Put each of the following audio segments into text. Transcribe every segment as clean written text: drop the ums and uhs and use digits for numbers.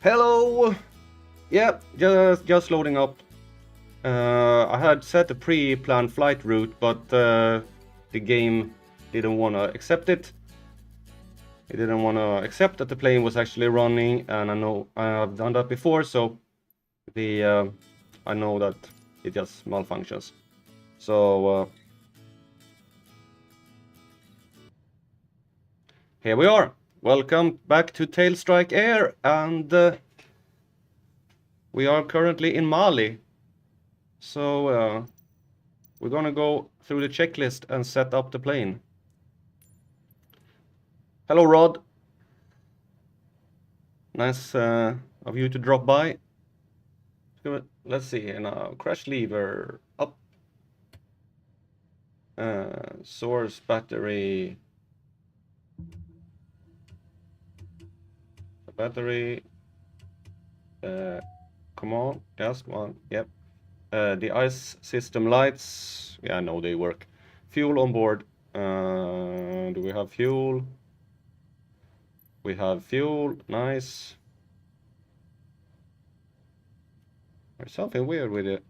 Hello! Yeah, just loading up. I had set a pre-planned flight route, but the game didn't want to accept it. It didn't want to accept that the plane was actually running, and I know I've done that before, so I know that it just malfunctions. So here we are. Welcome back to Tailstrike Air, and we are currently in Mali. So we're gonna go through the checklist and set up the plane. Hello, Rod. Nice of you to drop by. Let's see here now. Crash lever up. Source battery. Battery. Come on. Yes, one. Yep. The ice system lights. Yeah, I know they work. Fuel on board. Do we have fuel? We have fuel. Nice. There's something weird with it.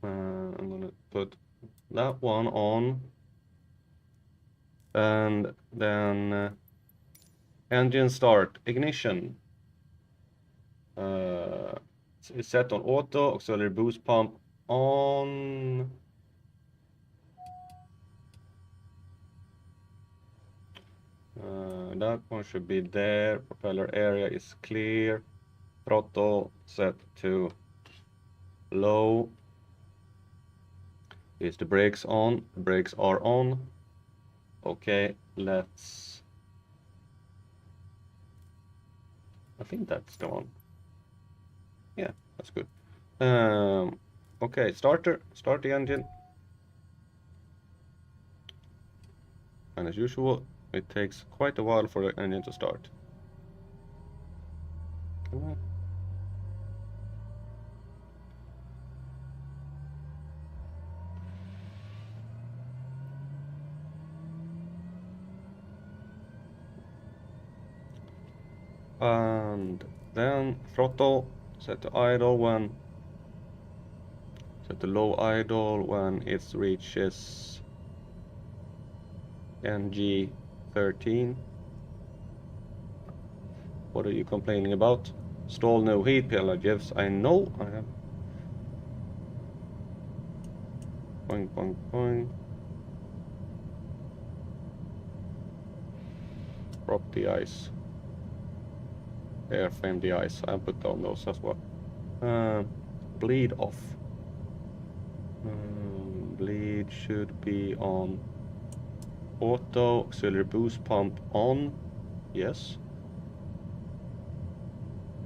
I'm gonna put that one on. And then engine start, ignition. It's set on auto, auxiliary boost pump on. That one should be there. Propeller area is clear. Throttle set to low. Is the brakes on? The brakes are on. Okay, let's. I think that's the one. Yeah, that's good. Okay, start the engine. And as usual, it takes quite a while for the engine to start. Come on. And then throttle set to idle when set to low idle when it reaches NG 13. What are you complaining about? Stall no heat pillagers. I know I have. Boing boing boing. Drop the ice. Airframe the ice. I put down those as well. Bleed off. Bleed should be on auto. Auxiliary boost pump on. Yes.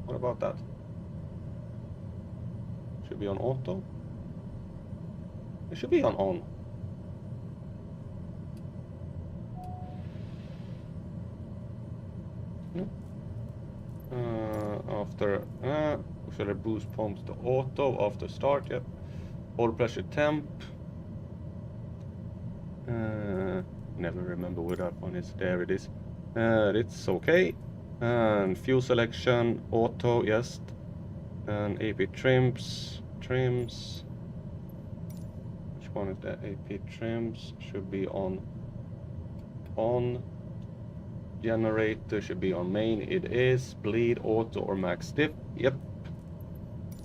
What about that? Should be on auto. It should be on. After auxiliary boost pumps to auto after start. Yep. Oil pressure temp. Never remember where that one is. There it is. It's okay. And fuel selection auto. Yes. And AP trims. Which one is that? AP trims should be on. Generator should be on main. It is. Bleed, auto, or max diff. Yep.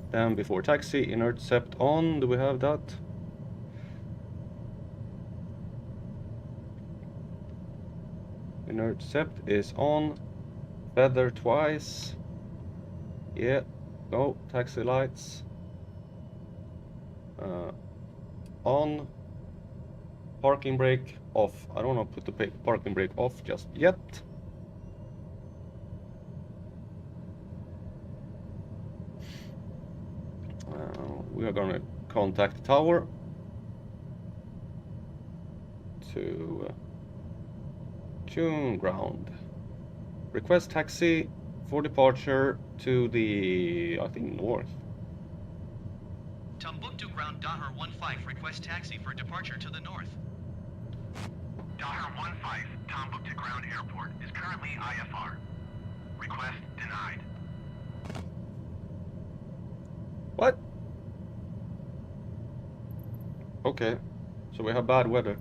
Then before taxi, inert sept on. Do we have that? Inert sept is on. Feather twice. Yeah. Go. Taxi lights. On. Parking brake off. I don't want to put the parking brake off just yet. We are gonna contact the tower to tune ground. Request taxi for departure to the, I think, north. Timbuktu ground Dahar 15. Request taxi for departure to the north. Daher 15, Timbuktu Ground Airport is currently IFR. Request denied. What? Okay, so we have bad weather.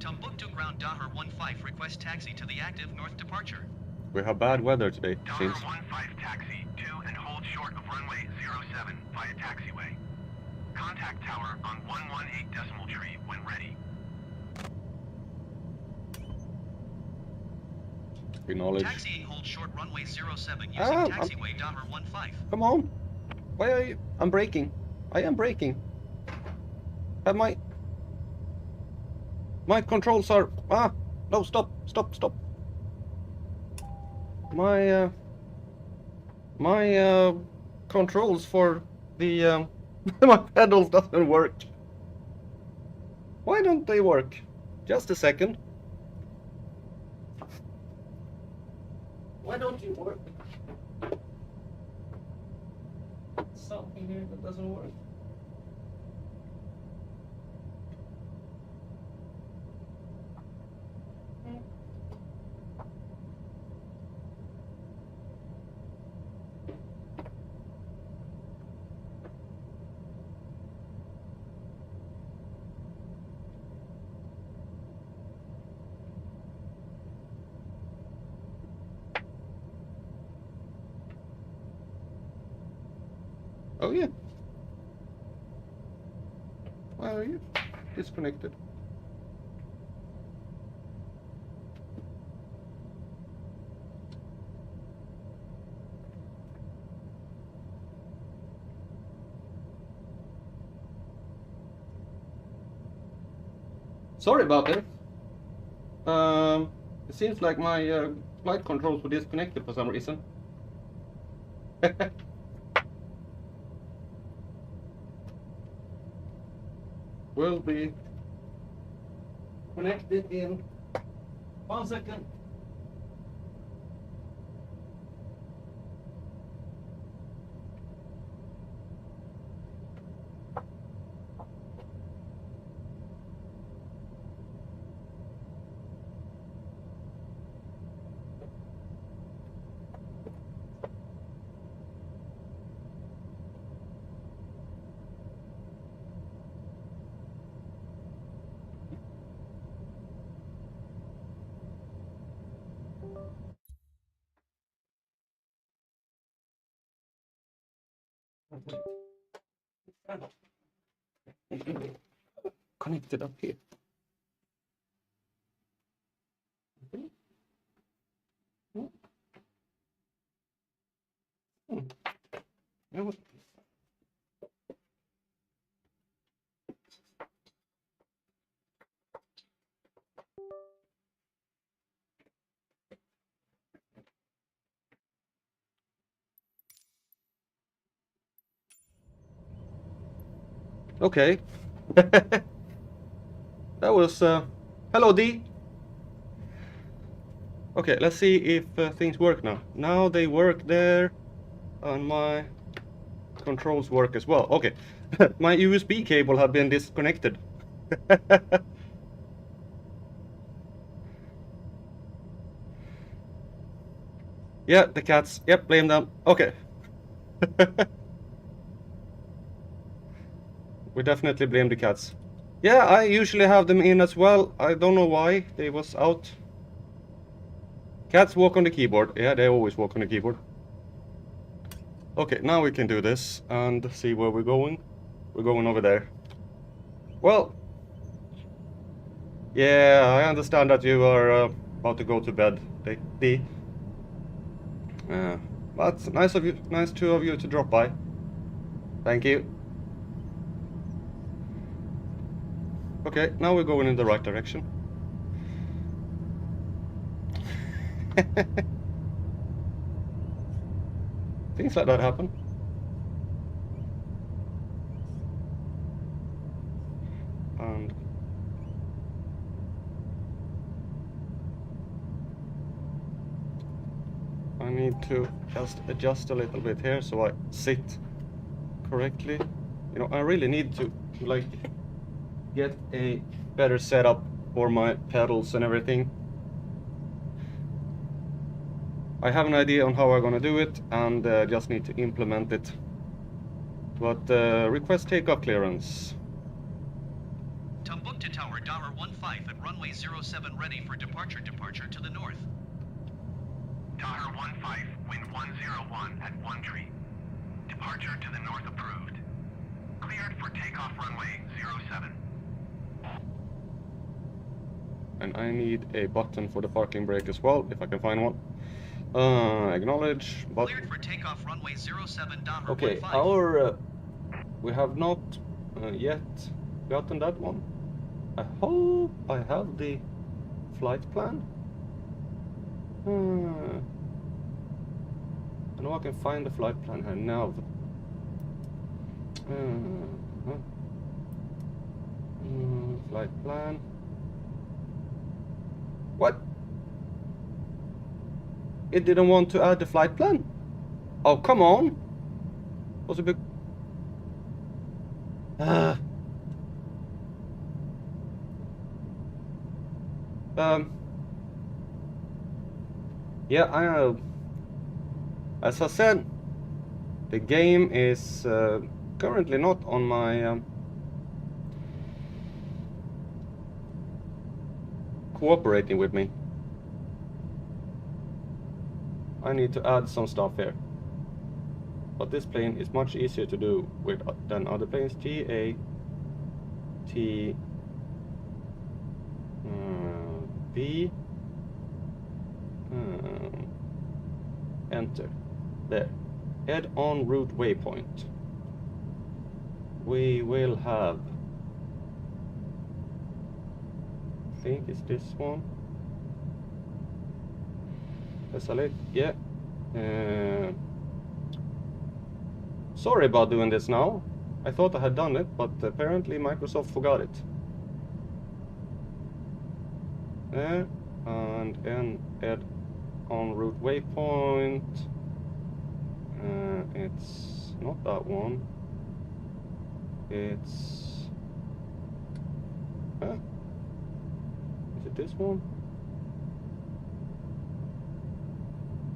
Timbuktu Ground Daher 15, request taxi to the active north departure. We have bad weather today, Daher seems. 15 taxi to and hold short of runway 07 via taxiway. Contact tower on 118 decimal tree when ready. Acknowledge. Taxiing hold short runway 07 using Ah, taxiway Daher 15. Come on. Why are you? I'm braking. I am braking. Have my controls are... Ah! No, stop, stop, stop. My controls for the my pedals doesn't work. Why don't they work? Just a second. Why don't you work? Something here that doesn't work. Oh yeah. Why are you disconnected? Sorry about that. It seems like my flight controls were disconnected for some reason. Will be connected in 1 second. Connected up here. Okay. That was hello D. Okay, let's see if things work now. Now they work there, and my controls work as well. Okay, my USB cable had been disconnected. Yeah, the cats. Yep, blame them. Okay. We definitely blame the cats. Yeah, I usually have them in as well. I don't know why they was out. Cats walk on the keyboard. Yeah, they always walk on the keyboard. Okay, now we can do this and see where we're going. We're going over there. Well, yeah, I understand that you are about to go to bed, D. But nice of you, nice two of you to drop by. Thank you. Okay, now we're going in the right direction. Things like that happen. And I need to just adjust a little bit here so I sit correctly. You know, I really need to like get a better setup for my pedals and everything. I have an idea on how I'm gonna do it, and just need to implement it. But request takeoff clearance. Timbuktu Tower, Daher 15 at runway 07 ready for departure to the north. Daher 15, wind 101 at 1 tree. Departure to the north approved. Cleared for takeoff runway 07. And I need a button for the parking brake as well, if I can find one. Acknowledge, but... Cleared for takeoff runway 07 Daher Okay, 15. our... we have not yet gotten that one. I hope I have the flight plan. I know I can find the flight plan here now. Flight plan. What? It didn't want to add the flight plan? Oh, come on! Was a big... Yeah, as I said, the game is currently not on my cooperating with me. I need to add some stuff here. But this plane is much easier to do with than other planes. T B enter. There. Head on route waypoint. We will have, I think it's this one. Desolate, yeah. Sorry about doing this now. I thought I had done it, but apparently Microsoft forgot it. There, and then add on route waypoint. It's not that one. It's... Is it this one?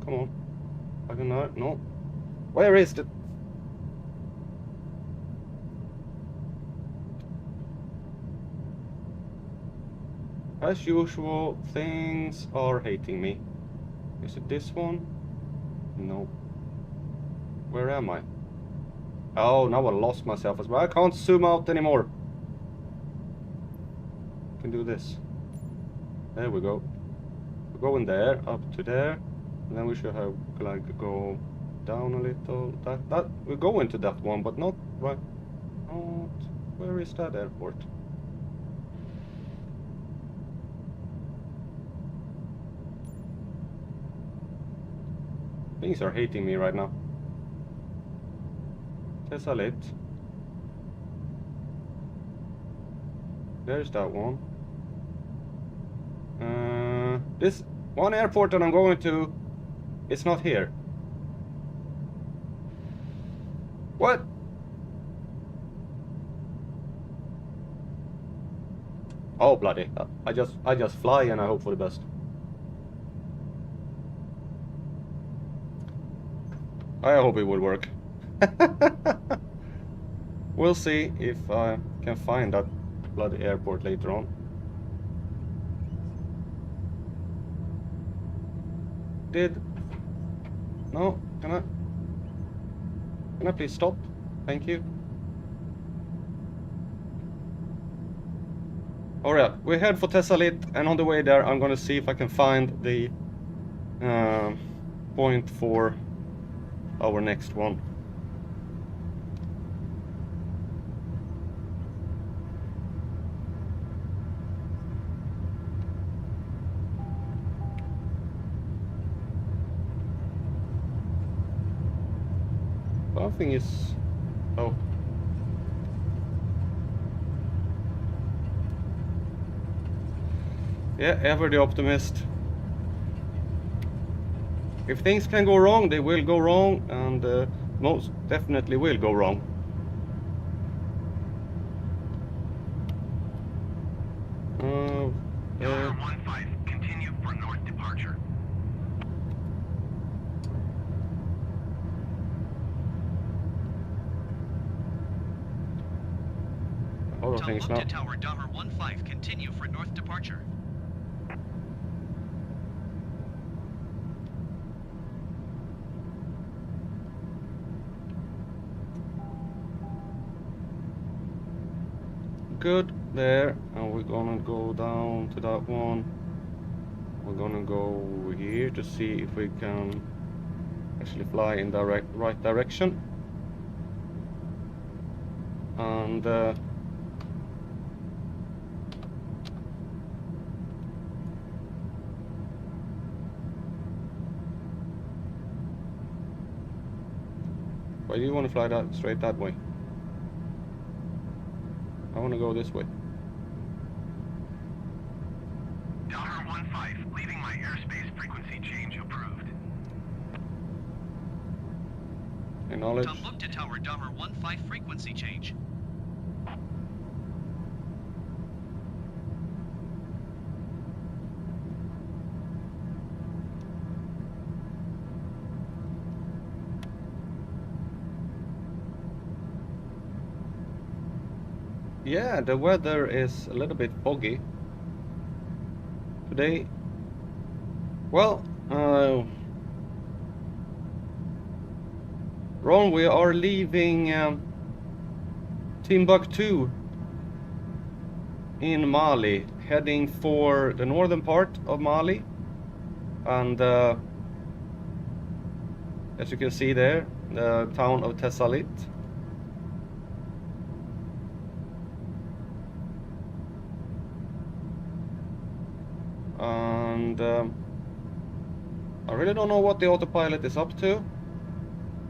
Come on. I can not. No. Where is it? As usual, things are hating me. Is it this one? No. Where am I? Oh, now I lost myself as well. I can't zoom out anymore. I can do this. There we go. We're going there, up to there. And then we should have, like, go down a little. That we're going to that one, but not right. Not, where is that airport? Things are hating me right now. Desolate. There's that one. This one airport that I'm going to, it's not here. What? Oh bloody! I just fly and I hope for the best. I hope it will work. We'll see if I can find that bloody airport later on. No, can I please stop? Thank you. Alright, we head for Thessalit, and on the way there I'm gonna see if I can find the point for our next one. Nothing is... oh. Yeah, ever the optimist. If things can go wrong, they will go wrong, and most definitely will go wrong. Tower 15, continue for north departure. All of things now. Timbuktu Tower Dahmer 15, continue for north departure. Good there, and we're gonna go down to that one. We're gonna go over here to see if we can actually fly in the right direction. And why do you want to fly that straight that way? I want to go this way. Tower 15, leaving my airspace frequency change approved. Acknowledge. Timbuktu Tower Dahmer 15, frequency change. Yeah, the weather is a little bit foggy today. Well, Ron, we are leaving Timbuktu in Mali, heading for the northern part of Mali, and as you can see there, the town of Tessalit. And I really don't know what the autopilot is up to,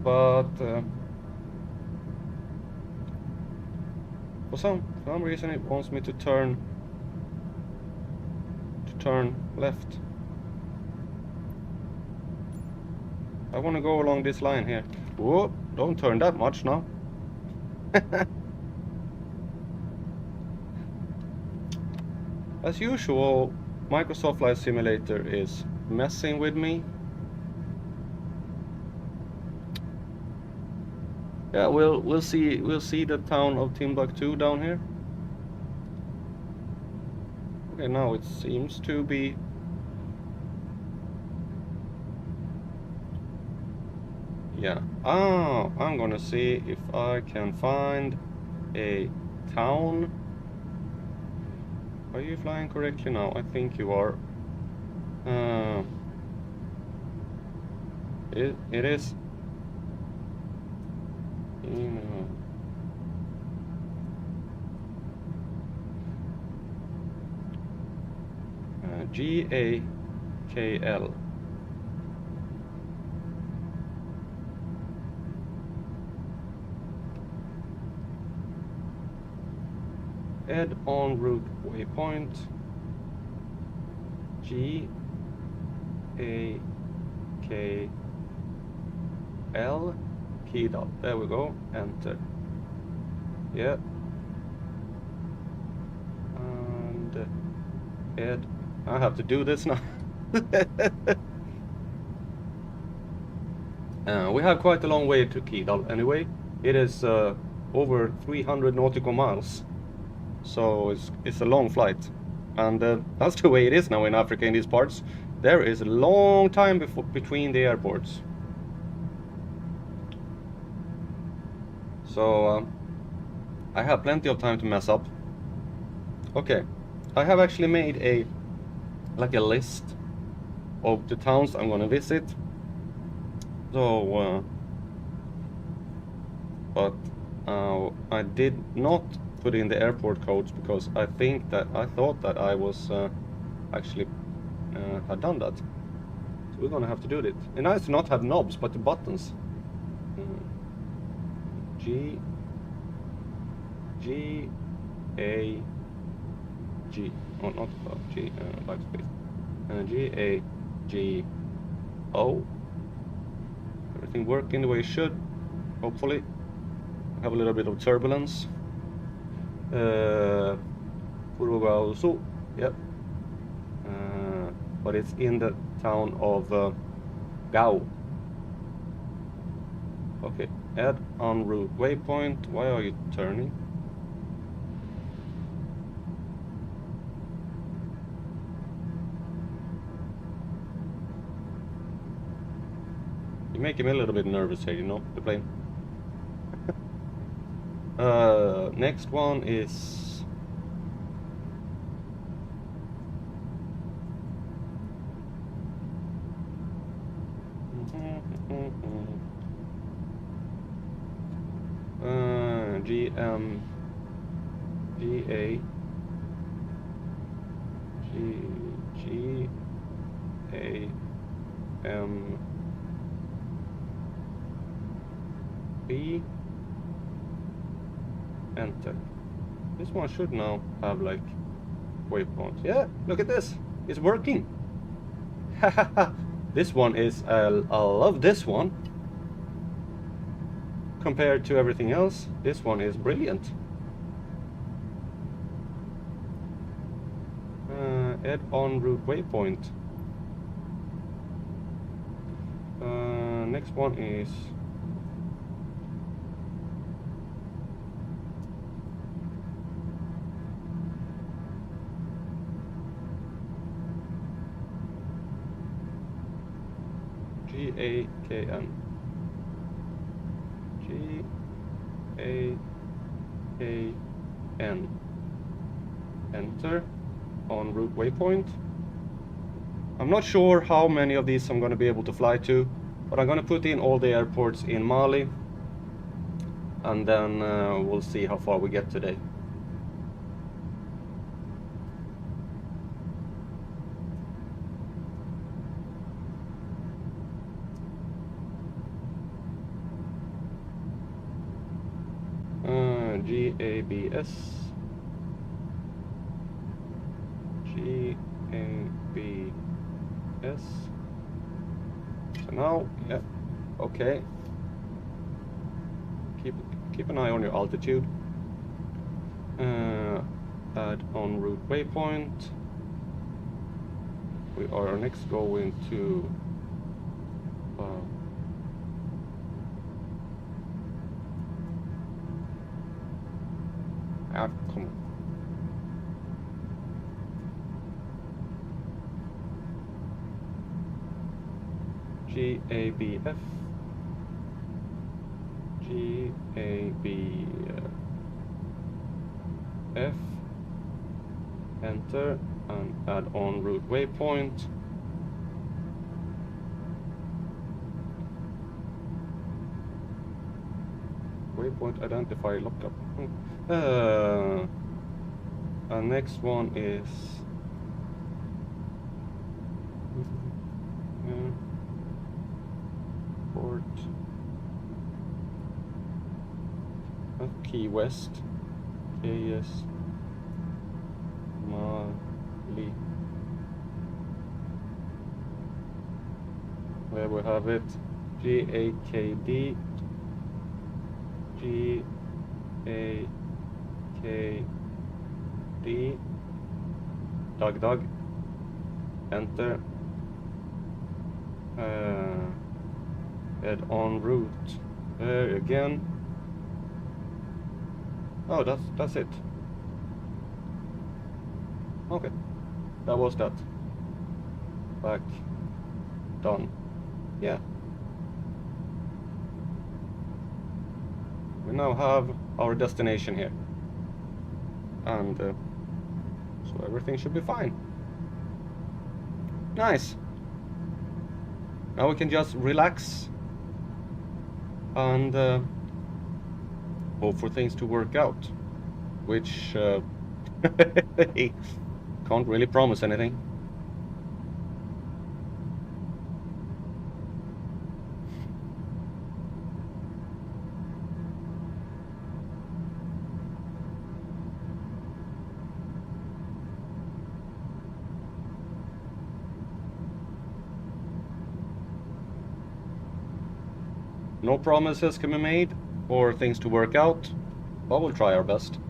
but for some reason it wants me to turn left. I want to go along this line here. Whoa, don't turn that much now. As usual, Microsoft Flight Simulator is messing with me. Yeah, we'll see the town of Timbuktu down here. Okay, now it seems to be yeah. Oh, I'm gonna see if I can find a town. Are you flying correctly now? I think you are. It is. GAKL. Head on route waypoint GAKL, keyed up. There we go. Enter. Yeah. And head. I have to do this now. We have quite a long way to Kidal anyway. It is over 300 nautical miles. So it's a long flight, and that's the way it is now in Africa in these parts. There is a long time between the airports. So I have plenty of time to mess up. Okay, I have actually made a list of the towns I'm gonna visit. So, but I did not put in the airport codes because I thought that I was actually had done that. So we're gonna have to do it. And nice to not have knobs, but the buttons. G A G. Oh, not G. Backspace. G A G O. Everything working the way it should. Hopefully. Have a little bit of turbulence. So, yep. but it's in the town of Gao. Okay, add en route waypoint. Why are you turning? You're making me a little bit nervous here, you know, the plane. Next one is GM GA GAMB. Enter. This one should now have like waypoints. Yeah, look at this. It's working. This one is, I love this one. Compared to everything else, this one is brilliant. Add on route waypoint. Next one is GAKN. GAKN. Enter. On route waypoint. I'm not sure how many of these I'm going to be able to fly to, but I'm going to put in all the airports in Mali, and then we'll see how far we get today. GABS. GABS. So now, yeah, okay. Keep an eye on your altitude. Add on route waypoint. We are next going to come on. GABF. GABF. Enter and add on route waypoint. Waypoint identify lookup. Next one is port Key West, KS Mali. There we have it. GAKD. GAKD. Doug. Enter. Add on route. There again. Oh, that's it. Okay, that was that. Back. Done. Yeah. We now have our destination here. And so everything should be fine. Nice. Now we can just relax and hope for things to work out, which can't really promise anything. No promises can be made for things to work out, but we'll try our best.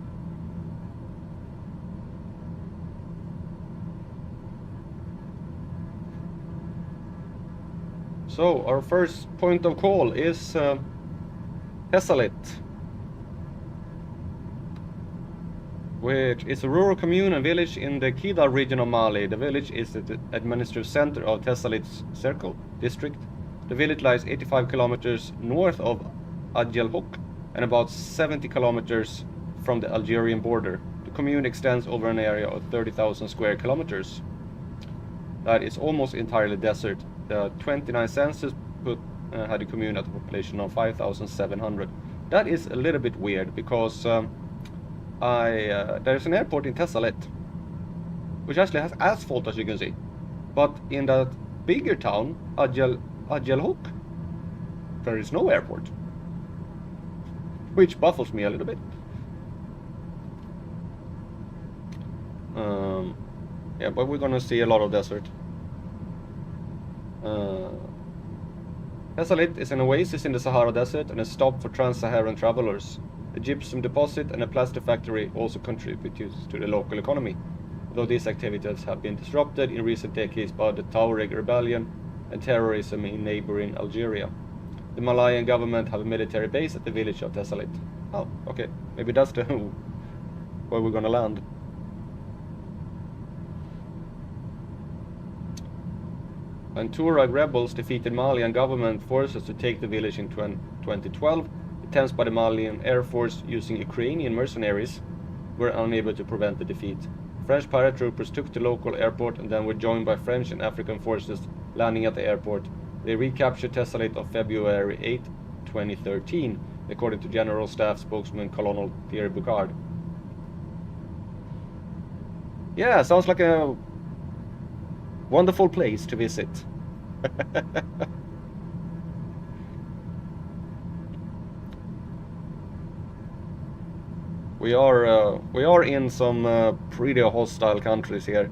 So our first point of call is Tessalit, which is a rural commune and village in the Kidal region of Mali. The village is the administrative center of Tessalit's Circle district. The village lies 85 kilometers north of Adjelhouk and about 70 kilometers from the Algerian border. The commune extends over an area of 30,000 square kilometers. That is almost entirely desert. The 29 census had a commune at a population of 5,700. That is a little bit weird because there's an airport in Tessalit, which actually has asphalt, as you can see. But in that bigger town, Adjelhouk, there is no airport, which baffles me a little bit. Yeah, but we're gonna see a lot of desert. Tessalit is an oasis in the Sahara Desert and a stop for trans-Saharan travelers. A gypsum deposit and a plaster factory also contribute to the local economy, though these activities have been disrupted in recent decades by the Tuareg rebellion and terrorism in neighboring Algeria. The Malayan government have a military base at the village of Tessalit. Oh, okay. Maybe that's the where we're gonna land. When Tuareg rebels defeated Malian government forces to take the village in 2012, attempts by the Malian Air Force using Ukrainian mercenaries were unable to prevent the defeat. French paratroopers took the local airport and then were joined by French and African forces landing at the airport. They recaptured Tessalit on February 8, 2013, according to General Staff spokesman Colonel Thierry Boucard. Yeah, sounds like a wonderful place to visit. We are in some pretty hostile countries here.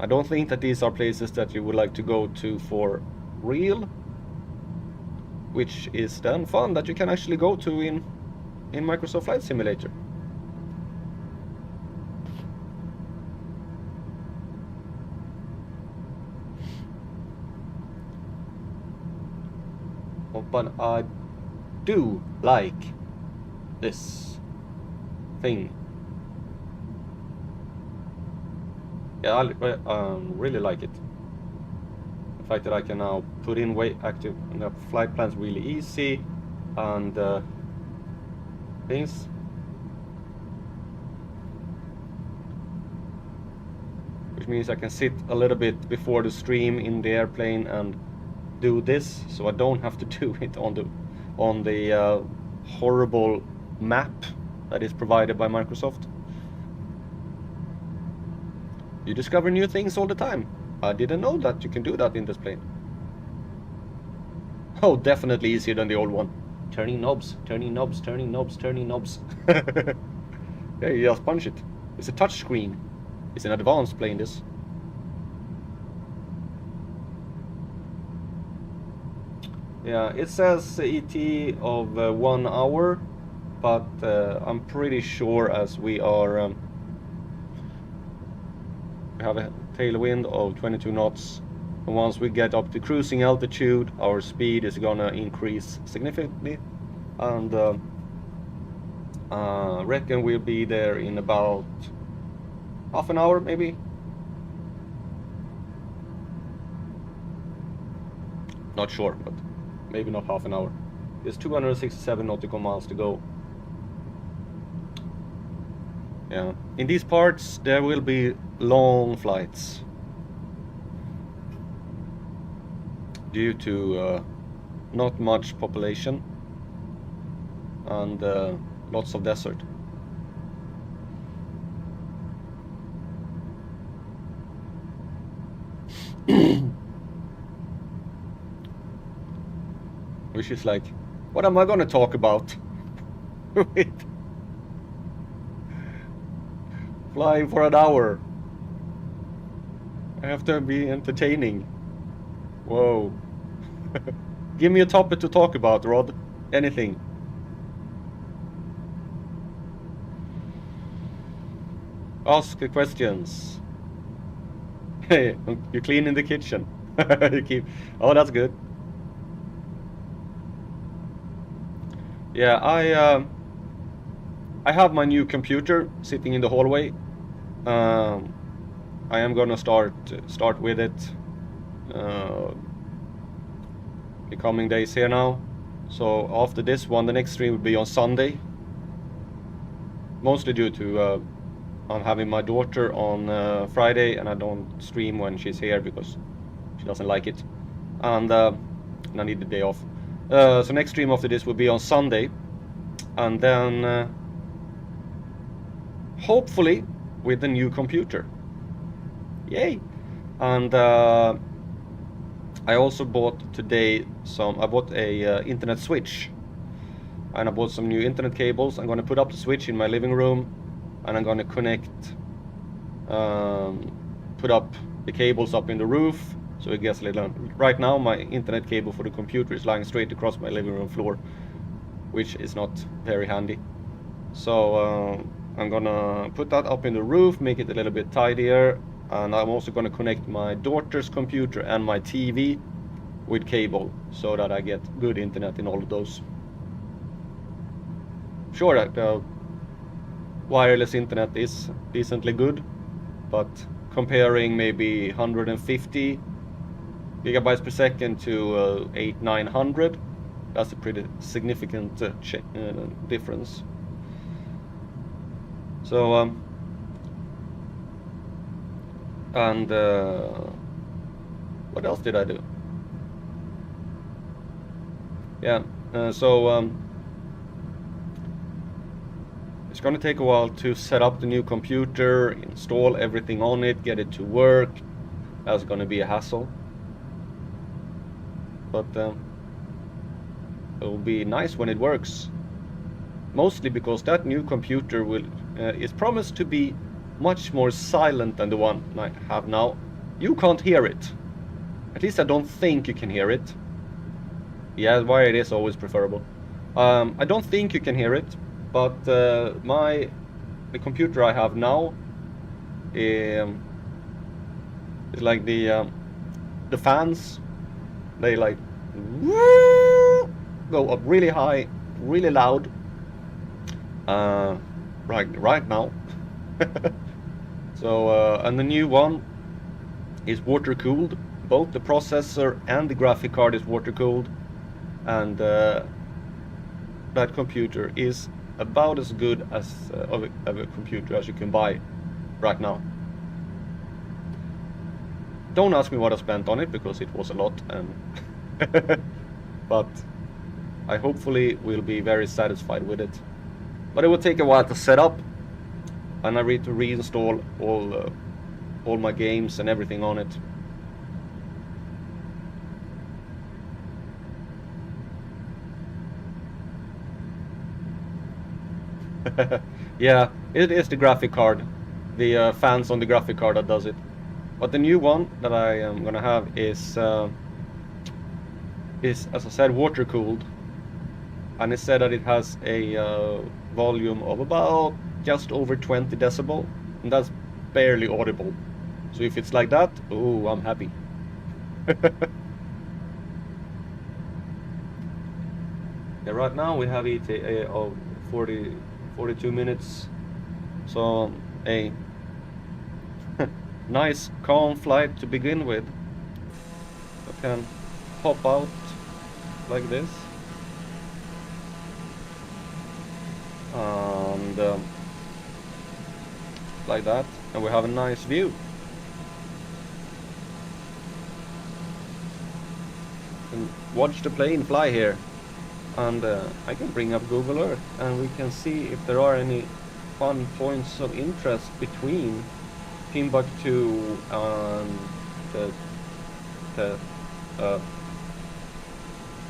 I don't think that these are places that you would like to go to for real, which is then fun that you can actually go to in Microsoft Flight Simulator. But I do like this thing. Yeah, I really like it. The fact that I can now put in active flight plans really easy and things. Which means I can sit a little bit before the stream in the airplane and do this, so I don't have to do it on the horrible map that is provided by Microsoft. You discover new things all the time. I didn't know that you can do that in this plane. Oh, definitely easier than the old one. Turning knobs, turning knobs, turning knobs, turning knobs. Yeah, you just punch it. It's a touch screen. It's an advanced plane, this. Yeah, it says ET of 1 hour, but I'm pretty sure as we are we have a tailwind of 22 knots, and once we get up to cruising altitude, our speed is gonna increase significantly, and reckon we'll be there in about half an hour, maybe. Not sure, but maybe not half an hour. There's 267 nautical miles to go. Yeah, in these parts there will be long flights due to not much population and lots of desert. Which is like, what am I gonna talk about with flying for an hour? I have to be entertaining. Whoa. Give me a topic to talk about, Rod. Anything. Ask questions. Hey, you're cleaning the kitchen. You keep. Oh, that's good. Yeah, I have my new computer sitting in the hallway. I am gonna start with it the coming days here now. So after this one, the next stream will be on Sunday. Mostly due to I'm having my daughter on Friday, and I don't stream when she's here because she doesn't like it, and I need the day off. So next stream after this will be on Sunday, and then hopefully with the new computer. Yay! And I also bought today I bought a internet switch, and I bought some new internet cables. I'm gonna put up the switch in my living room, and I'm gonna put up the cables up in the roof, so it gets a little. Right now my internet cable for the computer is lying straight across my living room floor, which is not very handy. So I'm gonna put that up in the roof, make it a little bit tidier, and I'm also gonna connect my daughter's computer and my TV with cable so that I get good internet in all of those. Sure, that wireless internet is decently good, but comparing maybe 150 gigabytes per second to 800-900, that's a pretty significant difference. So and what else did I do? Yeah, so it's gonna take a while to set up the new computer, install everything on it, get it to work. That's gonna be a hassle, but it'll be nice when it works. Mostly because that new computer is promised to be much more silent than the one I have now. You can't hear it. At least I don't think you can hear it. Yeah, wired is always preferable. I don't think you can hear it, but the computer I have now is like the fans. They like go up really high, really loud. Right now. So and the new one is water cooled. Both the processor and the graphic card is water cooled, and that computer is about as good as of a computer as you can buy right now. Don't ask me what I spent on it because it was a lot, and but I hopefully will be very satisfied with it. But it will take a while to set up, and I need to reinstall all my games and everything on it. Yeah, it is the graphic card, the fans on the graphic card that does it. But the new one that I am gonna have is, as I said, water cooled, and it said that it has a volume of about just over 20 decibel, and that's barely audible. So if it's like that, oh, I'm happy. Yeah, right now we have ETA of 42 minutes, so a nice calm flight to begin with. I can pop out like this, and like that, and we have a nice view. And watch the plane fly here, and I can bring up Google Earth, and we can see if there are any fun points of interest between Timbuktu and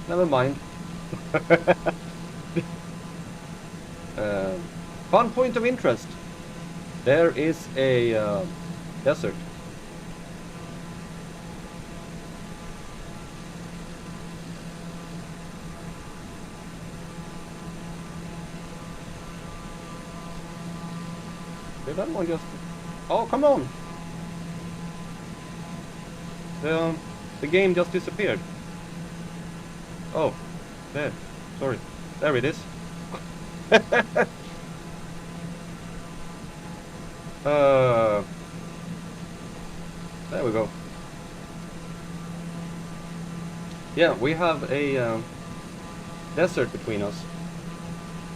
never mind. Fun point of interest. There is a desert. Did that one just... Oh, come on! The game just disappeared. Oh, there. Sorry. There it is. There we go. Yeah, we have a desert between us.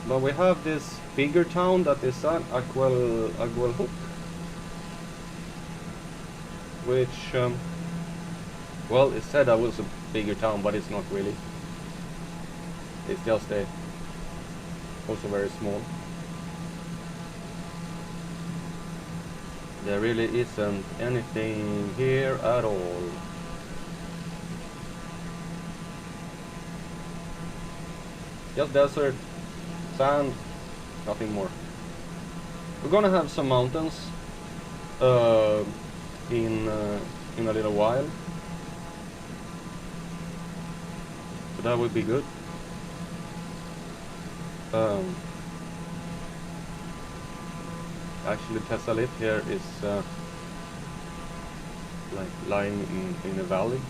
But we have this bigger town that is at Aguelhook, which, well, it said that was a bigger town, but it's not really. It's just also very small. There really isn't anything here at all. Just desert, sand, nothing more. We're gonna have some mountains in a little while, so that would be good. Actually, Tessalit here is like lying in a valley.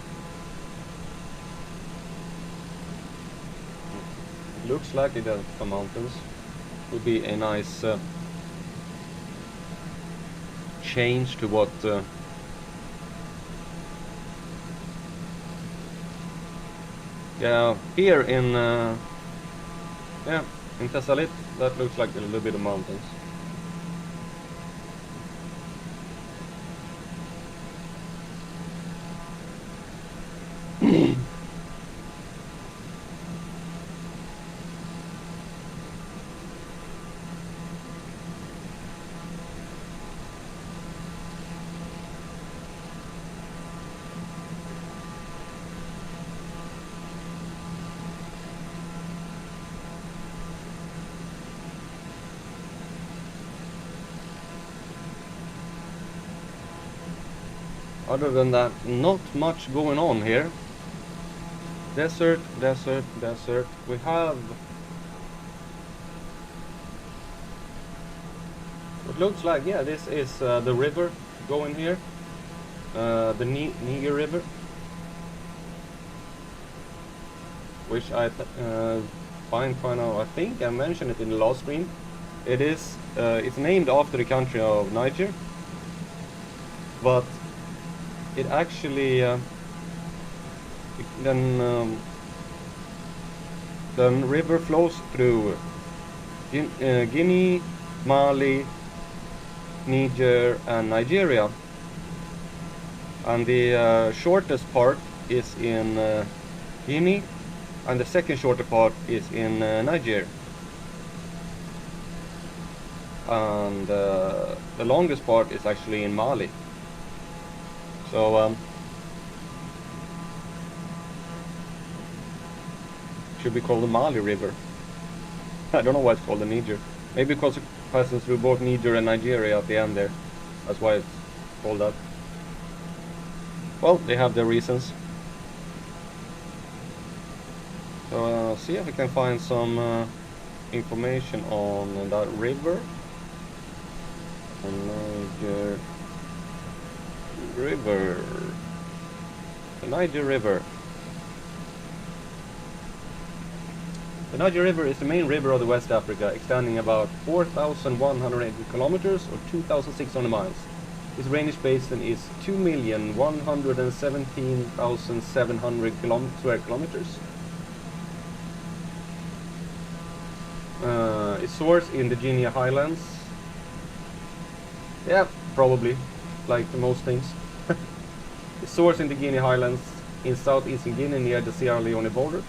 It looks like it has some mountains. Would be a nice change to what yeah, here in Tessalit, that looks like a little bit of mountains. Other than that, not much going on here. Desert, desert, desert. We have what looks like, yeah, this is the river going here, the Niger River, which I find quite out. I think I mentioned it in the last stream. It is it's named after the country of Niger, but it actually then the river flows through Guinea, Mali, Niger, and Nigeria, and the shortest part is in Guinea, and the second shorter part is in Niger, and the longest part is actually in Mali. So should be called the Mali River. I don't know why it's called the Niger. Maybe because it passes through both Niger and Nigeria at the end there. That's why it's called that. Well, they have their reasons. So see if we can find some information on that river. Niger River. The Niger River. The Niger River is the main river of the West Africa, extending about 4,180 kilometers or 2,600 miles. Its drainage basin is 2,117,700 square kilometers. Its source in the Guinea Highlands. Yeah, probably, like most things. Its source in the Guinea Highlands in southeastern Guinea near the Sierra Leone border.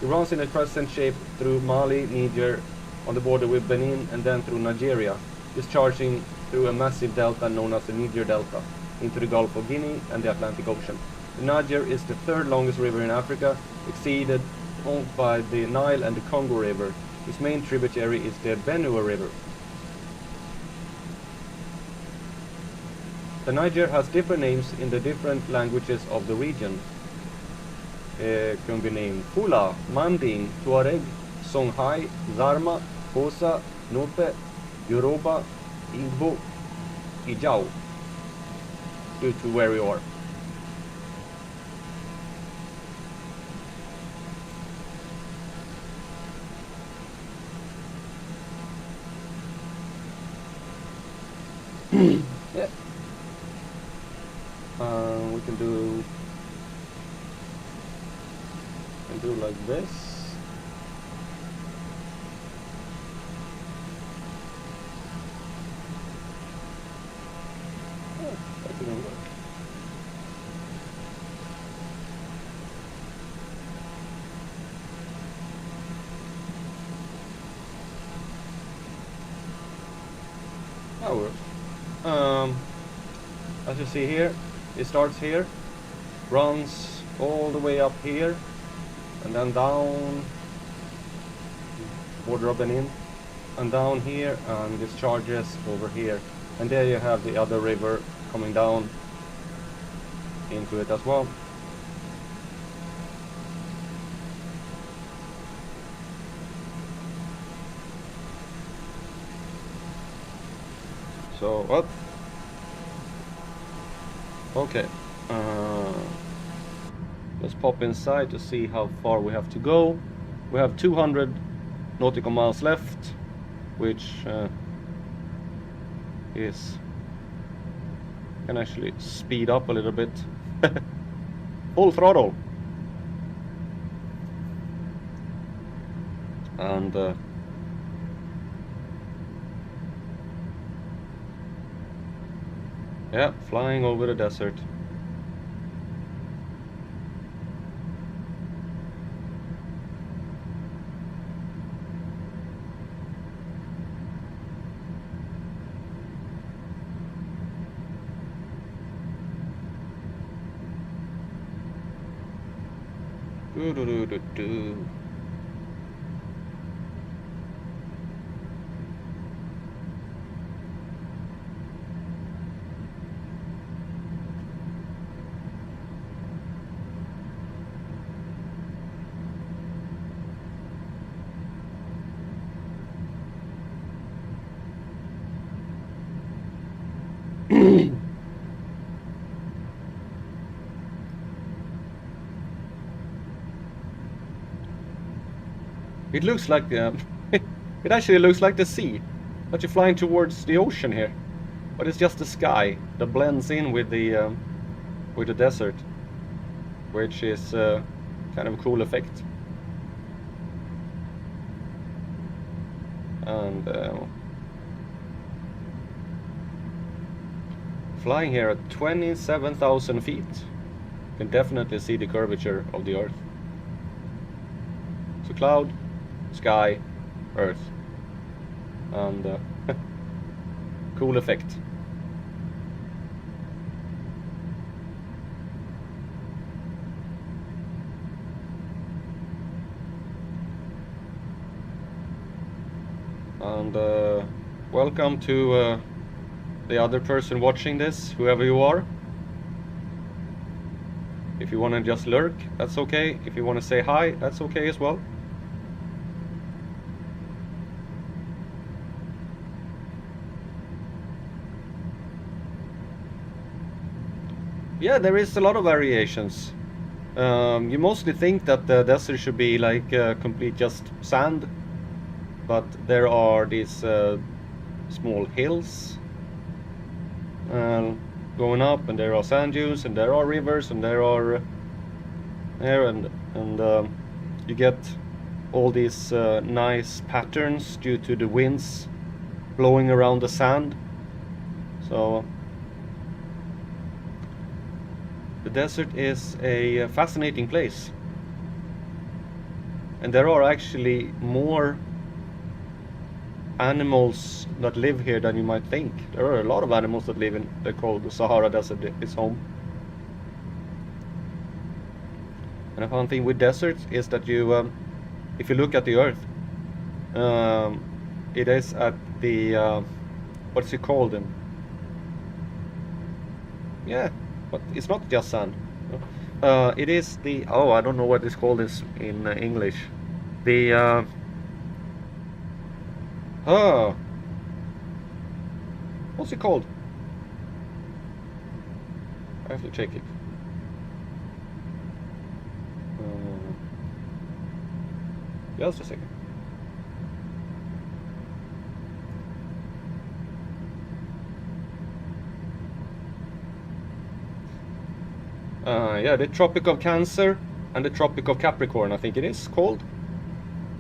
It runs in a crescent shape through Mali, Niger, on the border with Benin, and then through Nigeria, discharging through a massive delta known as the Niger Delta, into the Gulf of Guinea and the Atlantic Ocean. The Niger is the third longest river in Africa, exceeded only by the Nile and the Congo River. Its main tributary is the Benue River. The Niger has different names in the different languages of the region. Can be named Fula, Manding, Tuareg, Songhai, Zarma, Kosa, Nupe, Yoruba, Igbo, Ijao, due to where you are. Yeah. We can do like this. Oh, that didn't work. That works. As you see here, it starts here, runs all the way up here, and then down, border of Benin, and down here, and discharges over here. And there you have the other river coming down into it as well. So, what? Okay. Let's pop inside to see how far we have to go. We have 200 nautical miles left, which can actually speed up a little bit. Full throttle. And yeah, flying over the desert. Do. It looks like it actually looks like the sea, but you're flying towards the ocean here. But it's just the sky that blends in with the desert, which is kind of a cool effect. And flying here at 27,000 feet, you can definitely see the curvature of the Earth. So cloud, sky, Earth, and cool effect. And welcome to the other person watching this, whoever you are. If you want to just lurk, that's okay. If you want to say hi, that's okay as well. Yeah, there is a lot of variations. You mostly think that the desert should be like complete just sand, but there are these small hills going up, and there are sand dunes, and there are rivers, and there are you get all these nice patterns due to the winds blowing around the sand. So the desert is a fascinating place, and there are actually more animals that live here than you might think. There are a lot of animals that live in the cold Sahara Desert. It's home. And a fun thing with deserts is that you, if you look at the Earth, it is at the what's it called? Yeah, but it's not just sand. It is the I don't know what it's called this in English. The what's it called? I have to check it. Just a second. Yeah, the Tropic of Cancer and the Tropic of Capricorn, I think it is called.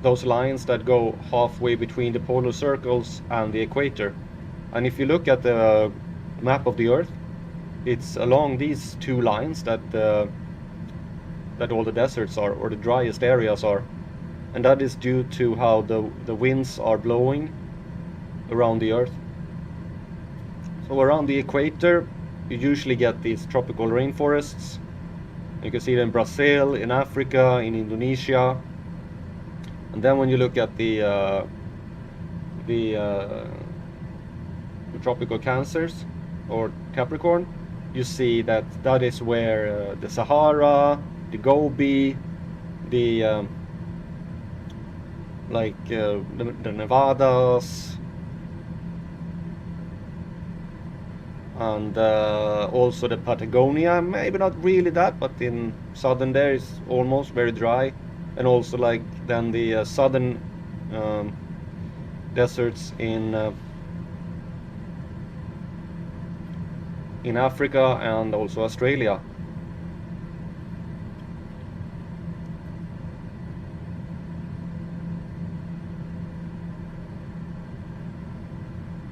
Those lines that go halfway between the polar circles and the equator. And if you look at the map of the Earth, it's along these two lines that all the deserts are, or the driest areas are. And that is due to how the winds are blowing around the Earth. So around the equator, you usually get these tropical rainforests. You can see it in Brazil, in Africa, in Indonesia. And then when you look at the tropical cancers or Capricorn, you see that that is where the Sahara, the Gobi, the the Nevadas, and also the Patagonia, maybe not really that, but in southern there is almost very dry, and also like then the southern deserts in Africa and also Australia.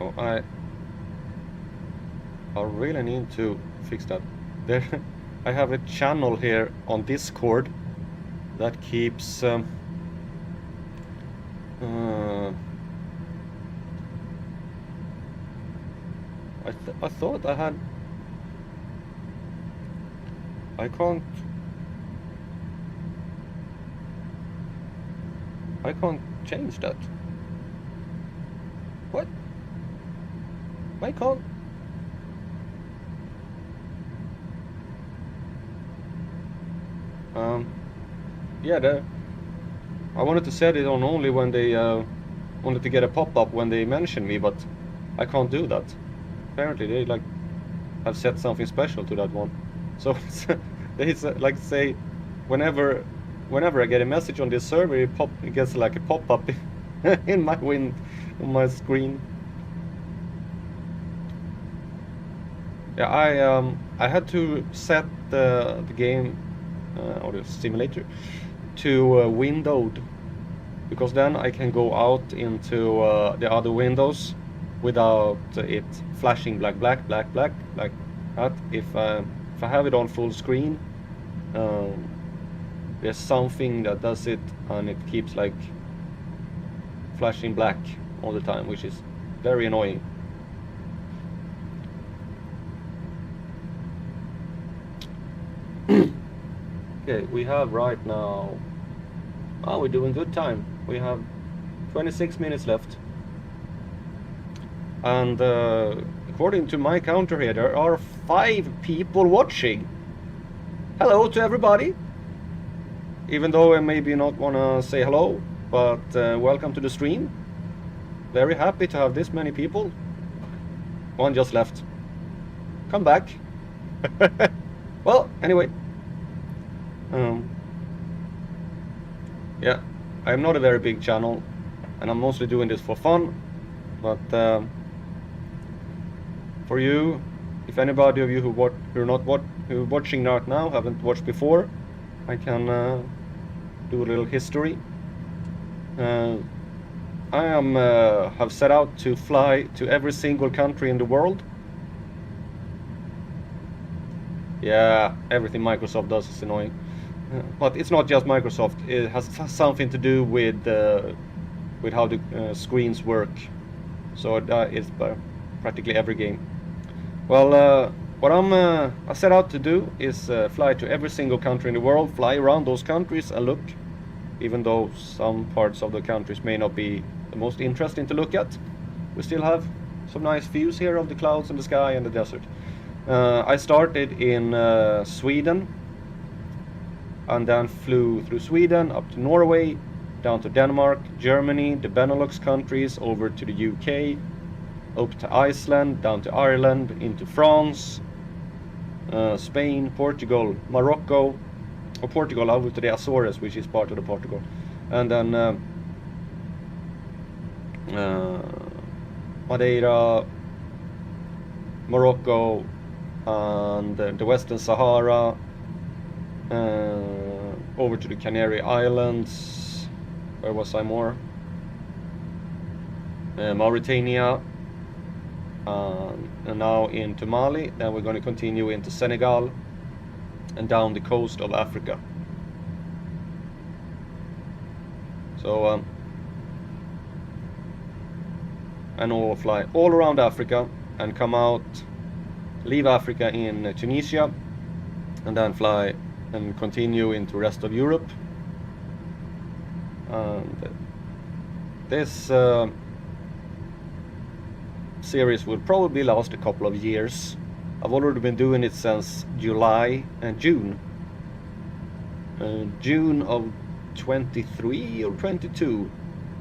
Oh, I really need to fix that. There, I have a channel here on Discord that keeps I thought I had. I can't change that. What? I can't. Yeah, I wanted to set it on only when they wanted to get a pop-up when they mention me, but I can't do that. Apparently they like have set something special to that one. So it's like say whenever I get a message on this server, it gets like a pop-up in my on my screen. Yeah, I had to set the game or the simulator to windowed, because then I can go out into the other windows without it flashing like that. If I have it on full screen, there's something that does it, and it keeps like flashing black all the time, which is very annoying. Okay, we have right now. Oh, we're doing good time. We have 26 minutes left. And according to my counter here, there are 5 people watching. Hello to everybody. Even though I maybe not want to say hello, but welcome to the stream. Very happy to have this many people. One just left. Come back. Well, anyway. Yeah, I'm not a very big channel, and I'm mostly doing this for fun. But for you, if anybody of you who are watching right now haven't watched before, I can do a little history. I have set out to fly to every single country in the world. Yeah, everything Microsoft does is annoying. But it's not just Microsoft. It has something to do with how the screens work. So it's practically every game. Well, what I set out to do is fly to every single country in the world, fly around those countries and look. Even though some parts of the countries may not be the most interesting to look at, we still have some nice views here of the clouds and the sky and the desert. I started in Sweden, and then flew through Sweden up to Norway, down to Denmark, Germany, the Benelux countries, over to the UK, up to Iceland, down to Ireland, into France, Spain, Portugal, Morocco, or Portugal over to the Azores, which is part of the Portugal, and then Madeira, Morocco, and the Western Sahara, Over to the Canary Islands. Where was I more? Mauritania. And now into Mali. Then we're going to continue into Senegal and down the coast of Africa. So and we'll fly all around Africa and come out, leave Africa in Tunisia, and then fly and continue into rest of Europe. And this series will probably last a couple of years. I've already been doing it since July and June. June of 23 or 22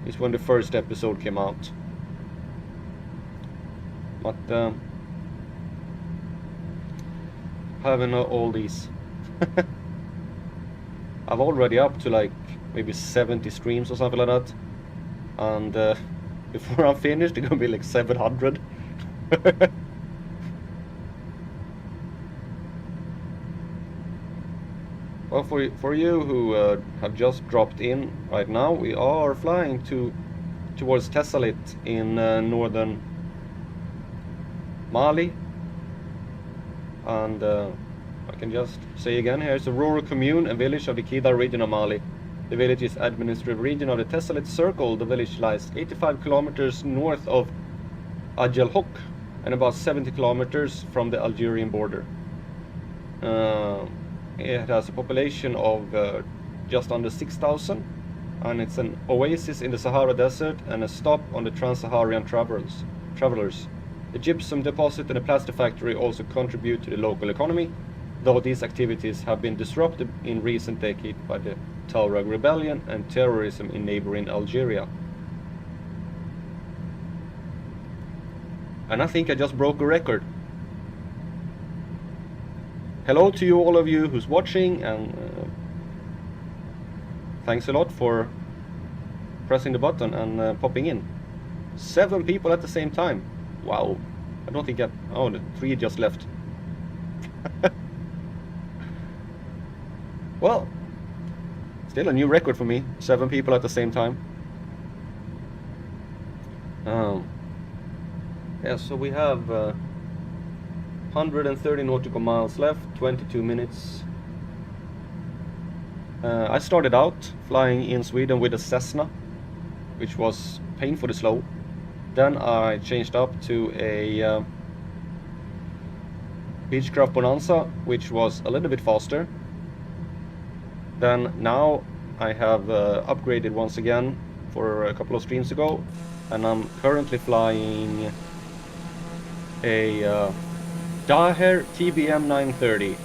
is when the first episode came out. But having all these I'm already up to like maybe 70 streams or something like that, and before I'm finished it's gonna be like 700. Well, for you who have just dropped in right now, we are flying towards Tessalit in northern Mali, and I can just say again, here is a rural commune and village of the Kidal region of Mali. The village is administrative region of the Tessalit Circle. The village lies 85 kilometers north of Ajelhok and about 70 kilometers from the Algerian border. It has a population of just under 6,000, and it's an oasis in the Sahara Desert and a stop on the Trans-Saharan travelers. The gypsum deposit and the plaster factory also contribute to the local economy, though these activities have been disrupted in recent decades by the Tuareg rebellion and terrorism in neighboring Algeria. And I think I just broke a record. Hello to you, all of you who's watching, and thanks a lot for pressing the button and popping in. 7 people at the same time. Wow. I don't think oh, the 3 just left. Well, still a new record for me. 7 people at the same time. Yeah, so we have 130 nautical miles left, 22 minutes. I started out flying in Sweden with a Cessna, which was painfully slow. Then I changed up to a Beechcraft Bonanza, which was a little bit faster. Then now I have upgraded once again for a couple of streams ago, and I'm currently flying a Daher TBM 930,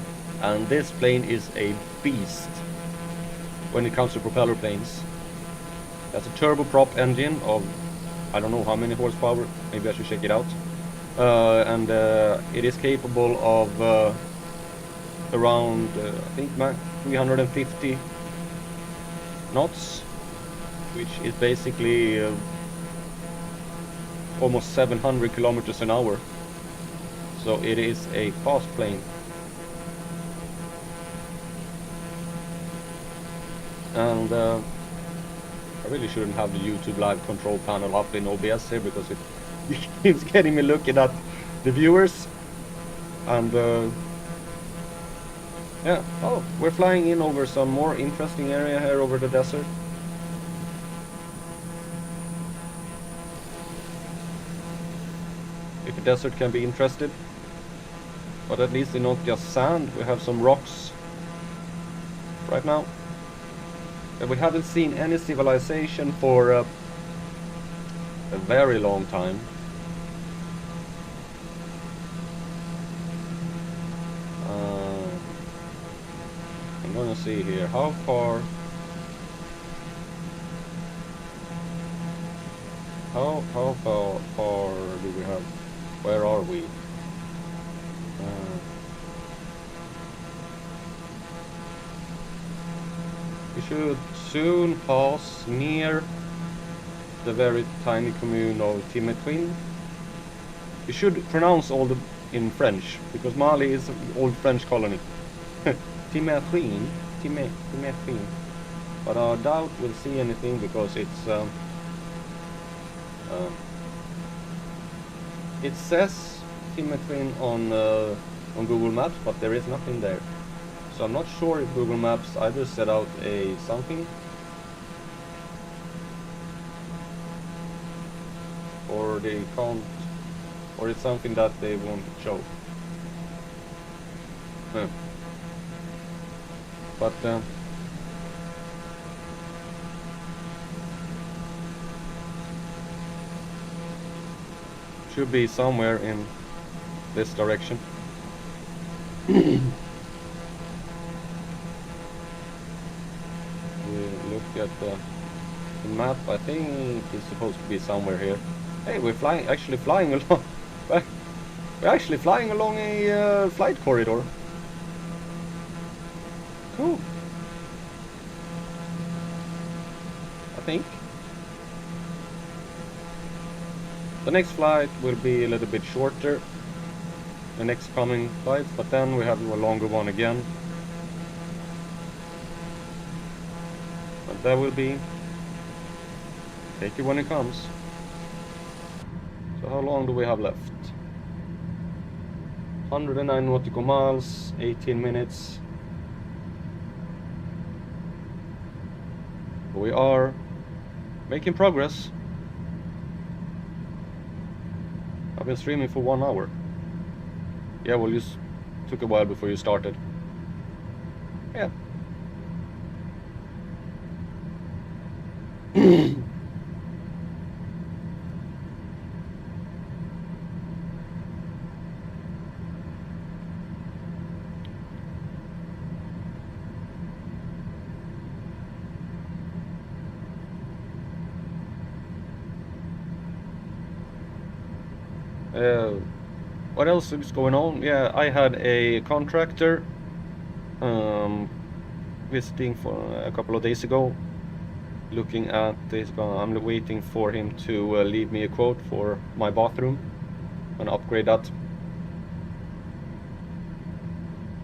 and this plane is a beast when it comes to propeller planes. That's a turboprop engine of I don't know how many horsepower, maybe I should check it out. And it is capable of around I think 350 knots, which is basically almost 700 kilometers an hour. So it is a fast plane. And I really shouldn't have the YouTube live control panel up in OBS here, because it keeps getting me looking at the viewers. And yeah, oh, we're flying in over some more interesting area here over the desert. If a desert can be interested. But at least it's not just sand, we have some rocks right now. And we haven't seen any civilization for a very long time. I'm gonna see here, how far do we have? Where are we? We should soon pass near the very tiny commune of Timbuktu. We should pronounce all the in French, because Mali is an old French colony. Timbuktu, but I doubt we'll see anything because it says Timbuktu on Google Maps, but there is nothing there. So I'm not sure if Google Maps either set out a something or they can't, or it's something that they won't show. Yeah. But should be somewhere in this direction. We look at the map. I think it's supposed to be somewhere here. Hey, we're actually flying along. We're actually flying along a flight corridor. Cool. I think the next flight will be a little bit shorter, the next coming flight, but then we have a longer one again. But that will be, take it when it comes. So how long do we have left? 109 nautical miles, 18 minutes. We are making progress. I've been streaming for 1 hour. Yeah, well, you took a while before you started. Yeah. What else is going on? Yeah, I had a contractor visiting for a couple of days ago, looking at this. I'm waiting for him to leave me a quote for my bathroom and upgrade that.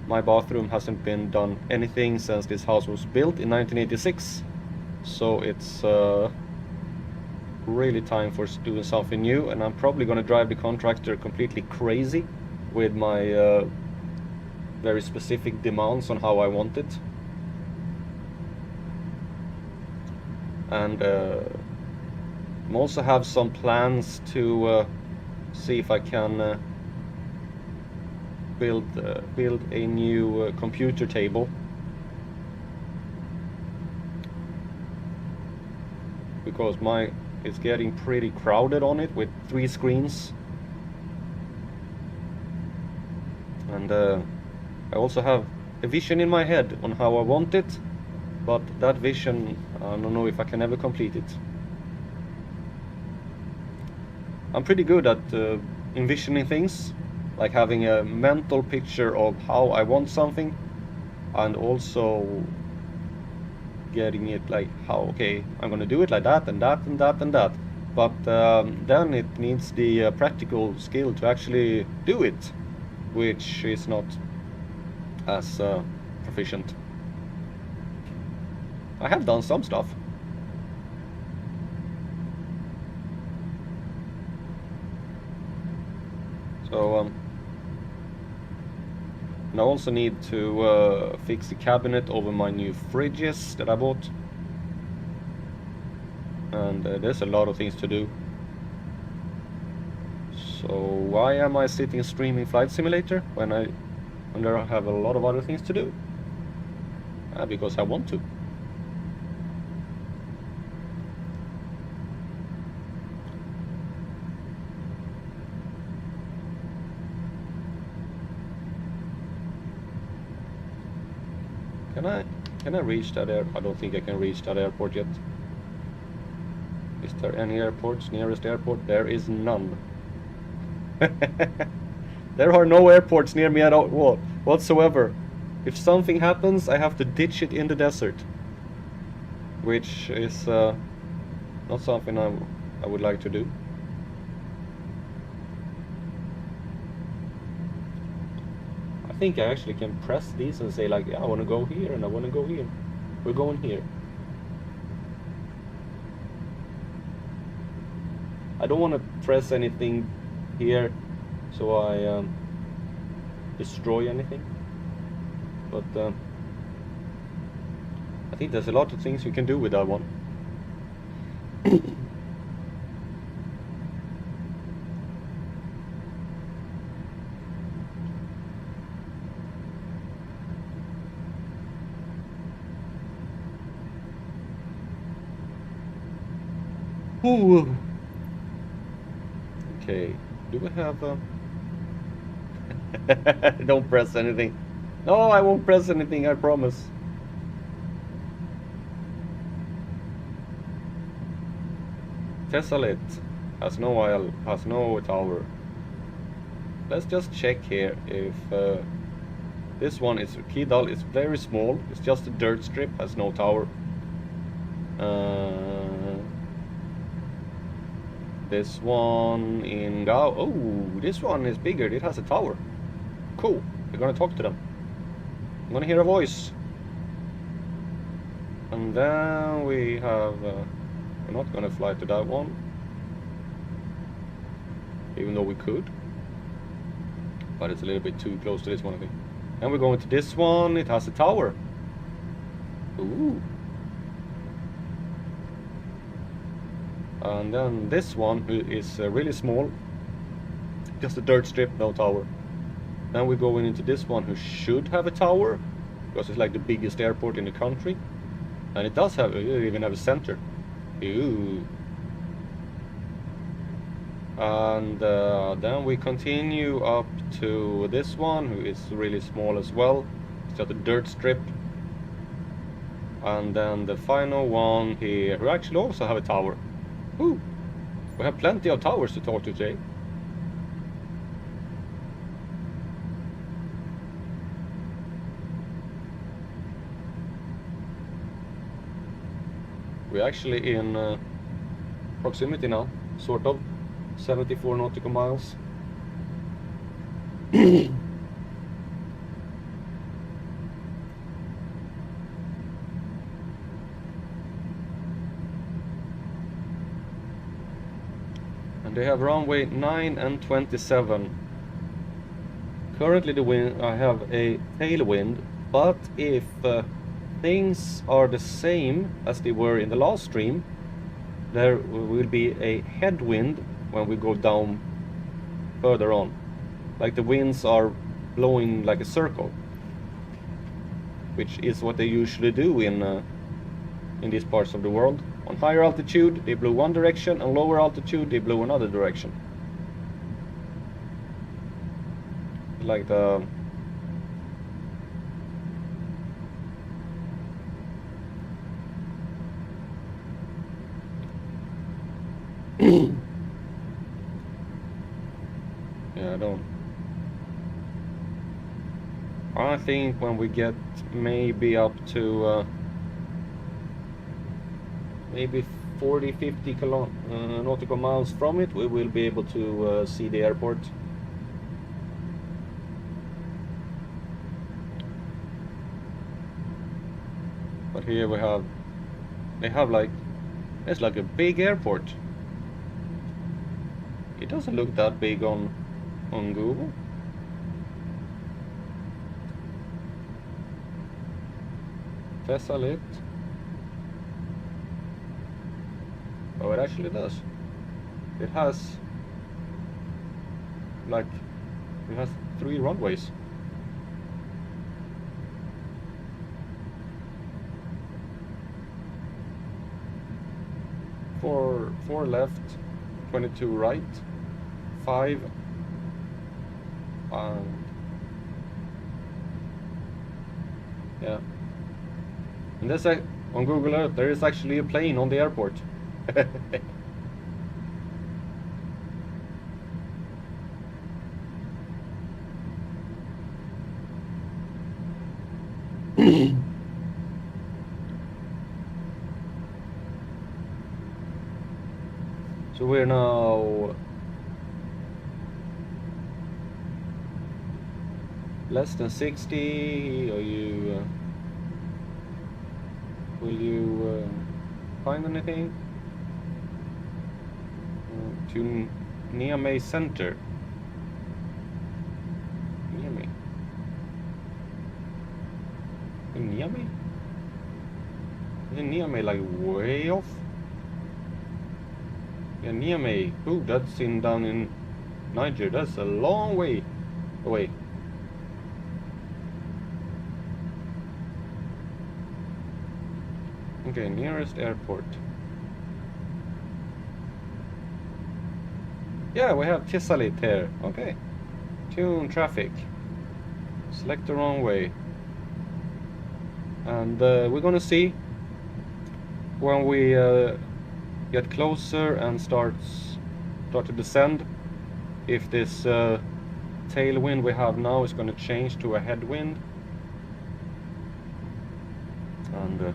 My bathroom hasn't been done anything since this house was built in 1986, so it's really time for doing something new, and I'm probably going to drive the contractor completely crazy with my very specific demands on how I want it. And I also have some plans to see if I can build a new computer table, because it's getting pretty crowded on it with 3 screens. And I also have a vision in my head on how I want it, but that vision, I don't know if I can ever complete it. I'm pretty good at envisioning things, like having a mental picture of how I want something, and also getting it like how, okay, I'm gonna do it like that and that and that and that, but then it needs the practical skill to actually do it, which is not as proficient. I have done some stuff. So and I also need to fix the cabinet over my new fridges that I bought. And there's a lot of things to do. So why am I sitting streaming Flight Simulator when I have a lot of other things to do? Because I want to. Can I reach that airport? I don't think I can reach that airport yet. Is there any airports? Nearest airport? There is none. There are no airports near me at all whatsoever. If something happens, I have to ditch it in the desert, which is not something I would like to do. I think I actually can press these and say like, yeah, I want to go here and I want to go here. We're going here. I don't want to press anything here so I destroy anything. But I think there's a lot of things you can do with that one. Ooh. Okay, do we have don't press anything. No, I won't press anything, I promise. Tessalit has no tower. Let's just check here if this one is Kidal is very small. It's just a dirt strip, has no tower. This one in Gao. Oh, this one is bigger. It has a tower. Cool. We're gonna talk to them. I'm gonna hear a voice. And then we have. We're not gonna fly to that one, even though we could. But it's a little bit too close to this one, I think. And we're going to this one. It has a tower. Ooh. And then this one is really small, just a dirt strip, no tower. Then we're going into this one who should have a tower, because it's like the biggest airport in the country. And it does have, it even have a center. Ooh. And then we continue up to this one who is really small as well. It's just a dirt strip. And then the final one here who actually also have a tower. Ooh, we have plenty of towers to talk to today. We're actually in proximity now, sort of. 74 nautical miles. And they have runway 9 and 27. Currently the wind, I have a tailwind, but if things are the same as they were in the last stream, there will be a headwind when we go down further on. Like the winds are blowing like a circle, which is what they usually do in these parts of the world. On higher altitude they blow one direction, and lower altitude they blow another direction. Like the yeah, I don't. I think when we get maybe up to maybe 40-50 nautical miles from it, we will be able to see the airport. But here we have, they have like, it's like a big airport. It doesn't look that big on Google. Tessalit. Oh, it actually does. It has like, it has 3 runways. Four left, 22 right, 5 and yeah. And this on Google Earth there is actually a plane on the airport. So we're now Less than 60, or you... will you find anything? To Niamey Center. Niamey. In Niamey? Isn't Niamey like way off? Yeah, Niamey. Ooh, that's down in Niger. That's a long way away. Okay, nearest airport. Yeah, we have Tisalit here. Okay. Tune traffic. Select the wrong way. And we're gonna see when we get closer and start to descend if this tailwind we have now is gonna change to a headwind. And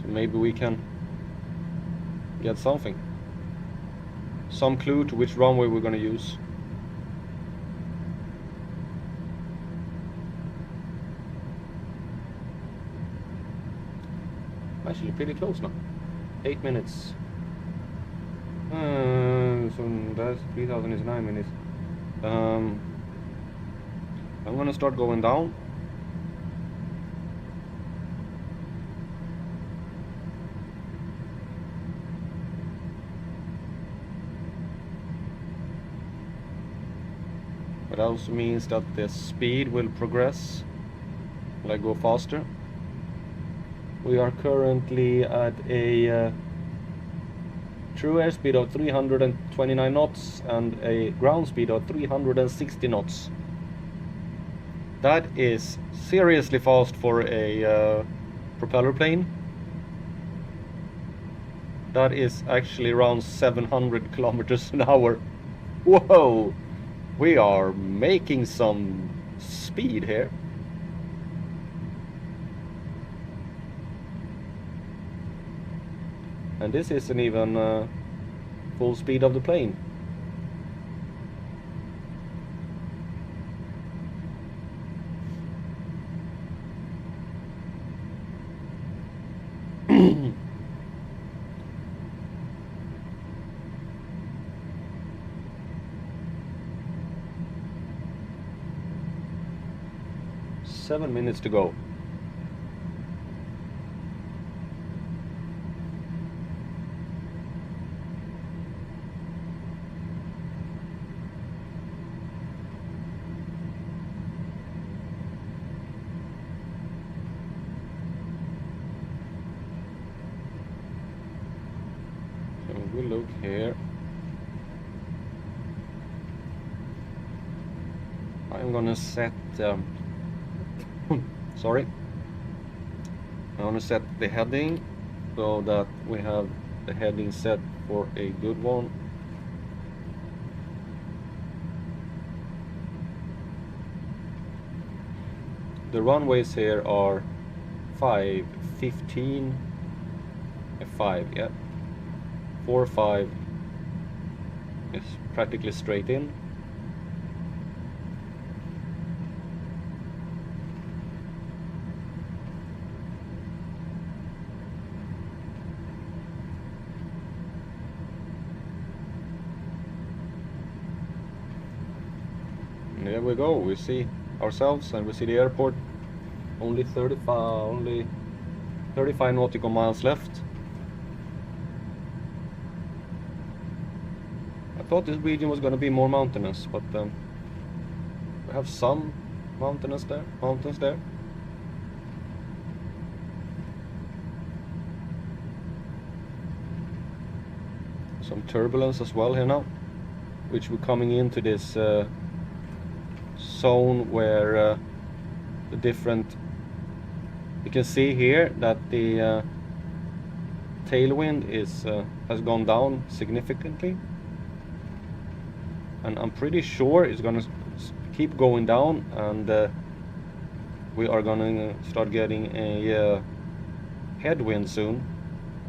so maybe we can get something. Some clue to which runway we're gonna use. Actually pretty close now. 8 minutes. So that's 3000 is 9 minutes. I'm gonna start going down. But that also means that the speed will progress. Will I go faster? We are currently at a true airspeed of 329 knots and a ground speed of 360 knots. That is seriously fast for a propeller plane. That is actually around 700 kilometers an hour. Whoa! We are making some speed here. And this isn't even full speed of the plane. Seven minutes to go. So we look here. I'm gonna set sorry. I want to set the heading so that we have the heading set for a good one. The runways here are 5, 15, 5, yeah. 4, 5 is practically straight in. And there we go, we see ourselves and we see the airport. Only 35 nautical miles left. I thought this region was going to be more mountainous, but we have some mountains there. Some turbulence as well here now, which we're coming into this zone where the different, you can see here that the tailwind has gone down significantly, and I'm pretty sure it's gonna keep going down, and we are gonna start getting a headwind soon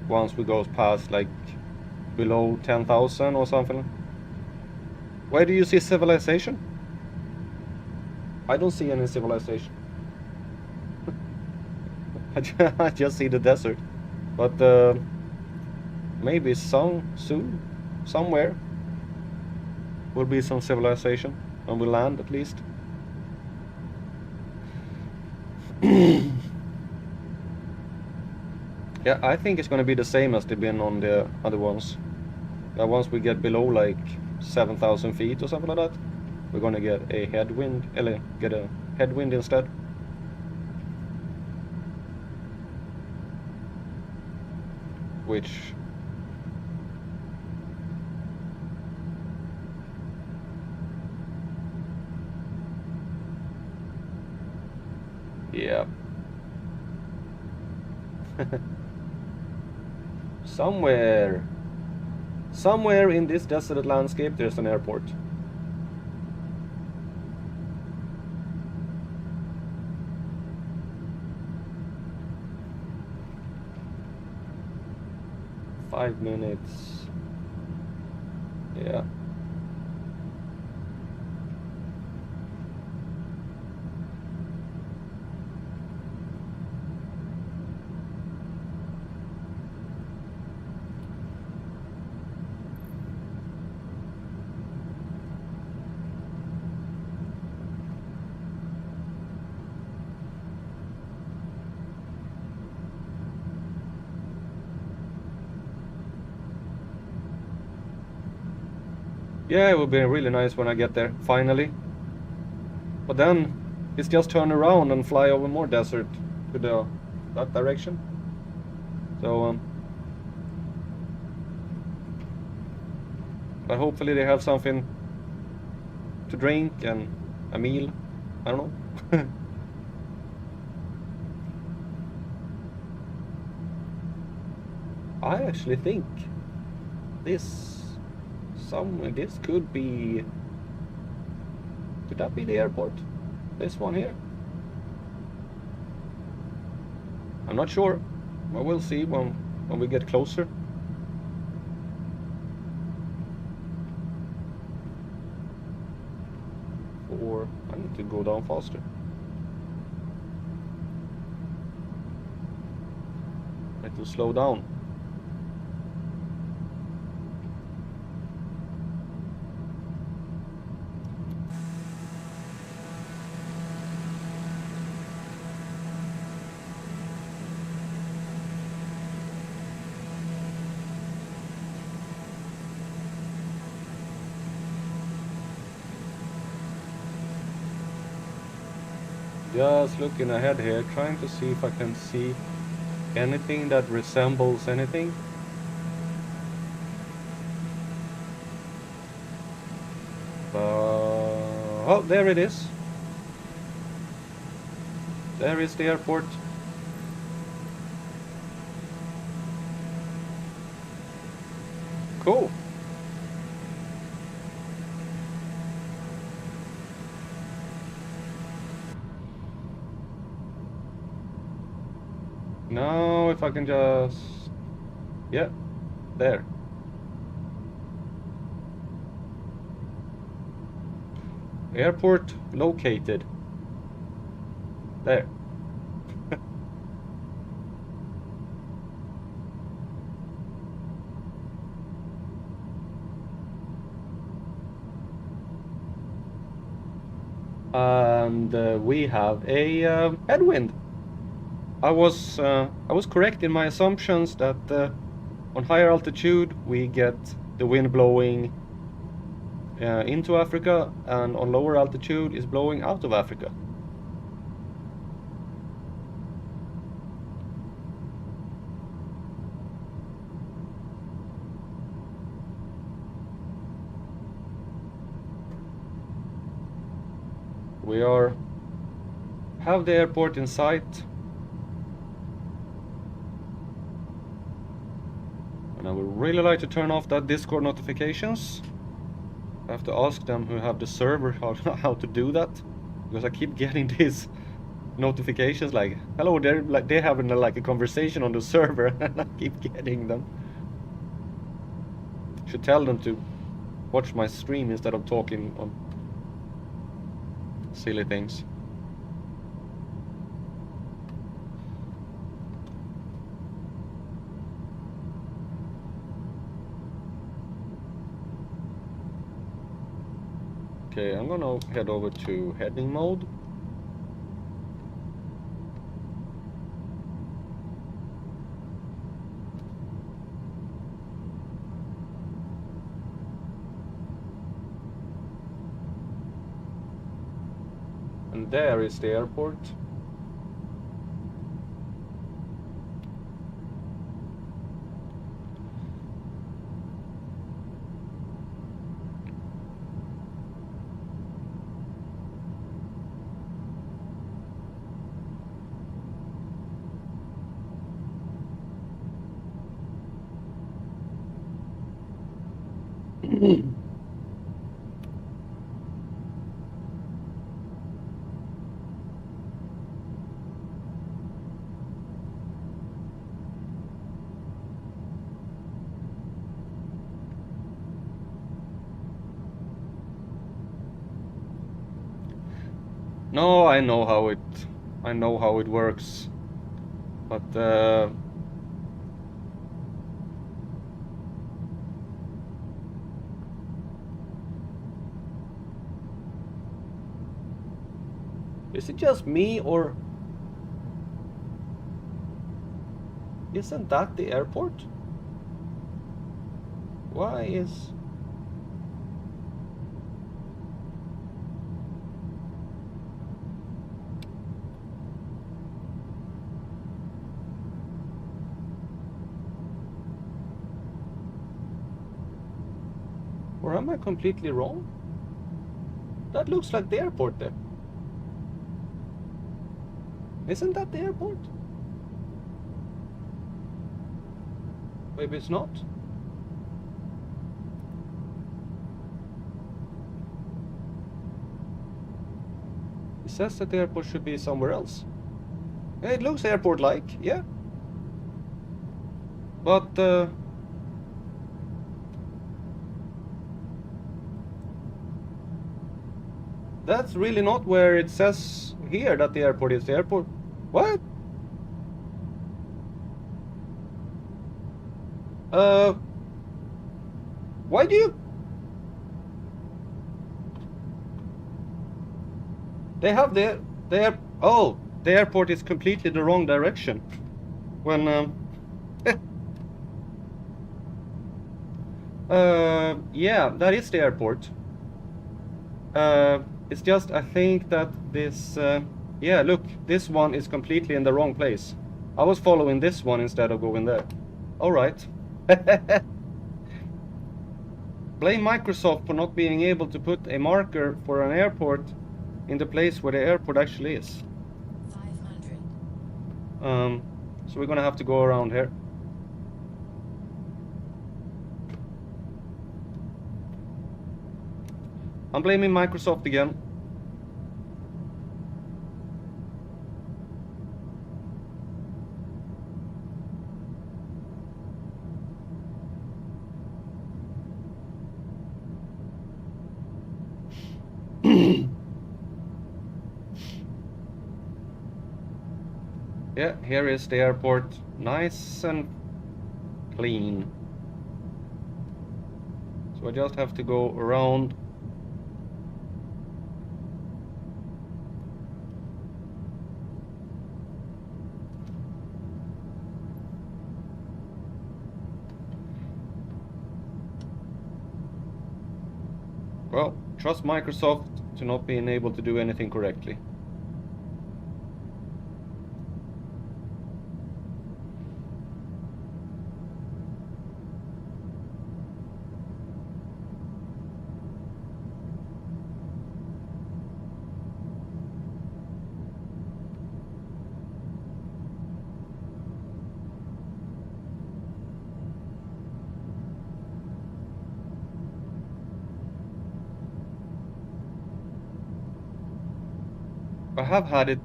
once we go past like below 10,000 or something. Where do you see civilization? I don't see any civilization. I just see the desert. But maybe soon, somewhere, will be some civilization. On the land, at least. Yeah, I think it's gonna be the same as they've been on the other ones. Once we get below like 7,000 feet or something like that, we're gonna get a headwind, or get a headwind instead. Which... yeah. Somewhere in this desolate landscape there's an airport. Five minutes. Yeah. Yeah, it would be really nice when I get there, finally. But then, it's just turn around and fly over more desert to that direction. So, but hopefully they have something to drink and a meal. I don't know. I actually think this could be... could that be the airport? This one here? I'm not sure. But we'll see when we get closer. Or I need to go down faster. I need to slow down. Just looking ahead here, trying to see if I can see anything that resembles anything. Oh, there it is. There is the airport. Cool. Now if I can just... yeah, there. Airport located. There. And we have a headwind. I was correct in my assumptions that on higher altitude we get the wind blowing into Africa, and on lower altitude is blowing out of Africa. We have the airport in sight. And I would really like to turn off that Discord notifications. I have to ask them who have the server how to do that, because I keep getting these notifications like, hello, they're having like a conversation on the server, and I keep getting them. Should tell them to watch my stream instead of talking on silly things. Okay, I'm gonna head over to heading mode. And there is the airport. No, I know how it works. But is it just me, or isn't that the airport? Why is... Or am I completely wrong? That looks like the airport there. Isn't that the airport? Maybe it's not. It says that the airport should be somewhere else. Yeah, it looks airport-like, yeah. But that's really not where it says here that the airport is. The airport... What? Why do you... They have the oh, the airport is completely the wrong direction. When yeah, that is the airport. It's just, I think that this yeah, look, this one is completely in the wrong place. I was following this one instead of going there. All right. Blame Microsoft for not being able to put a marker for an airport in the place where the airport actually is. 500. So we're gonna have to go around here. I'm blaming Microsoft again. Yeah, here is the airport, nice and clean. So I just have to go around. Well, trust Microsoft to not being able to do anything correctly. I have had it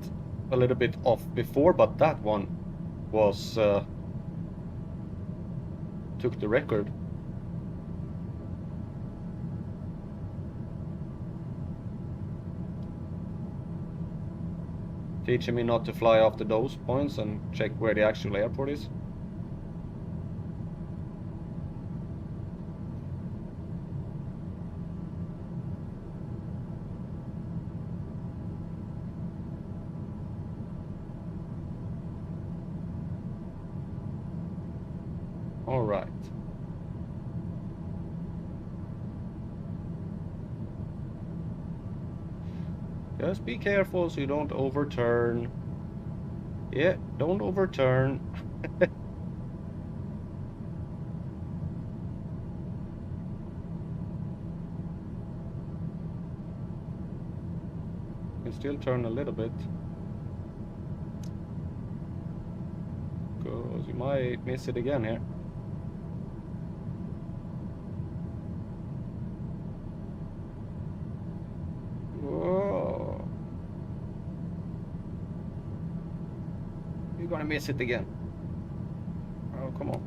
a little bit off before, but that one was took the record. teaching me not to fly after those points and check where the actual airport is. All right. Just be careful so you don't overturn. Yeah, don't overturn. You can still turn a little bit. Because you might miss it again here. Whoa. You're gonna miss it again. Oh, come on.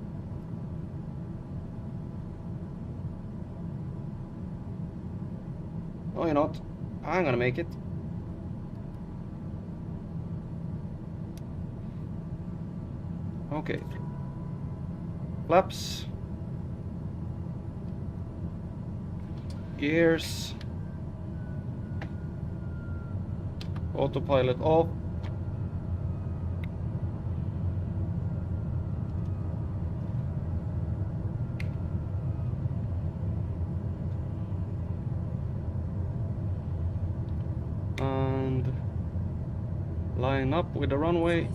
No, you're not. I'm gonna make it. Okay. Flaps. Gears. Autopilot off. And line up with the runway.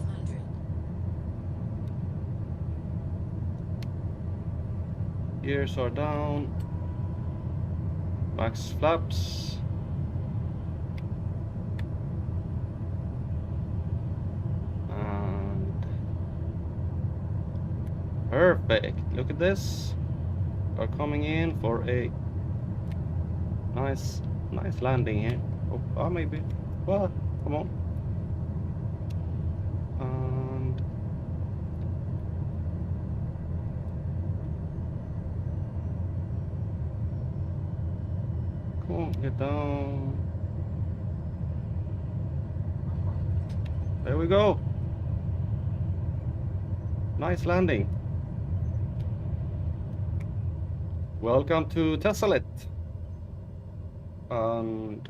Gears are down. Max flaps. And perfect. Look at this. We're coming in for a nice landing here. Oh, maybe. Well, come on. And come on, get down. There we go. Nice landing. Welcome to Tessellate. And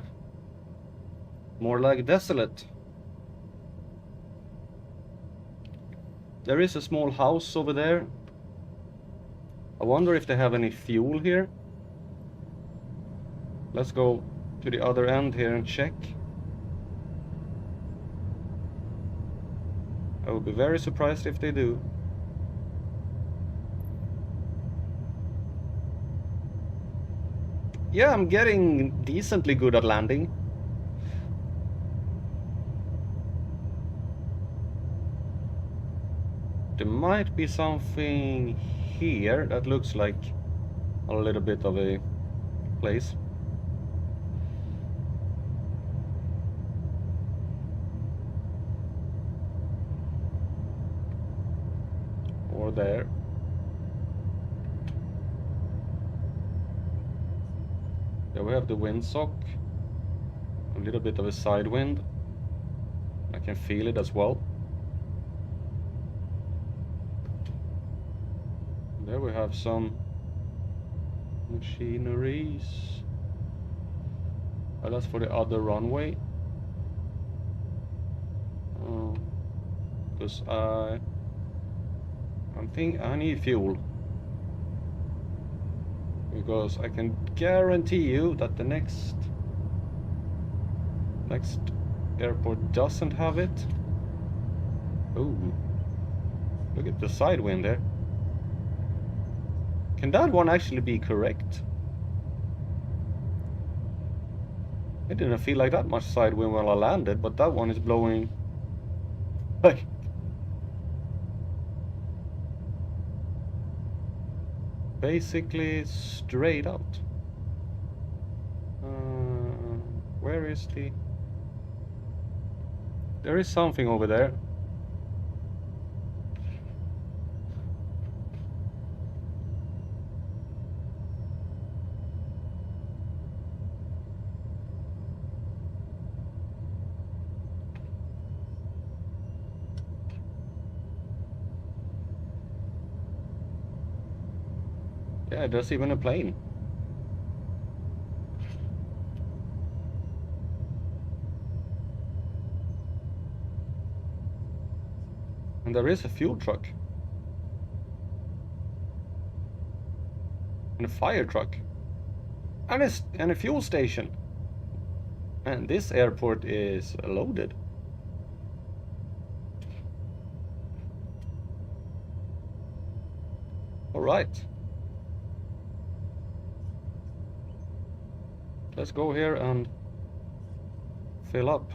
more like desolate. There is a small house over there. I wonder if they have any fuel here. Let's go to the other end here and check. I would be very surprised if they do. Yeah, I'm getting decently good at landing. There might be something here that looks like a little bit of a place. Or there. There we have the windsock. A little bit of a side wind. I can feel it as well. There we have some machineries. Oh, that's for the other runway. Because I think I need fuel. Because I can guarantee you that the next airport doesn't have it. Oh, look at the side wind there. Can that one actually be correct? It didn't feel like that much side wind when I landed, but that one is blowing like basically straight out. Where is the... There is something over there. Yeah, there's even a plane. And there is a fuel truck. And a fire truck. And a fuel station. And this airport is loaded. All right. Let's go here and fill up.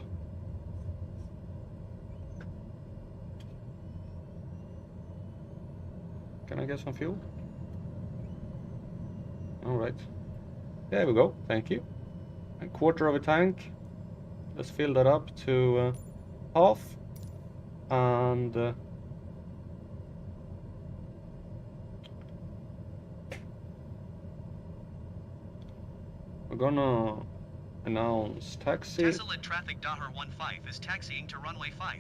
Can I get some fuel? All right. There we go. Thank you. A quarter of a tank. Let's fill that up to half. And we're gonna announce taxi. Tesla traffic Dahar 15 is taxiing to runway 5.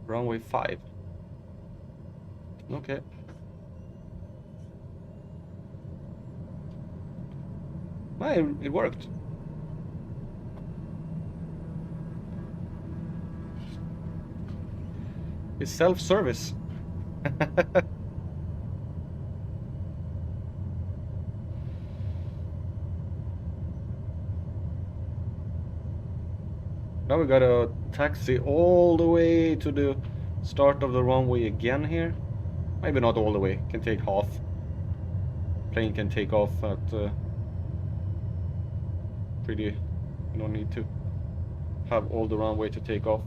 Runway 5. Okay. Well, it worked. It's self-service. Now we gotta taxi all the way to the start of the runway again here. Maybe not all the way, can take half. Plane can take off at pretty, you don't need to have all the runway to take off.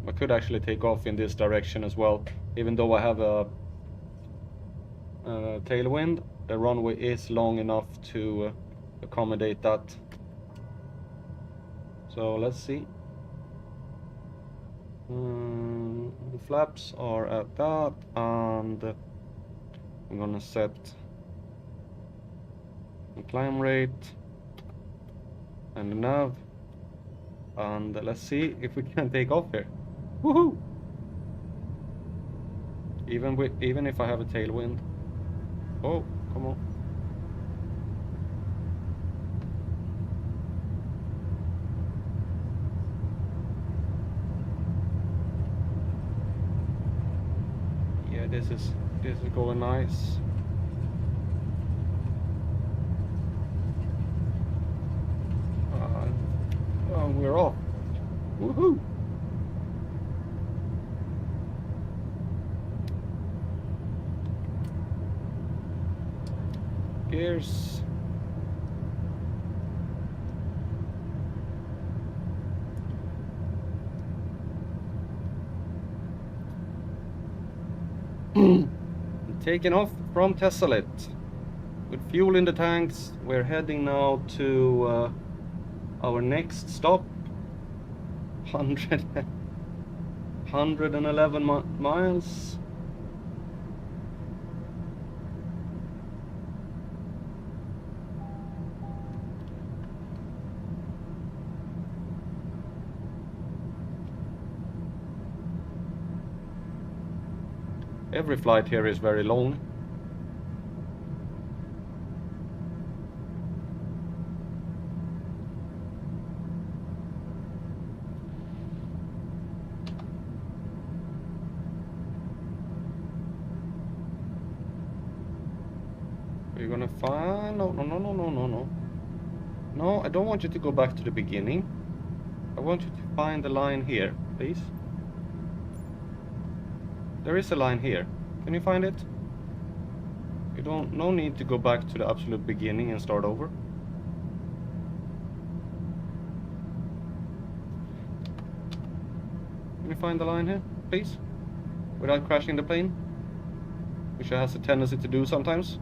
I could actually take off in this direction as well, even though I have a tailwind. The runway is long enough to accommodate that. So let's see. The flaps are at that, and I'm gonna set the climb rate and the nav, and let's see if we can take off here. Woohoo! Even if I have a tailwind. Oh, come on. Yeah, this is going nice. Oh, we're off. Woohoo! Gears. Taking off from Tessalit with fuel in the tanks. We're heading now to our next stop. 111 miles. Every flight here is very long. We're gonna find... No. No, I don't want you to go back to the beginning. I want you to find the line here, please. There is a line here. Can you find it? No need to go back to the absolute beginning and start over. Can you find the line here, please? Without crashing the plane? Which it has a tendency to do sometimes.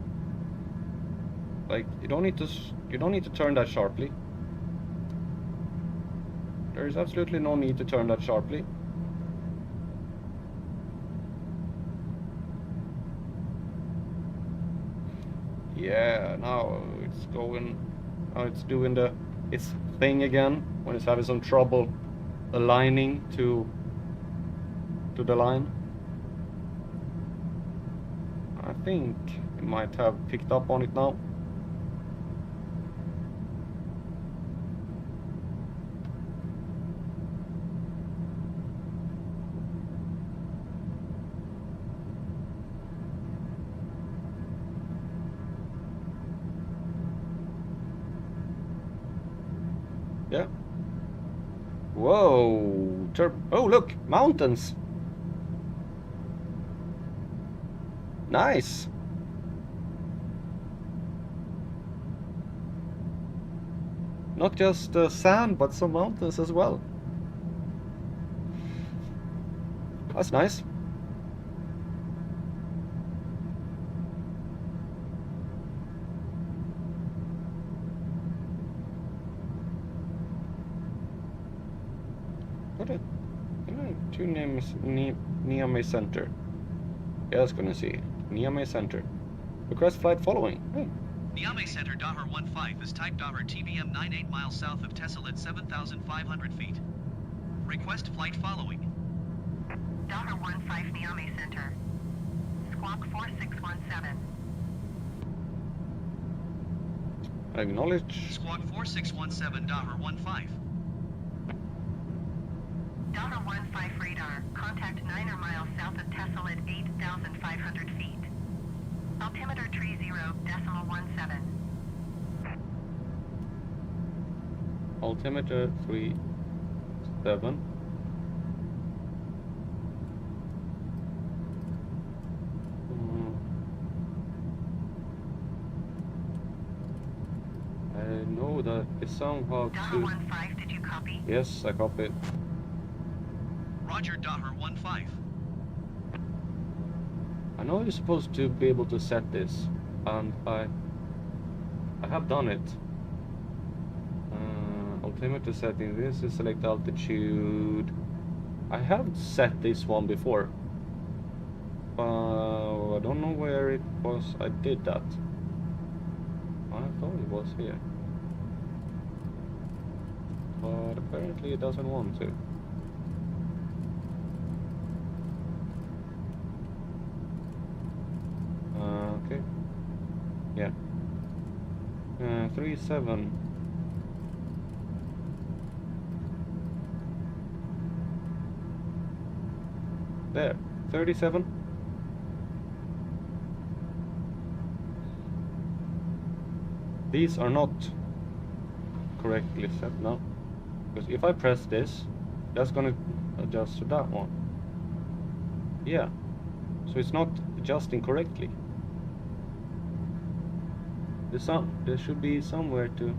Like, you don't need to turn that sharply. There is absolutely no need to turn that sharply. Yeah, now it's going. Now it's doing the its thing again when it's having some trouble aligning to the line. I think it might have picked up on it now. Yeah. Whoa. Oh, look, mountains. Nice. Not just sand, but some mountains as well. That's nice. What a... Two names, Niamey Center. Yeah, I was gonna see. Niamey Center. Request flight following. Hey. Niamey Center Dahar 15 is type Dahar TBM 98 miles south of Tessel at 7,500 feet. Request flight following. Dahar 15 Niamey Center. Squawk 4617. Acknowledge. Squawk 4617 Dahar 15. Dahar 15 radar. Contact 9 miles south of Tessel at 8,500 feet. Altimeter 30.17. Altimeter 37. I know that it's somehow Dahar to... 15, did you copy? Yes, I copied. Roger Dahar 15. I know you're supposed to be able to set this, and I have done it. Altimeter setting, this is select altitude. I have set this one before. I don't know where it was I did that. I thought it was here. But apparently it doesn't want to. Okay. Yeah. 37. There. 37. These are not correctly set now. Because if I press this, that's gonna adjust to that one. Yeah. So it's not adjusting correctly. There should be somewhere to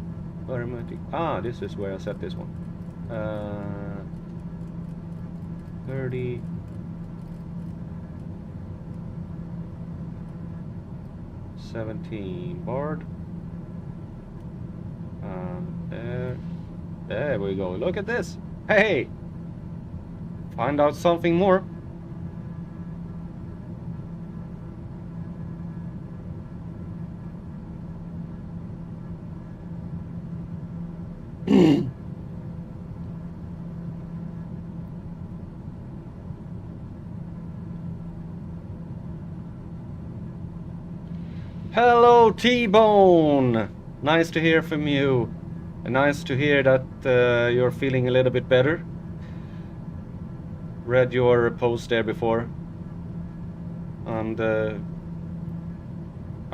parametric. Ah, this is where I set this one. 30. $17 board. There we go. Look at this. Hey! Find out something more. Hello, T-Bone! Nice to hear from you. And nice to hear that you're feeling a little bit better. Read your post there before. And I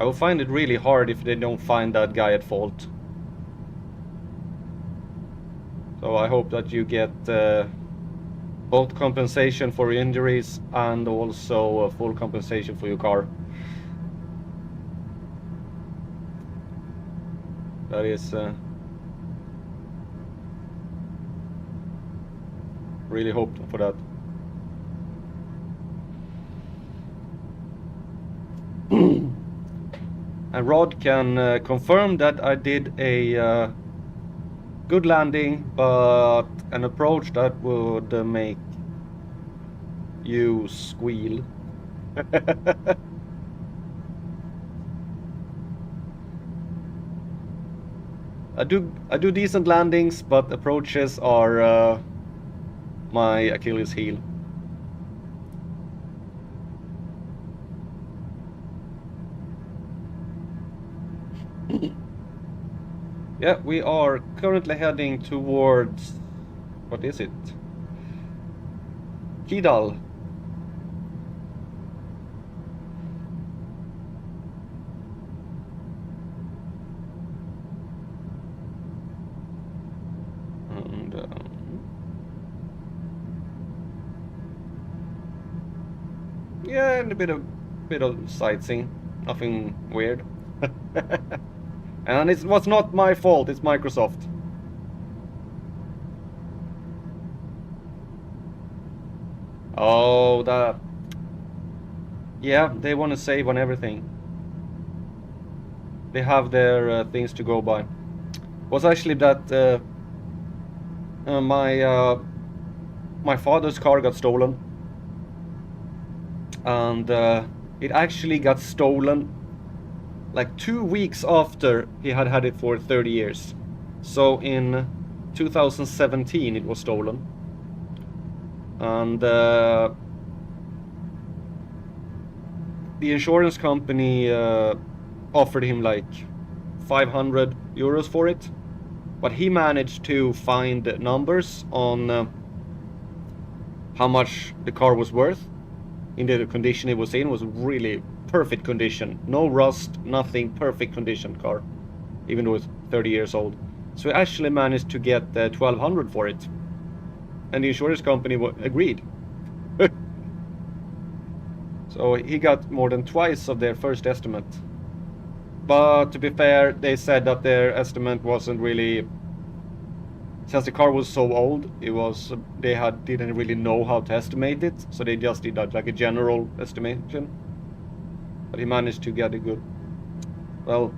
will find it really hard if they don't find that guy at fault. So I hope that you get both compensation for injuries and also full compensation for your car. That is really hope for that. And Rod can confirm that I did a good landing, but an approach that would make you squeal. I do decent landings, but approaches are my Achilles heel. Yeah, we are currently heading towards, what is it? Kidal. And yeah, and a bit of sightseeing, nothing weird. And it was not my fault, it's Microsoft. Oh, that. Yeah, they want to save on everything. They have their things to go by. Was actually that my father's car got stolen, and it actually got stolen like 2 weeks after he had had it for 30 years. So in 2017 it was stolen, and the insurance company offered him like 500 euros for it, but he managed to find numbers on how much the car was worth. In the condition it was in was really perfect condition, no rust, nothing, perfect condition car, even though it's 30 years old. So he actually managed to get 1200 for it, and the insurance company agreed. So he got more than twice of their first estimate. But to be fair, they said that their estimate wasn't really, since the car was so old, didn't really know how to estimate it, so they just did that like a general estimation. But he managed to get a good, well,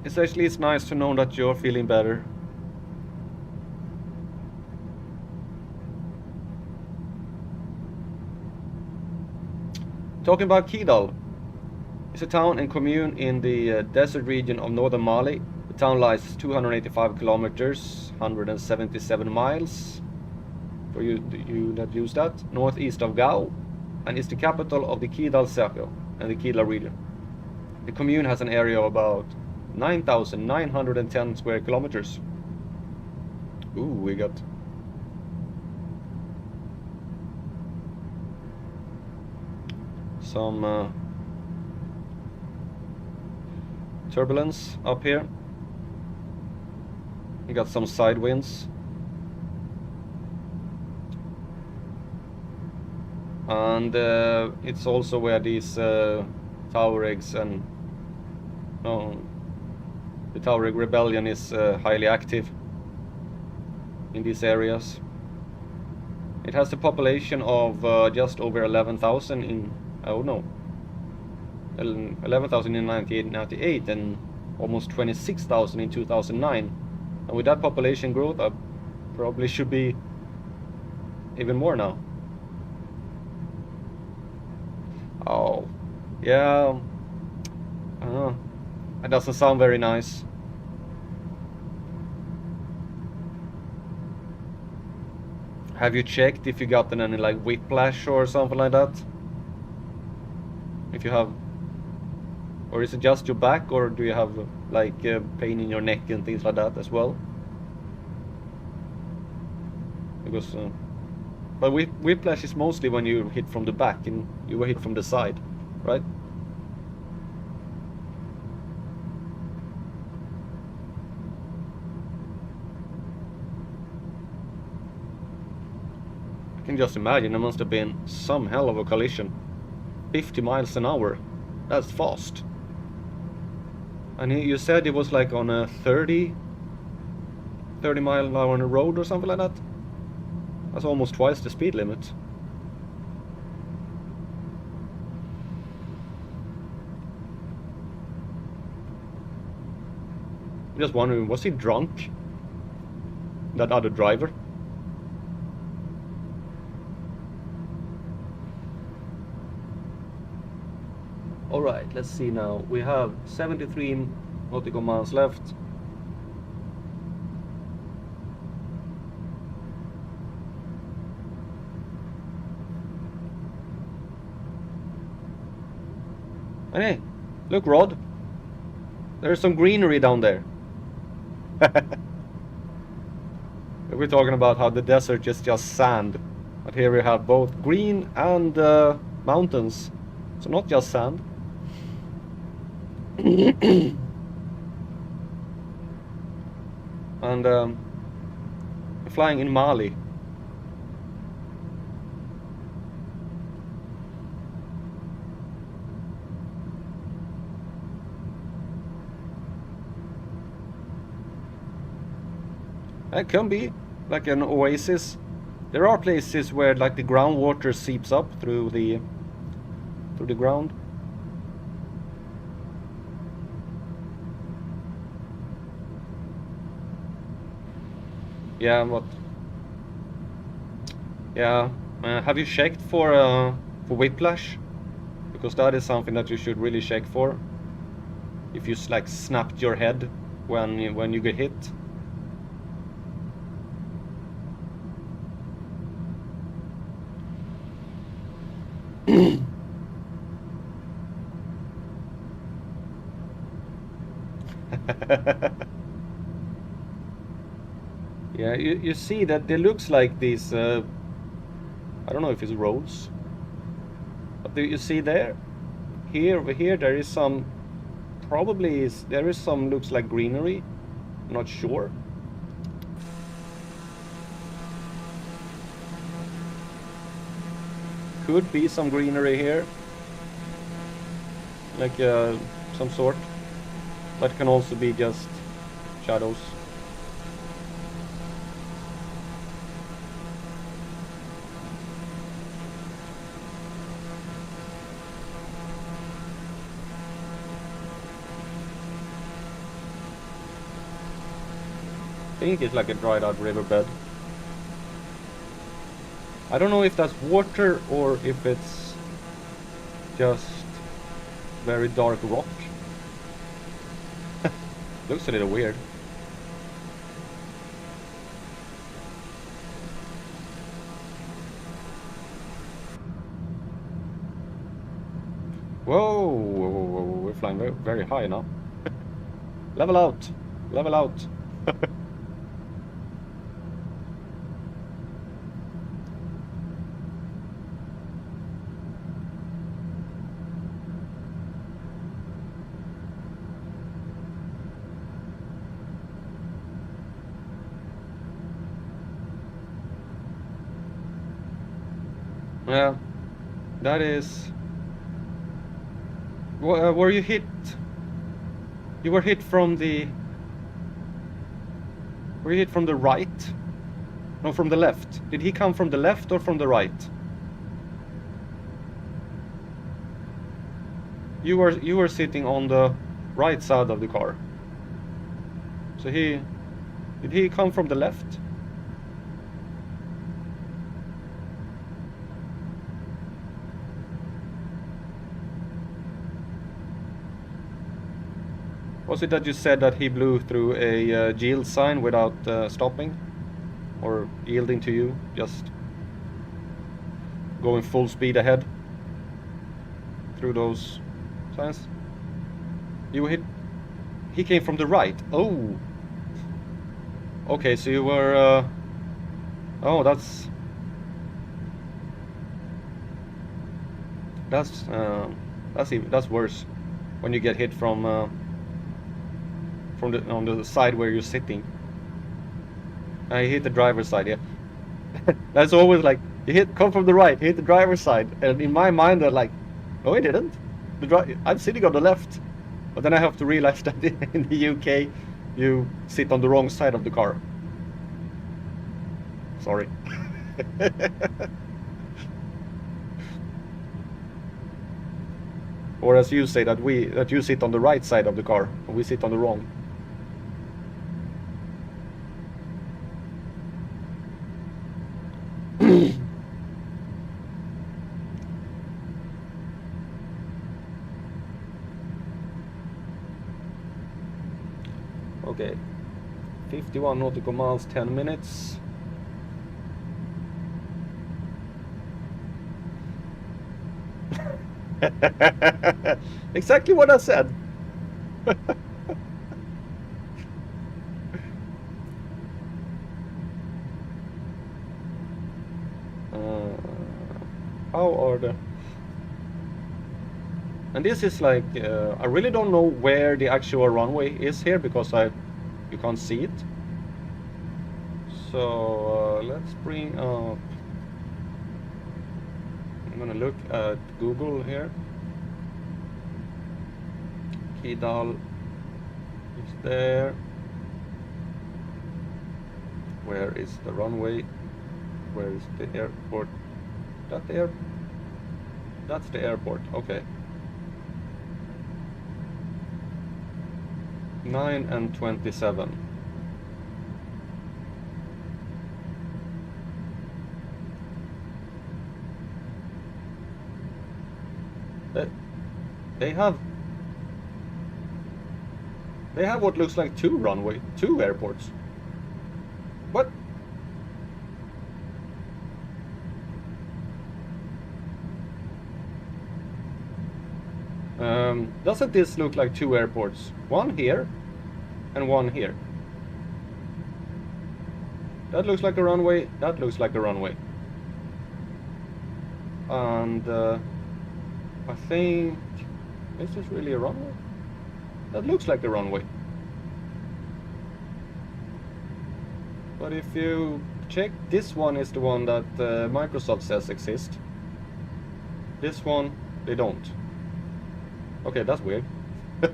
it's nice to know that you're feeling better. Talking about Kidal, it's a town and commune in the desert region of northern Mali. The town lies 285 kilometers, 177 miles, for you that use that, northeast of Gao, and is the capital of the Kidal Circle and the Kidal region. The commune has an area of about 9,910 square kilometers. Ooh, we got some turbulence up here. We got some side winds. And it's also where these Tuaregs and the Tuareg rebellion is highly active in these areas. It has a population of just over 11,000 in, 11,000 in 1998 and almost 26,000 in 2009. And with that population growth, probably should be even more now. Oh, yeah. I don't know. It doesn't sound very nice. Have you checked if you gotten any like whiplash or something like that? If you have, or is it just your back, or do you have like pain in your neck and things like that as well? Because, but whiplash is mostly when you hit from the back and you were hit from the side, right? I can just imagine there must have been some hell of a collision. 50 miles an hour, that's fast. And you said it was like on a 30 mile an hour on a road or something like that? That's almost twice the speed limit. I'm just wondering, was he drunk? That other driver? Alright, let's see now. We have 73 nautical miles left. And hey, look, Rod. There's some greenery down there. We're talking about how the desert is just sand. But here we have both green and mountains. So not just sand. And flying in Mali. It can be like an oasis. There are places where like the groundwater seeps up through the ground. Yeah, what? Yeah, have you checked for whiplash? Because that is something that you should really check for. If you like snapped your head when you get hit. Yeah, you see that there looks like these, I don't know if it's roads, but you see there, over here there is some, there is some, looks like greenery, not sure. Could be some greenery here, like some sort, but can also be just shadows. I think it's like a dried out riverbed. I don't know if that's water or if it's just very dark rock. Looks a little weird. Whoa, whoa, whoa, whoa, we're flying very, very high now. Level out, level out. Yeah, that is. Were you hit? You were hit from the. Were you hit from the right? No, from the left. Did he come from the left or from the right? You were sitting on the right side of the car. So did he come from the left? Was it that you said that he blew through a yield sign without stopping? Or yielding to you, just going full speed ahead through those signs? You were hit. He came from the right. Oh. Okay, so you were. Oh, that's worse when you get hit from on the side where you're sitting. I hit the driver's side, yeah. That's always like, come from the right, hit the driver's side. And in my mind, they're like, no, I didn't. I'm sitting on the left. But then I have to realize that in the UK, you sit on the wrong side of the car. Sorry. Or as you say, that you sit on the right side of the car, and we sit on the wrong. Okay. 51 nautical miles, 10 minutes. Exactly what I said. How are the... And this is like, I really don't know where the actual runway is here because you can't see it. So let's bring up... I'm gonna look at Google here. Kidal is there. Where is the runway? Where is the airport? That the That's the airport. Okay. 9 and 27. They have what looks like two airports. What? Doesn't this look like two airports? One here and one here. That looks like a runway. That looks like a runway. And I think, is this really a runway? That looks like a runway. But if you check, this one is the one that Microsoft says exists. This one, they don't. Okay, that's weird. You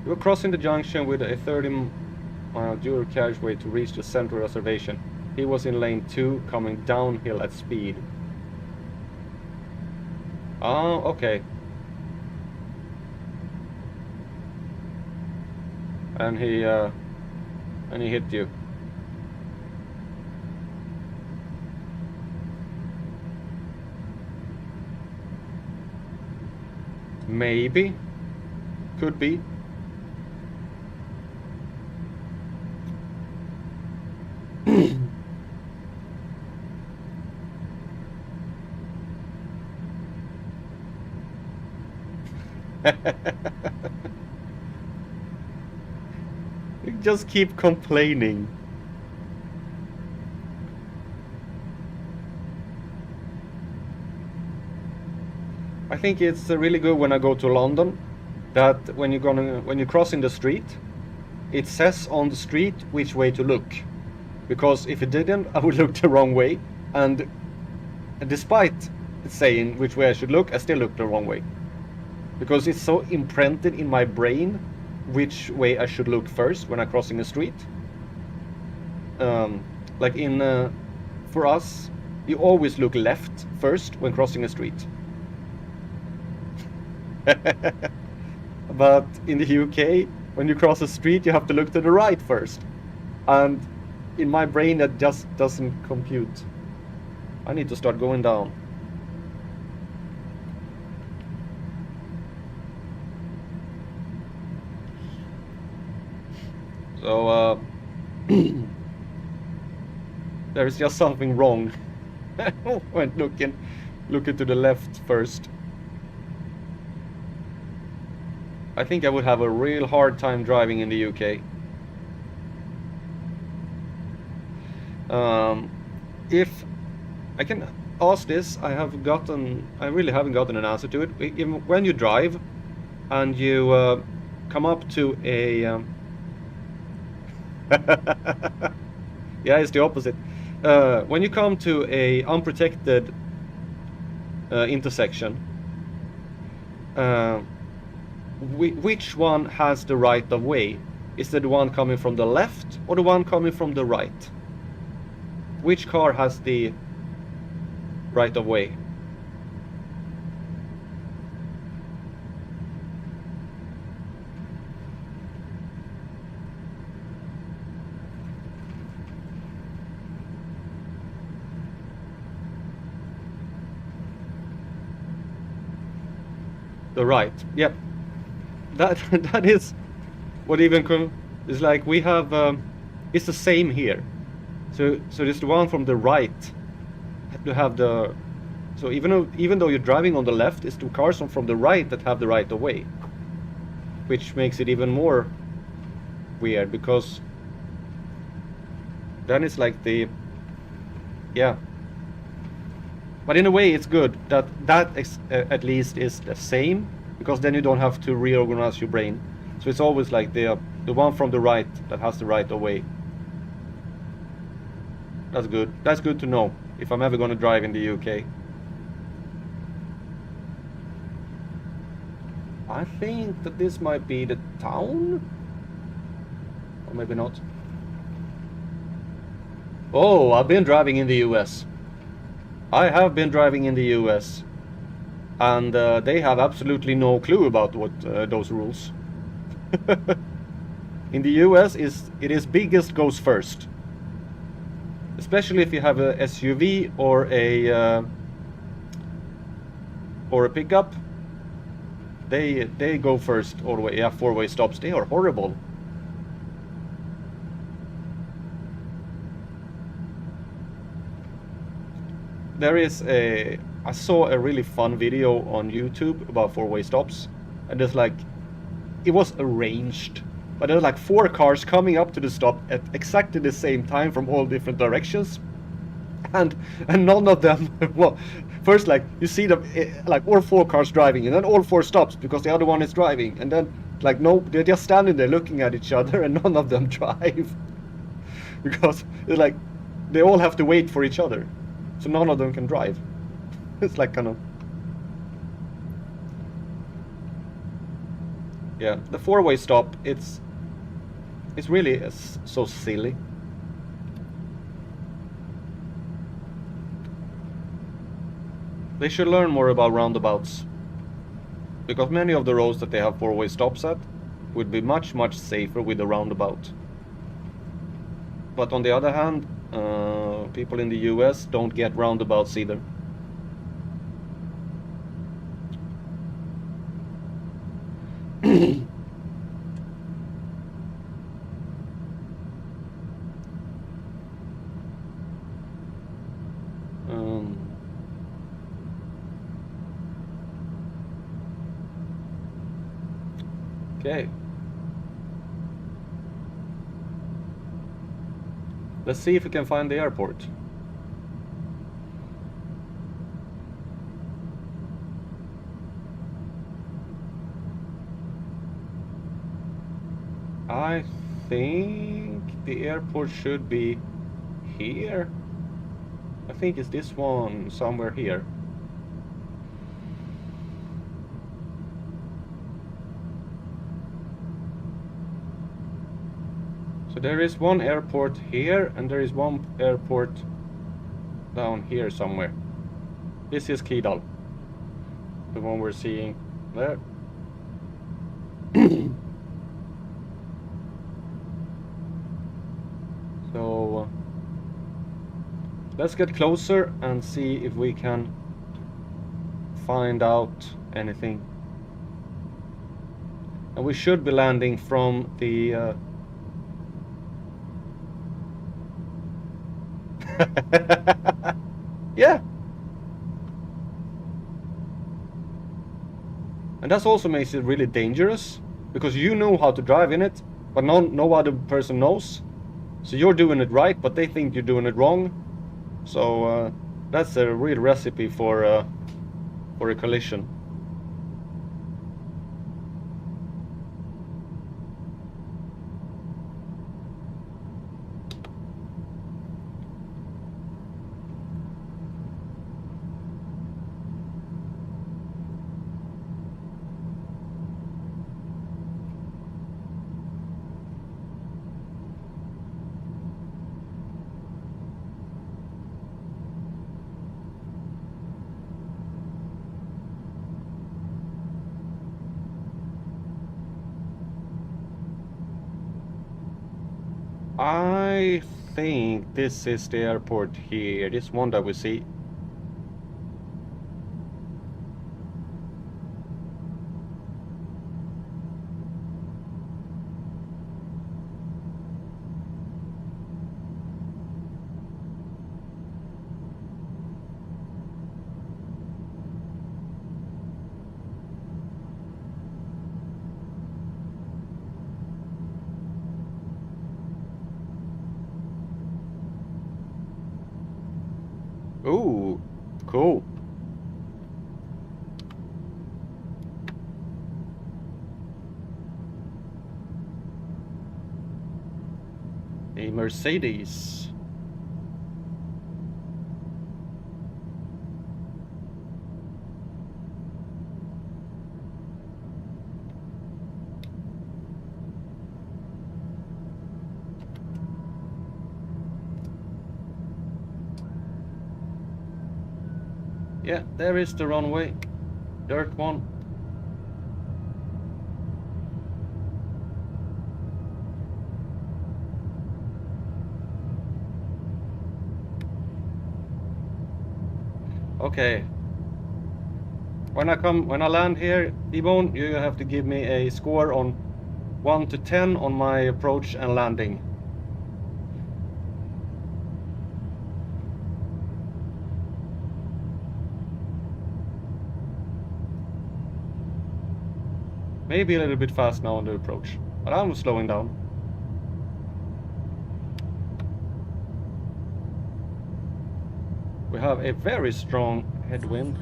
were crossing the junction with a 30-mile dual carriageway to reach the central reservation. He was in lane 2, coming downhill at speed. Oh, okay. And he hit you. Maybe. Could be. You just keep complaining. I think it's really good when I go to London that when you're crossing the street, it says on the street which way to look. Because if it didn't, I would look the wrong way, and despite it saying which way I should look, I still look the wrong way. Because it's so imprinted in my brain which way I should look first when I'm crossing a street. Like for us, you always look left first when crossing a street. But in the UK, when you cross a street, you have to look to the right first. And in my brain, that just doesn't compute. I need to start going down. So, there is just something wrong when looking to the left first. I think I would have a real hard time driving in the UK. If I can ask this, I really haven't gotten an answer to it. When you drive and you come up to a yeah, it's the opposite. When you come to a unprotected intersection, which one has the right of way? Is it the one coming from the left or the one coming from the right? Which car has the right of way? the right. Yep. That that is what even is like. We have it's the same here. So it's the one from the right to have the. So even though you're driving on the left, it's the cars from the right that have the right of way, which makes it even more weird because then it's like the yeah. But in a way, it's good that at least is the same, because then you don't have to reorganize your brain. So it's always like the one from the right that has the right of way. That's good. That's good to know if I'm ever going to drive in the UK. I think that this might be the town, or maybe not. Oh, I've been driving in the US. I have been driving in the US, and they have absolutely no clue about what those rules. In the US, it is biggest goes first, especially if you have a SUV or a pickup. They go first all the way. Yeah, four-way stops. They are horrible. I saw a really fun video on YouTube about four-way stops, and it's like, it was arranged, but there were like 4 cars coming up to the stop at exactly the same time from all different directions, and none of them, well, first like you see them like all 4 cars driving, and then all 4 stops because the other one is driving, and then like no, they're just standing there looking at each other, and none of them drive because it's like they all have to wait for each other. So none of them can drive. It's like kind of... Yeah, the 4-way stop, it's really so silly. They should learn more about roundabouts, because many of the roads that they have 4-way stops at would be much, much safer with a roundabout. But on the other hand, people in the US don't get roundabouts either. Okay. Let's see if we can find the airport. I think the airport should be here. I think it's this one somewhere here. So there is one airport here, and there is one airport down here somewhere. This is Kidal, the one we're seeing there. So let's get closer and see if we can find out anything. And we should be landing from the yeah. And that also makes it really dangerous, because you know how to drive in it, but no other person knows. So you're doing it right, but they think you're doing it wrong. So that's a real recipe for a collision. I think this is the airport here, this one that we see. Ooh, cool. A Mercedes. Yeah, there is the runway. Dirt one. Okay. When I land here, T-Bone, you have to give me a score on 1 to 10 on my approach and landing. Maybe a little bit fast now on the approach, but I'm slowing down. We have a very strong headwind.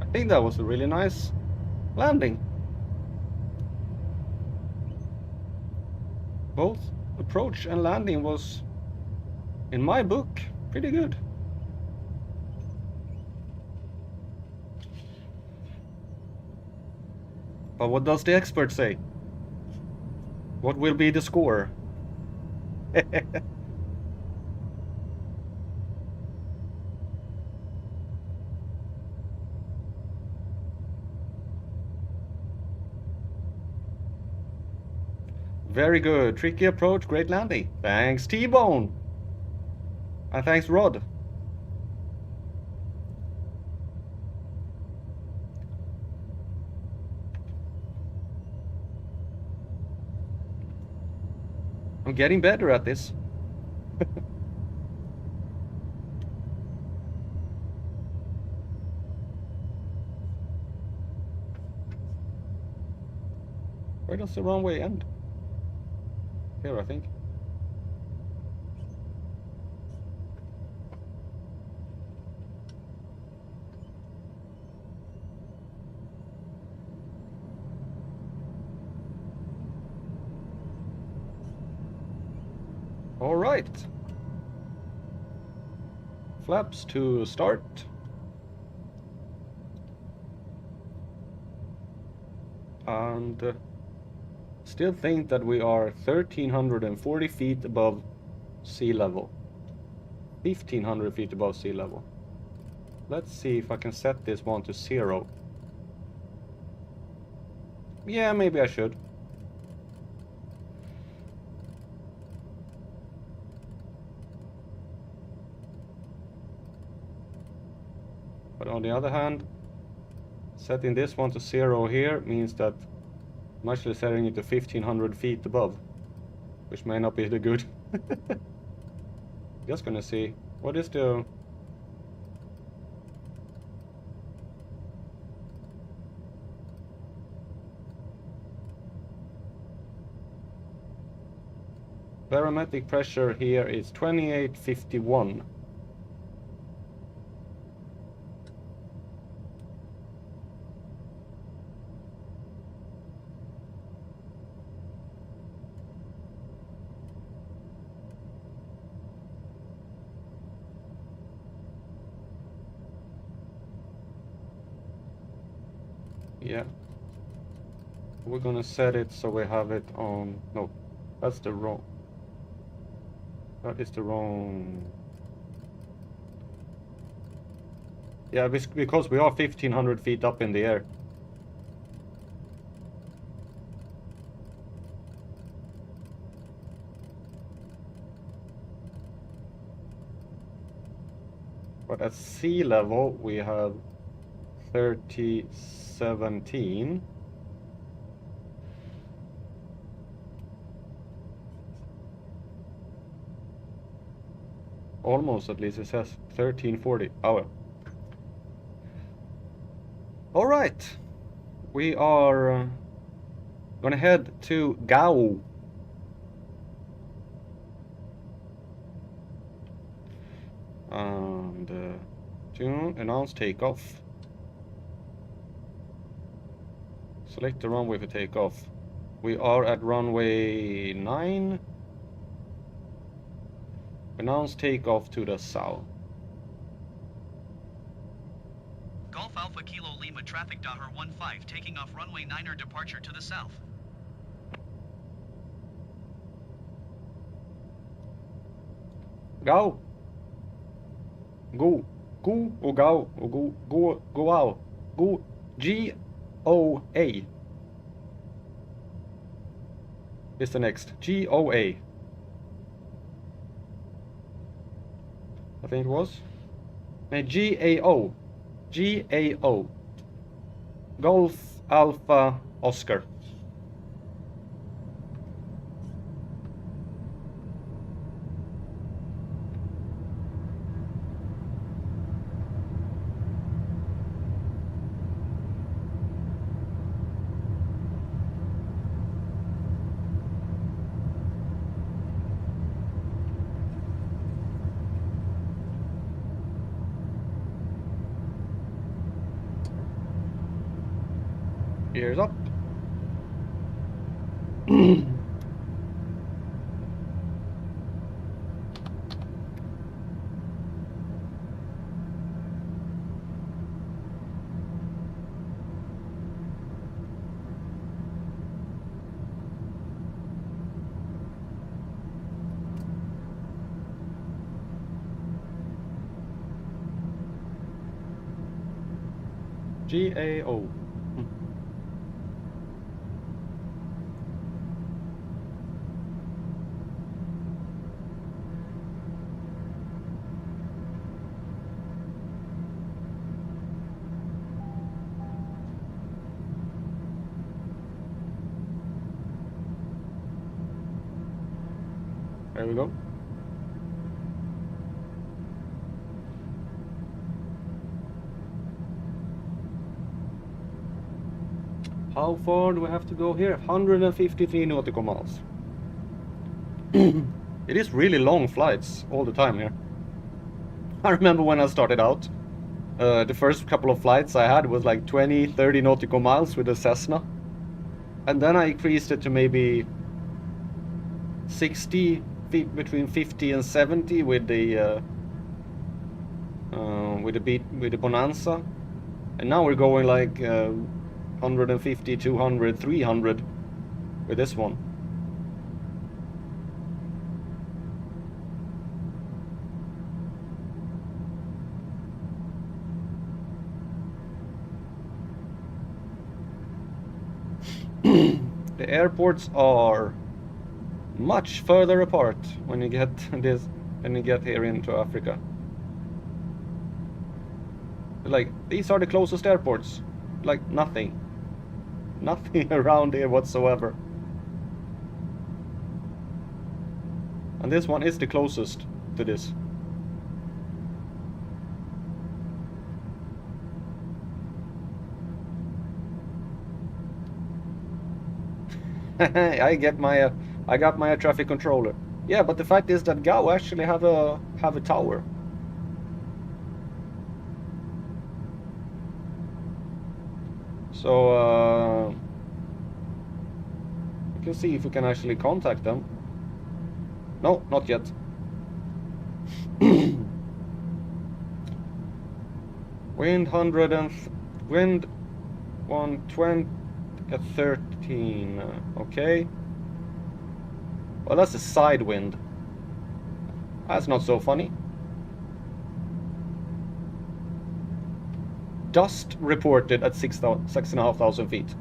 I think that was a really nice landing. Both approach and landing was, in my book, pretty good. But what does the expert say? What will be the score? Very good. Tricky approach, great landing. Thanks, T-Bone. And thanks, Rod. I'm getting better at this. Where does the runway end? Here, I think. All right. Flaps to start. And still think that we are 1,340 feet above sea level. 1,500 feet above sea level. Let's see if I can set this one to 0. Yeah, maybe I should. But on the other hand, setting this one to 0 here means that I'm actually setting it to 1,500 feet above, which may not be the good. Just gonna see. What is the... barometric pressure here is 2851. Yeah. We're gonna set it so we have it on. No, that's the wrong. That is the wrong. Yeah, because we are 1,500 feet up in the air. But at sea level, we have 3017. Almost, at least it says 1340. Oh well. All right, we are gonna head to Gao. And to announce takeoff. Select the runway for takeoff. We are at runway 9. Announce takeoff to the south. Golf Alpha Kilo Lima traffic Daher 15 taking off runway 9er departure to the south. Go. Go. Go or go or go out. Go. GOA. Is the next. GOA. I think it was. No, GAO. GAO. Golf Alpha Oscar. Ears up. GAO. There we go. How far do we have to go here? 153 nautical miles. It is really long flights all the time here. I remember when I started out, the first couple of flights I had was like 20, 30 nautical miles with a Cessna. And then I increased it to maybe 60, between 50 and 70 with the Bonanza. And now we're going like 150, 200, 300 with this one. The airports are much further apart when you get here into Africa. Like, these are the closest airports. Like, nothing around here whatsoever. And this one is the closest to this. I got my traffic controller. Yeah, but the fact is that Gao actually have a tower. So we can see if we can actually contact them. No, not yet. Wind 120 At 13, okay. Well, that's a side wind. That's not so funny. Dust reported at 6,500 feet.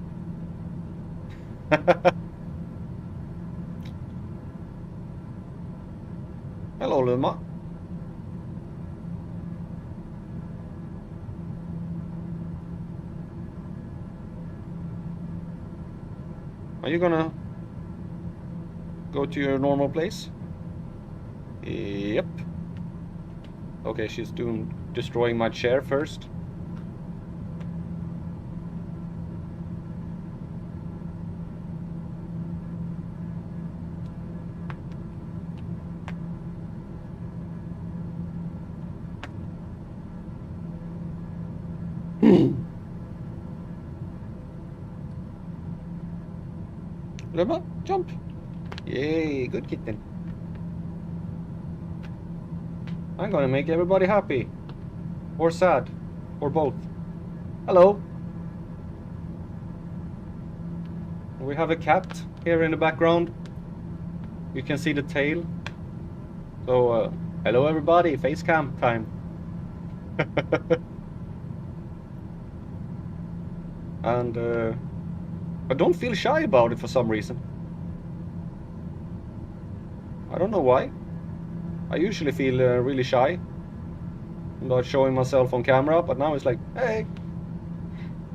Hello, Luma. Are you gonna go to your normal place? Yep. Okay, she's destroying my chair first. Luma, jump! Yay, good kitten. I'm gonna make everybody happy. Or sad. Or both. Hello. We have a cat here in the background. You can see the tail. So, hello everybody, face cam time. And I don't feel shy about it for some reason. I don't know why. I usually feel really shy about showing myself on camera, but now it's like, hey.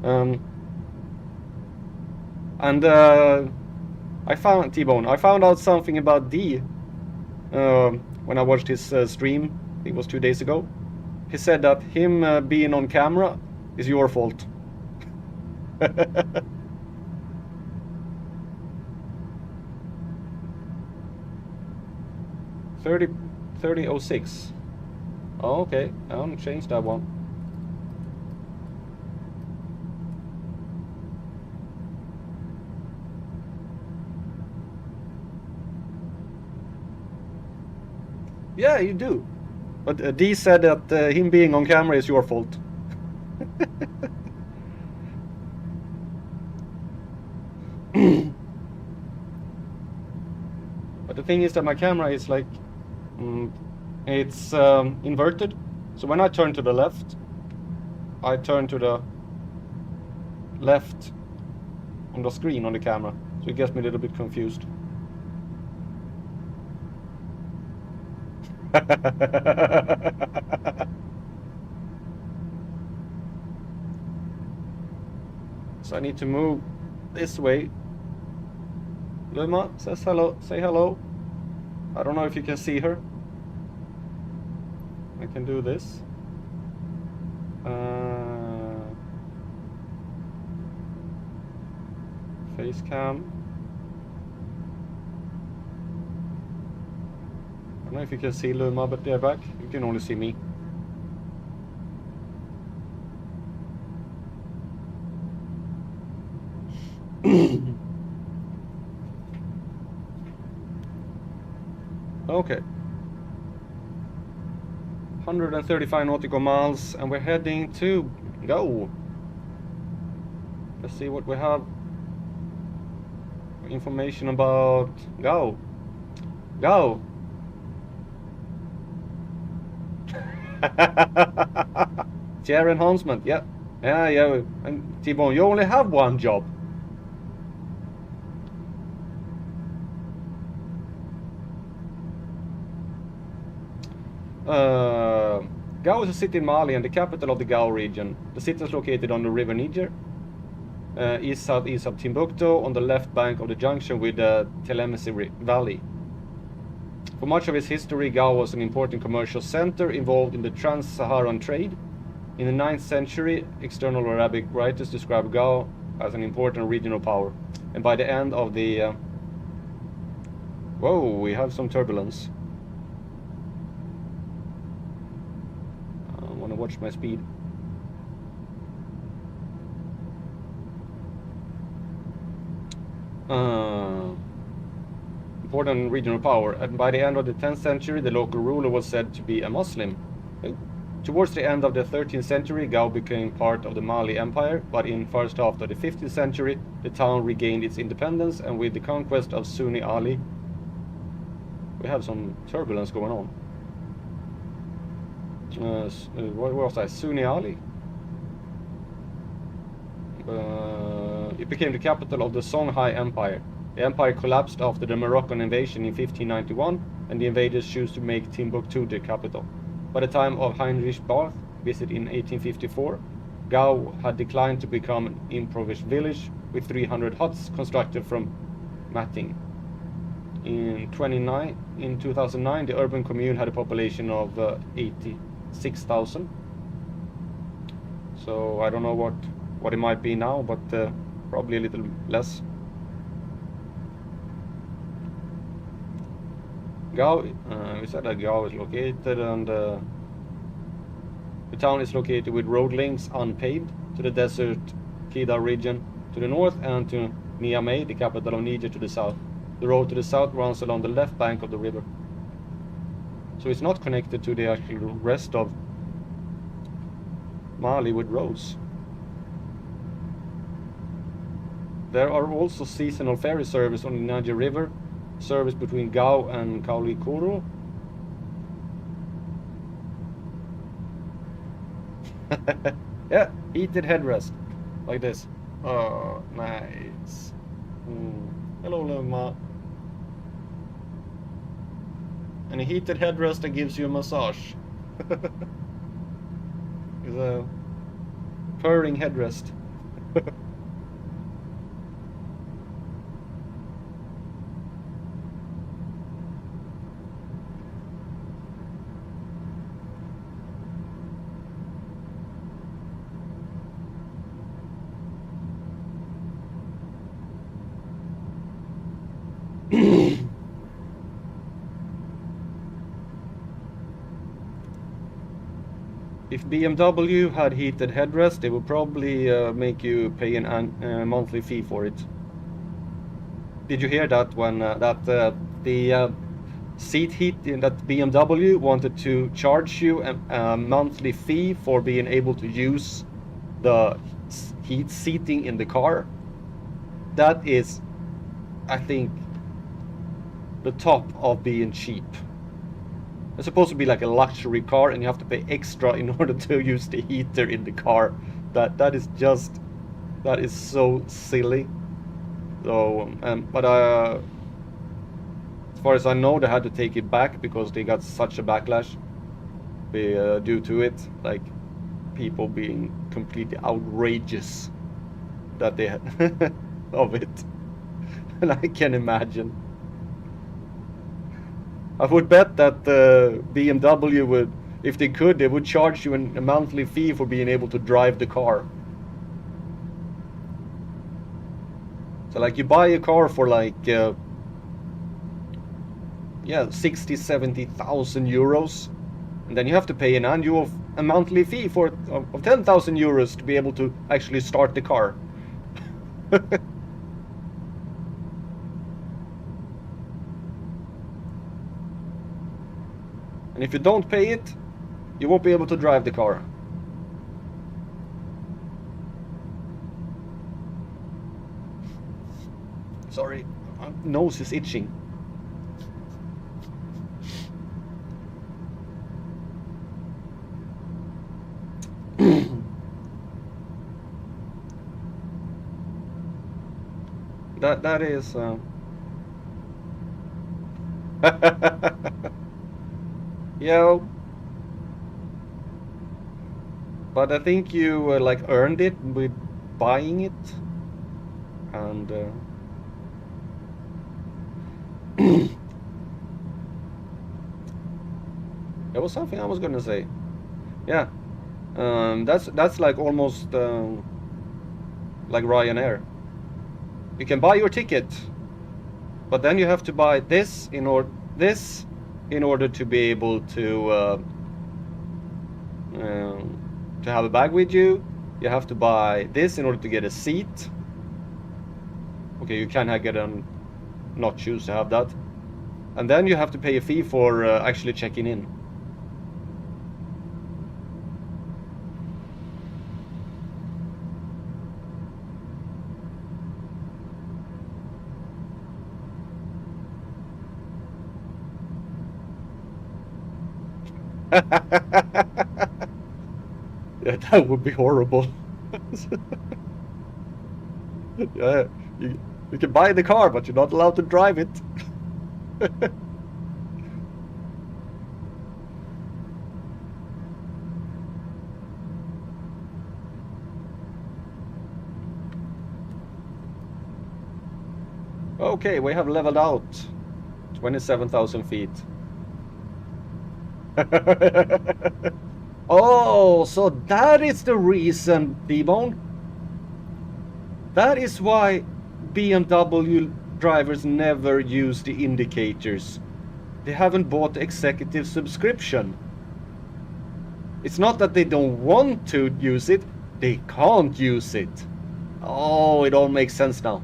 And I found T-Bone. I found out something about D when I watched his stream. I think it was 2 days ago. He said that him being on camera is your fault. 3006. Oh, okay, I'll change that one. Yeah, you do. But D said that him being on camera is your fault. But the thing is that my camera is like, it's inverted. So when I turn to the left, I turn to the left on the screen on the camera. So it gets me a little bit confused. So I need to move this way. Luma says hello. Say hello. I don't know if you can see her. I can do this. Face cam. I don't know if you can see Luma, but they're back. You can only see me. Okay. 135 nautical miles, and we're heading to go. Let's see what we have. Information about go. Go. Chair enhancement. Yeah. Yeah. And T-Bone, you only have one job. Gao is a city in Mali and the capital of the Gao region. The city is located on the river Niger, east-southeast of Timbuktu, on the left bank of the junction with the Telemesi Valley. For much of its history, Gao was an important commercial center involved in the trans-Saharan trade. In the 9th century, external Arabic writers described Gao as an important regional power. And by the end of the... whoa, we have some turbulence. I want to watch my speed. Important regional power, and by the end of the 10th century the local ruler was said to be a Muslim. Towards the end of the 13th century, Gao became part of the Mali Empire, but in first half of the 15th century, the town regained its independence, and with the conquest of Sunni Ali, we have some turbulence going on. What was that? Sunni Ali? It became the capital of the Songhai Empire. The empire collapsed after the Moroccan invasion in 1591, and the invaders chose to make Timbuktu the capital. By the time of Heinrich Barth's visit in 1854, Gao had declined to become an impoverished village with 300 huts constructed from matting. In 2009, the urban commune had a population of 86,000. So I don't know what it might be now, but probably a little less. Gao, we said that Gao is located, and the town is located with road links unpaved to the desert Kida region to the north and to Niamey, the capital of Niger, to the south. The road to the south runs along the left bank of the river. So it's not connected to the actual rest of Mali with roads. There are also seasonal ferry service on the Niger River, service between Gao and Kaulikoro. Yeah, heated headrest, like this. Oh, nice. Hello, Luma. And a heated headrest that gives you a massage. It's a purring headrest. If BMW had heated headrest, they would probably make you pay a monthly fee for it. Did you hear that when the seat heat in that BMW wanted to charge you a monthly fee for being able to use the heat seating in the car? That is, I think, the top of being cheap. It's supposed to be like a luxury car, and you have to pay extra in order to use the heater in the car. That is so silly. So, but as far as I know, they had to take it back because they got such a backlash due to it, like people being completely outrageous that they had of it, and I can imagine. I would bet that BMW would, if they could, they would charge you a monthly fee for being able to drive the car. So like you buy a car for like, 60,000-70,000 euros. And then you have to pay a monthly fee of 10,000 euros to be able to actually start the car. And if you don't pay it, you won't be able to drive the car. Sorry, my nose is itching. That is yeah, but I think you like earned it with buying it, and there was something I was gonna say. Yeah, that's like almost like Ryanair. You can buy your ticket, but then you have to buy this in order to be able to have a bag with you. You have to buy this in order to get a seat. Okay, you can not choose to have that, and then you have to pay a fee for actually checking in. Yeah, that would be horrible. Yeah, you can buy the car, but you're not allowed to drive it. Okay, we have leveled out 27,000 feet. Oh, so that is the reason, T-Bone. That is why BMW drivers never use the indicators. They haven't bought the executive subscription. It's not that they don't want to use it, they can't use it. Oh, it all makes sense now.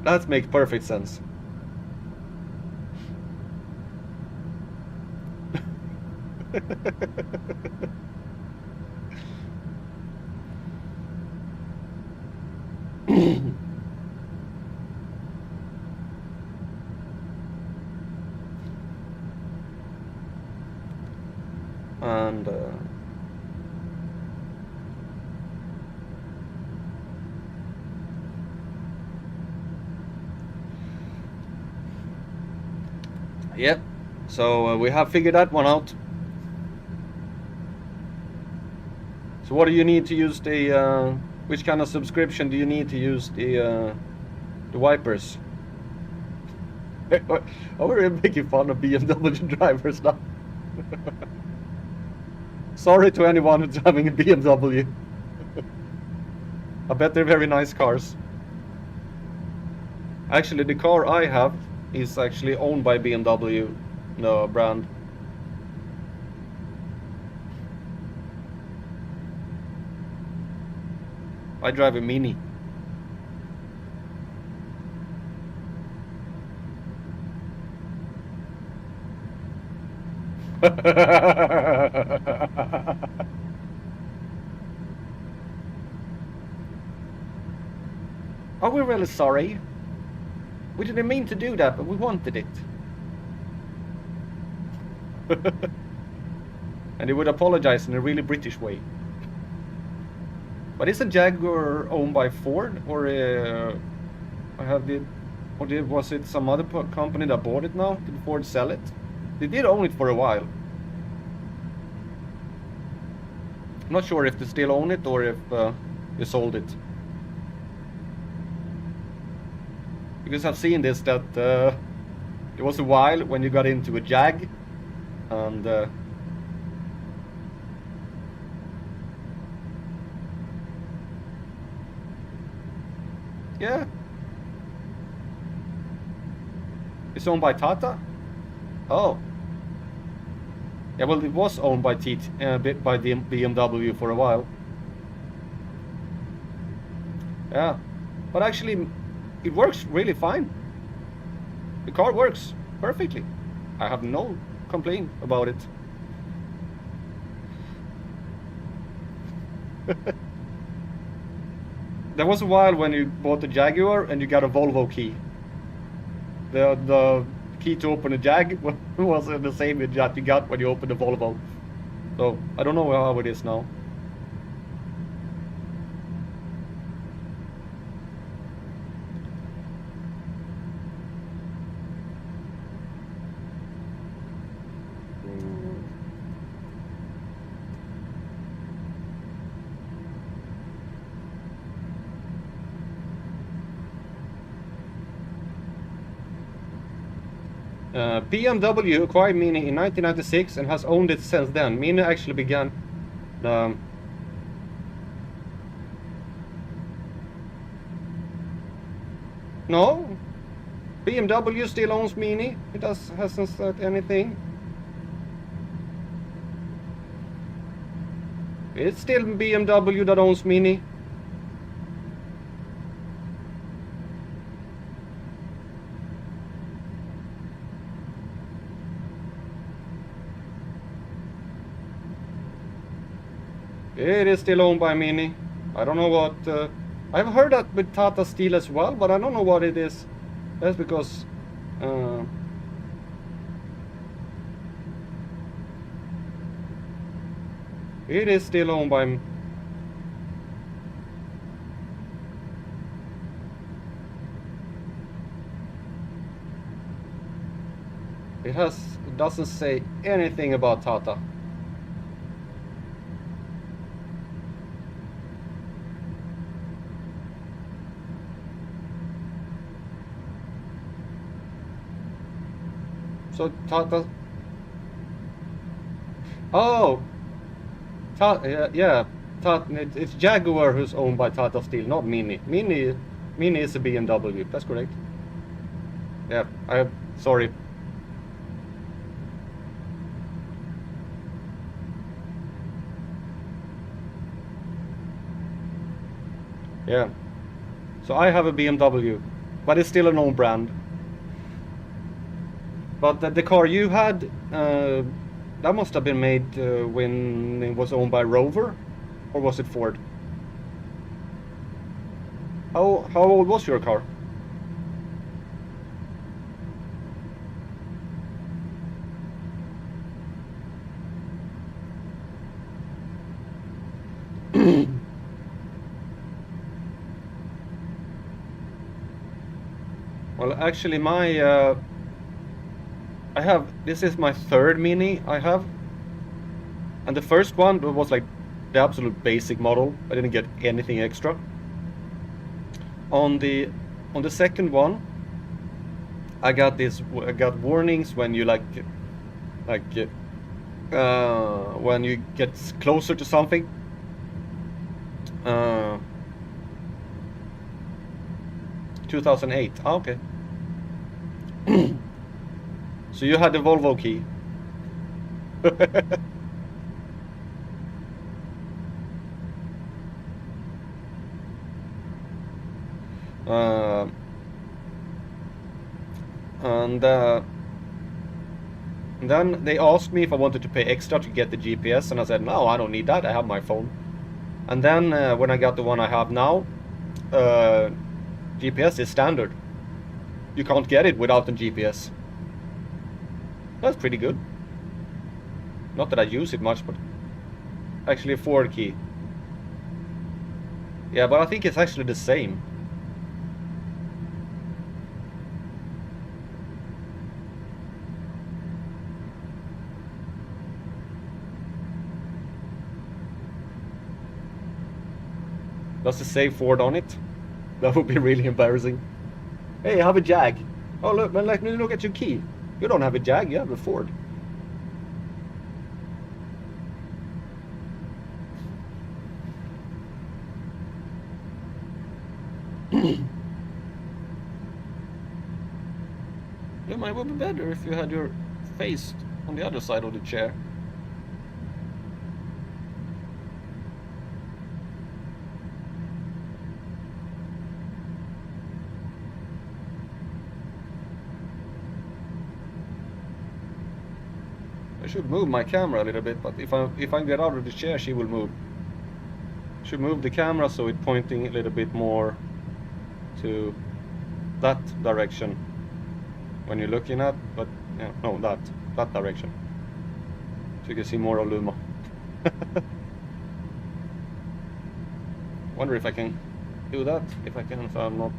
That makes perfect sense. And yep, so we have figured that one out. So what do you need to use the which kind of subscription do you need to use the wipers? Oh, we're making fun of BMW drivers now. Sorry to anyone who's having a BMW. I bet they're very nice cars. Actually, the car I have is actually owned by BMW, the brand. I drive a Mini. Are we really sorry? We didn't mean to do that, but we wanted it. And he would apologize in a really British way. But is a Jaguar owned by Ford, or was it some other company that bought it now? Did Ford sell it? They did own it for a while. I'm not sure if they still own it or if they sold it. Because I've seen this that it was a while when you got into a Jag, and yeah, it's owned by Tata. Oh, yeah. Well, it was owned by the BMW for a while. Yeah, but actually, it works really fine. The car works perfectly. I have no complaint about it. There was a while when you bought the Jaguar and you got a Volvo key. The key to open a Jag was the same that you got when you opened the Volvo. So I don't know how it is now. BMW acquired Mini in 1996 and has owned it since then. Mini actually began no, BMW still owns Mini. It hasn't said anything. It's still BMW that owns Mini. It is still owned by Mini. I don't know what... I've heard that with Tata Steel as well, but I don't know what it is. That's because it is still owned by. It doesn't say anything about Tata. So Tata. Oh, yeah. It's Jaguar who's owned by Tata Steel, not Mini. Mini is a BMW. That's correct. Yeah, sorry. Yeah. So I have a BMW, but it's still an own brand. But the car you had, that must have been made when it was owned by Rover, or was it Ford? How old was your car? Well, actually, this is my third Mini I have, and the first one was like the absolute basic model. I didn't get anything extra. On the second one, I got warnings when you when you get closer to something. 2008. Ah, okay. So you had the Volvo key. And then they asked me if I wanted to pay extra to get the GPS, and I said no, I don't need that. I have my phone. And then when I got the one I have now, GPS is standard. You can't get it without the GPS. That's pretty good. Not that I use it much, but actually a Ford key. Yeah, but I think it's actually the same. Does it say Ford on it? That would be really embarrassing. Hey, I have a Jag. Oh, look, man, let me look at your key. You don't have a Jag, you have a Ford. Yeah, man, it would be better if you had your face on the other side of the chair. I should move my camera a little bit, but if I get out of the chair, she will move. Should move the camera so it's pointing a little bit more to that direction when you're looking at, but yeah, no, that direction, so you can see more of Luma. Wonder if I can do that, if I'm not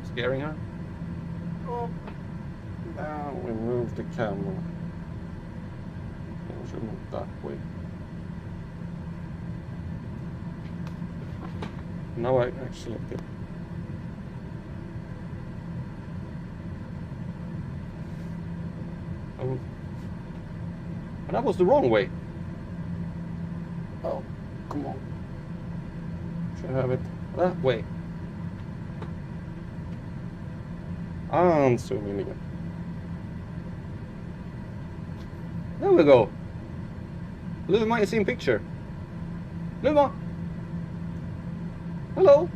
scaring her. Oh. Now we move the camera. We should move that way. Now I actually did. Oh. And that was the wrong way. Oh, come on. Should have it that way. And zoom in again. There we go. Luma is in picture. Luma! Hello!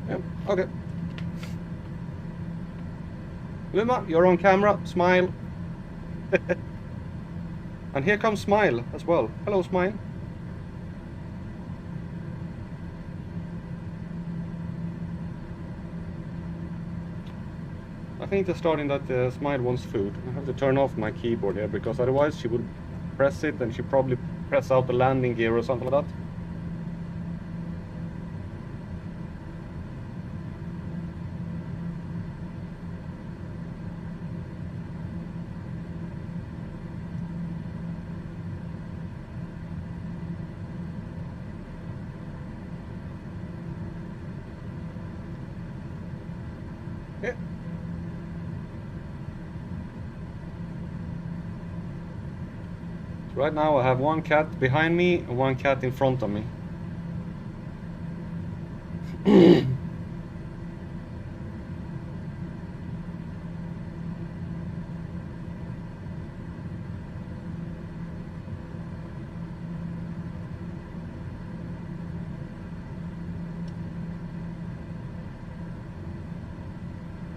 Yep, okay. Luma, you're on camera. Smile. And here comes Smile as well. Hello, Smile. I think they're starting that Smile wants food. I have to turn off my keyboard here because otherwise she would press it and she probably press out the landing gear or something like that. Yeah. So right now I have one cat behind me and one cat in front of me.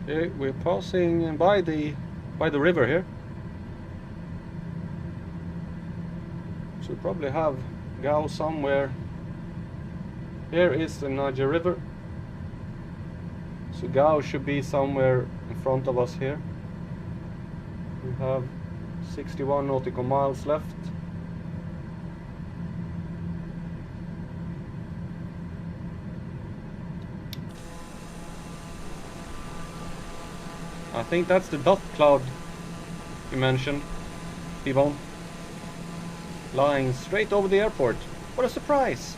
Okay, we're passing by the river here. So we probably have Gao somewhere. Here is the Niger River. So Gao should be somewhere in front of us here. We have 61 nautical miles left. I think that's the dust cloud you mentioned, T-Bone. Lying straight over the airport. What a surprise!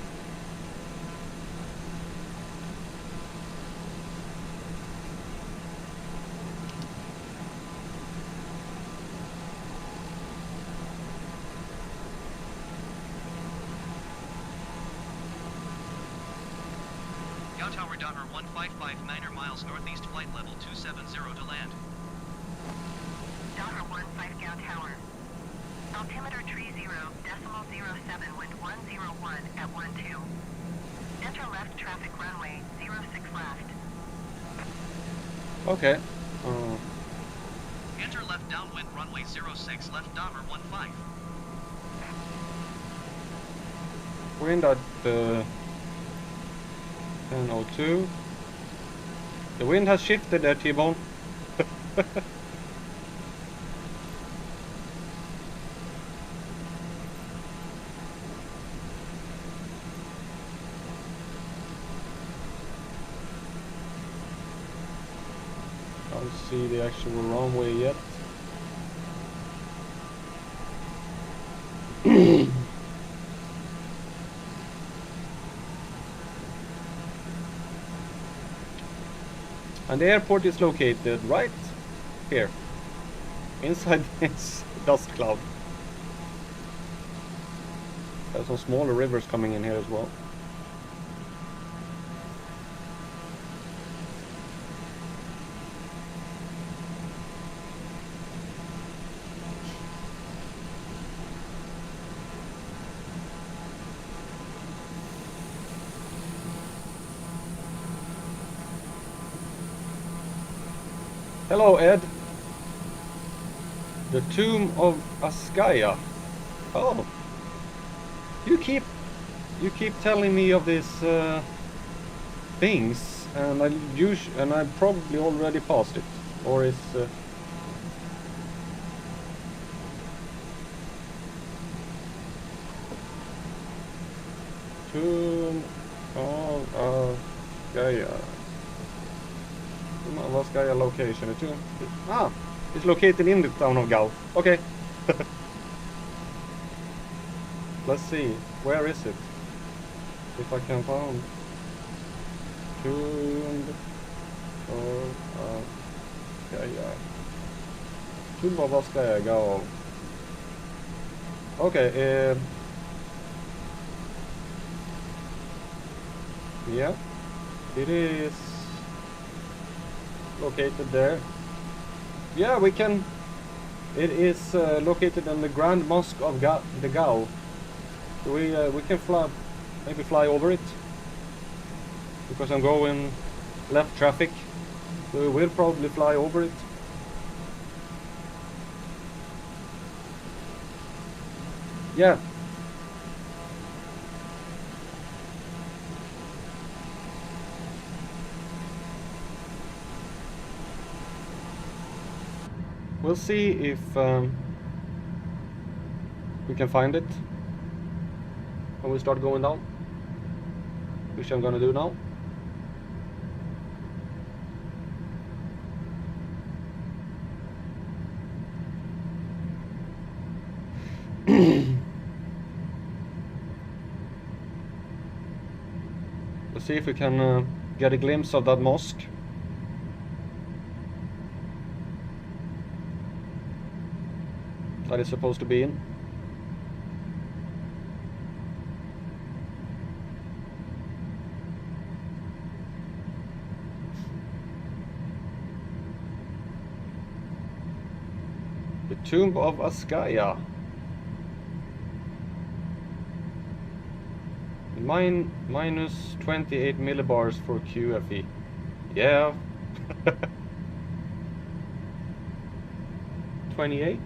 Yaw Tower Dahmer 1559 miles northeast, flight level 270 to land. Dahmer 15 Gow Tower. Altimeter tree 0.07, wind 101 at 12. Enter left traffic runway 06 left. Okay. Enter left downwind runway 06 left Dahmer 15. Wind at 10:02. The wind has shifted there, T-Bone. Can't see the actual runway yet. And the airport is located right here, inside this dust cloud. There's some smaller rivers coming in here as well. Hello, Ed. The tomb of Askaya. Oh, you keep telling me of these things, and I probably already passed it, or is tomb of Askaya. Vaskaya location. It's located in the town of Gao. Okay. Let's see. Where is it? If I can find. Tomb of Vaskaya. Tomb of Vaskaya, Gao. Okay. Yeah. It is located there. Yeah, we can. It is located in the Grand Mosque of the Gao. So we can maybe fly over it, because I'm going left traffic. So we will probably fly over it. Yeah. We'll see if we can find it when we start going down, which I'm gonna do now. Let's see if we can get a glimpse of that mosque. That is supposed to be in. The Tomb of Askaya. Minus 28 millibars for QFE. Yeah. 28?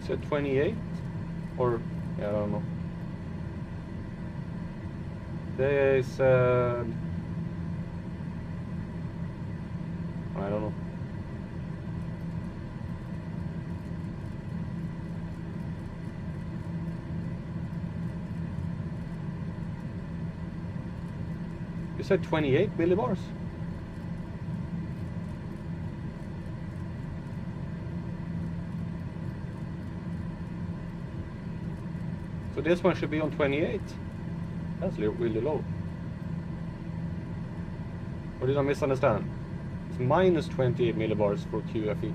Is it 28? Or, yeah, I don't know. They said... I don't know. You said 28 millibars? So this one should be on 28? That's really low. Or did I misunderstand? It's minus 28 millibars for QFE.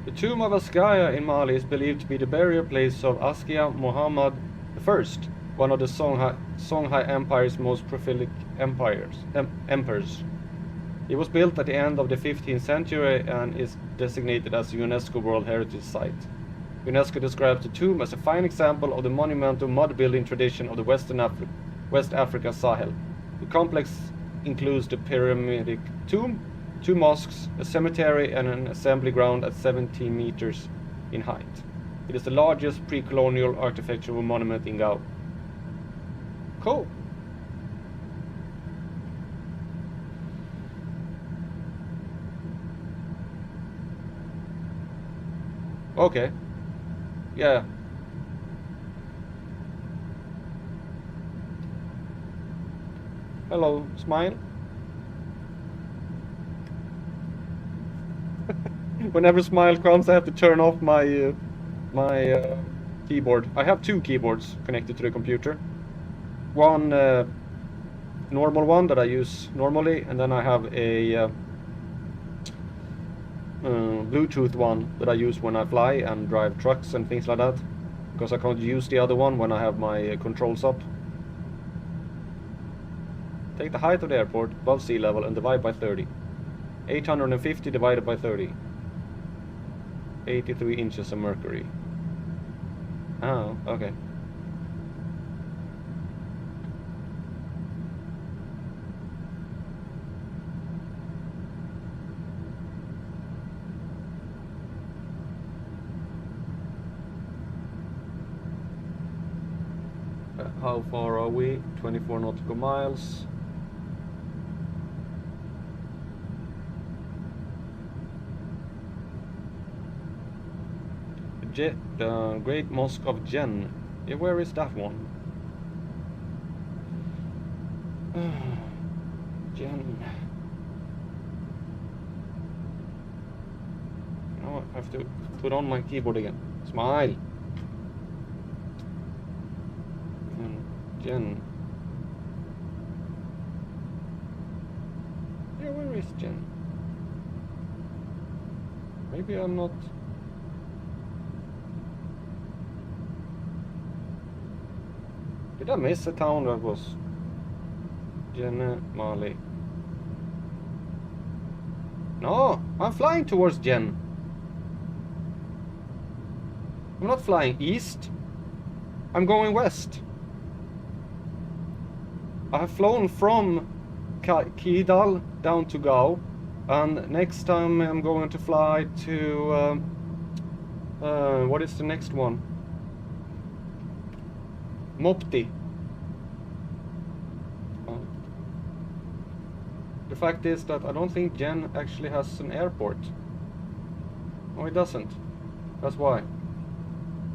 The tomb of Askaya in Mali is believed to be the burial place of Askia Muhammad I, one of the Songhai Empire's most prolific emperors. It was built at the end of the 15th century and is designated as a UNESCO World Heritage Site. UNESCO describes the tomb as a fine example of the monumental mud-building tradition of the West Africa Sahel. The complex includes the pyramidic tomb, 2 mosques, a cemetery, and an assembly ground at 17 meters in height. It is the largest pre-colonial architectural monument in Gao. Cool. Okay. Yeah. Hello, smile. Whenever smile comes, I have to turn off my keyboard. I have 2 keyboards connected to the computer. One normal one that I use normally, and then I have a Bluetooth one that I use when I fly and drive trucks and things like that, because I can't use the other one when I have my controls up. Take the height of the airport above sea level and divide by 30. 850 divided by 30. 83 inches of mercury. Oh, okay. How far are we? 24 nautical miles. The Great Mosque of Jen. Yeah, where is that one? Jen. Now I have to put on my keyboard again. Smile. Jen. Yeah, where is Jen? Maybe I'm not... Did I miss a town that was... Jen, Mali? No, I'm flying towards Jen. I'm not flying east. I'm going west. I have flown from Kidal down to Gao, and next time I'm going to fly to what is the next one? Mopti. The fact is that I don't think Jen actually has an airport. No, it doesn't. That's why.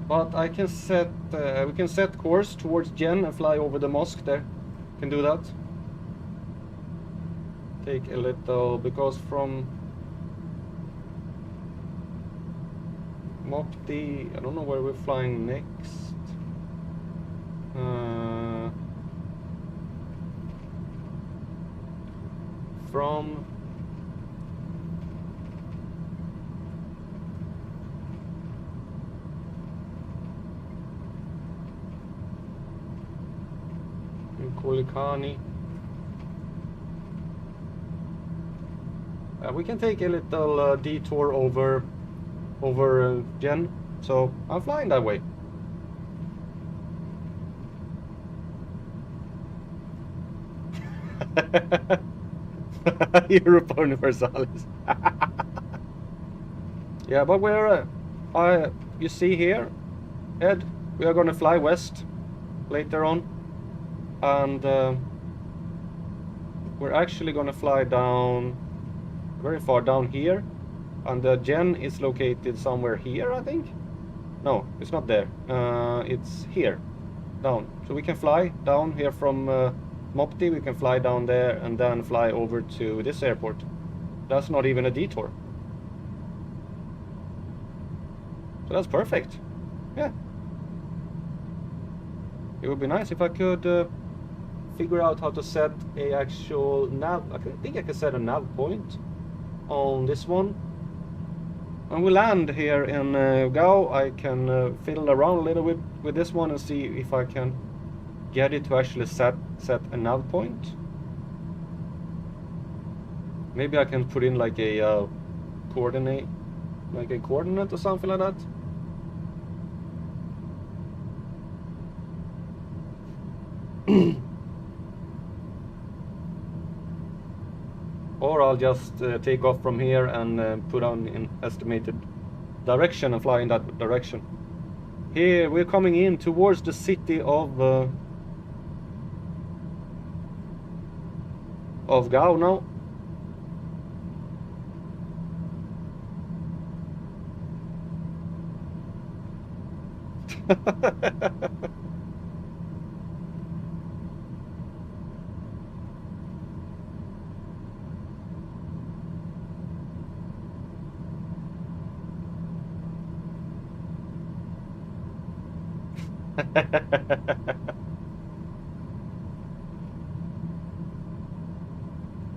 But I can set we can set course towards Jen and fly over the mosque there. Can do that. Take a little, because from Mopti, I don't know where we're flying next. From Kolikani. We can take a little detour over Jen, so I'm flying that way. Europa Universalis. Yeah, but we're you see here, Ed, we are gonna fly west later on, and we're actually gonna fly down very far down here, and the Jen is located somewhere here, I think. No, it's not there. It's here, down. So we can fly down here from Mopti. We can fly down there and then fly over to this airport. That's not even a detour. So that's perfect. Yeah. It would be nice if I could figure out how to set a actual nav. I think I can set a nav point on this one. When we land here in Gao, I can fiddle around a little bit with this one and see if I can get it to actually set a nav point. Maybe I can put in like a coordinate or something like that. Or I'll just take off from here and put on an estimated direction and fly in that direction. Here we're coming in towards the city of Gao now.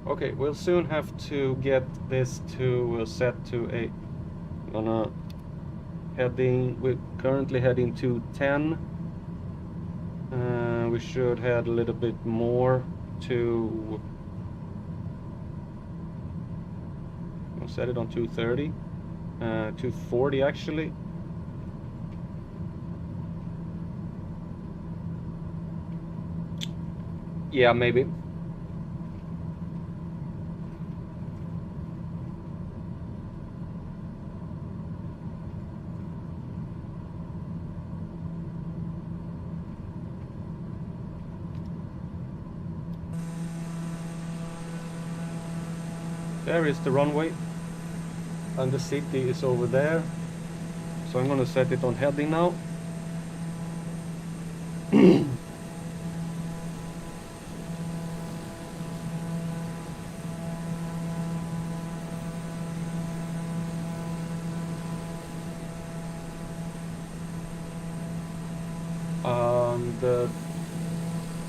Okay, we'll soon have to get this to set to a we're currently heading to 10. We should head a little bit more to, I'll set it on 230, 240 actually. Yeah, maybe. There is the runway, and the city is over there. So I'm gonna set it on heading now.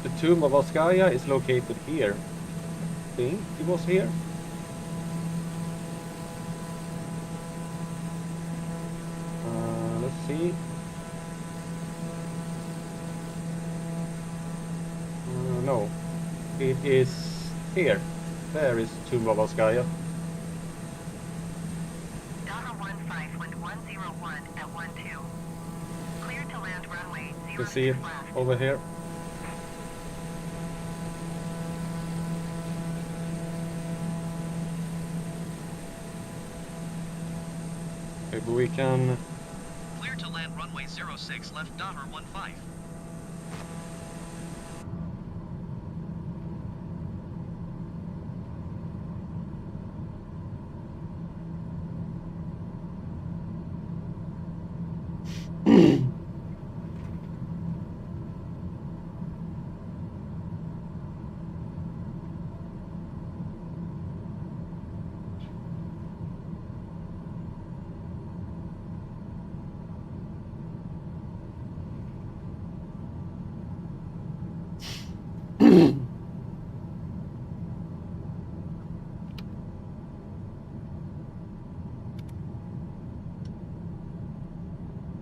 The tomb of Oskaya is located here. I think it was here. see. No, it is here. There is Tumbuktu. Daha 15, wind 101 at 12. Clear to land runway You can see it 06 left. over here. Maybe we can... Clear to land runway 06 left Dahar 15.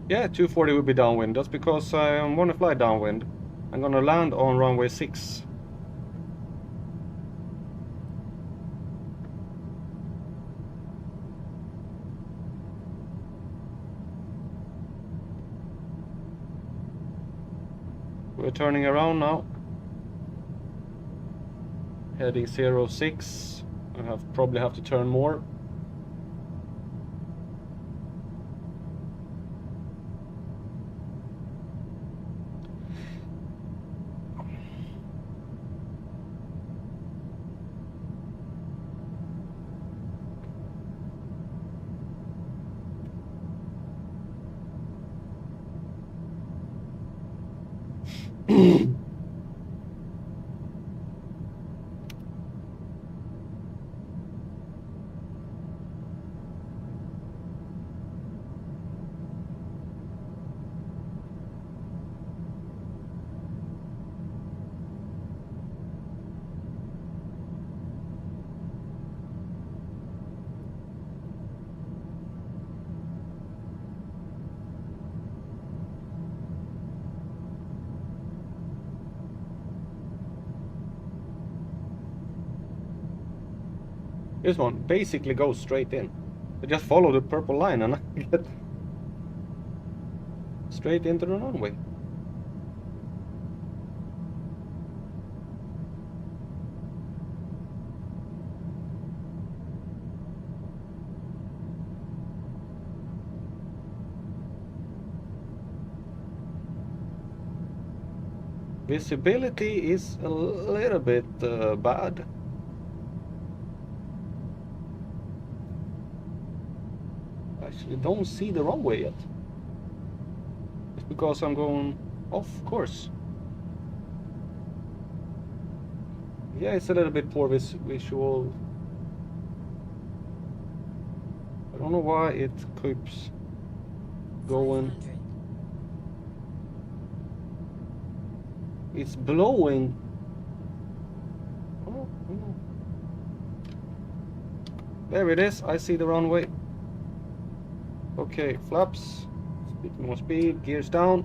Yeah, 240 will be downwind. That's because I want to fly downwind. I'm gonna land on runway 6. We're turning around now. Heading 06. I probably have to turn more. This one basically goes straight in. I just follow the purple line and I get straight into the runway. Visibility is a little bit bad. Actually don't see the runway yet. It's because I'm going off course. Yeah, it's a little bit poor visual. I don't know why it keeps going. It's blowing. Oh, no. There it is. I see the runway. Okay, flaps. Bit more speed. Gears down.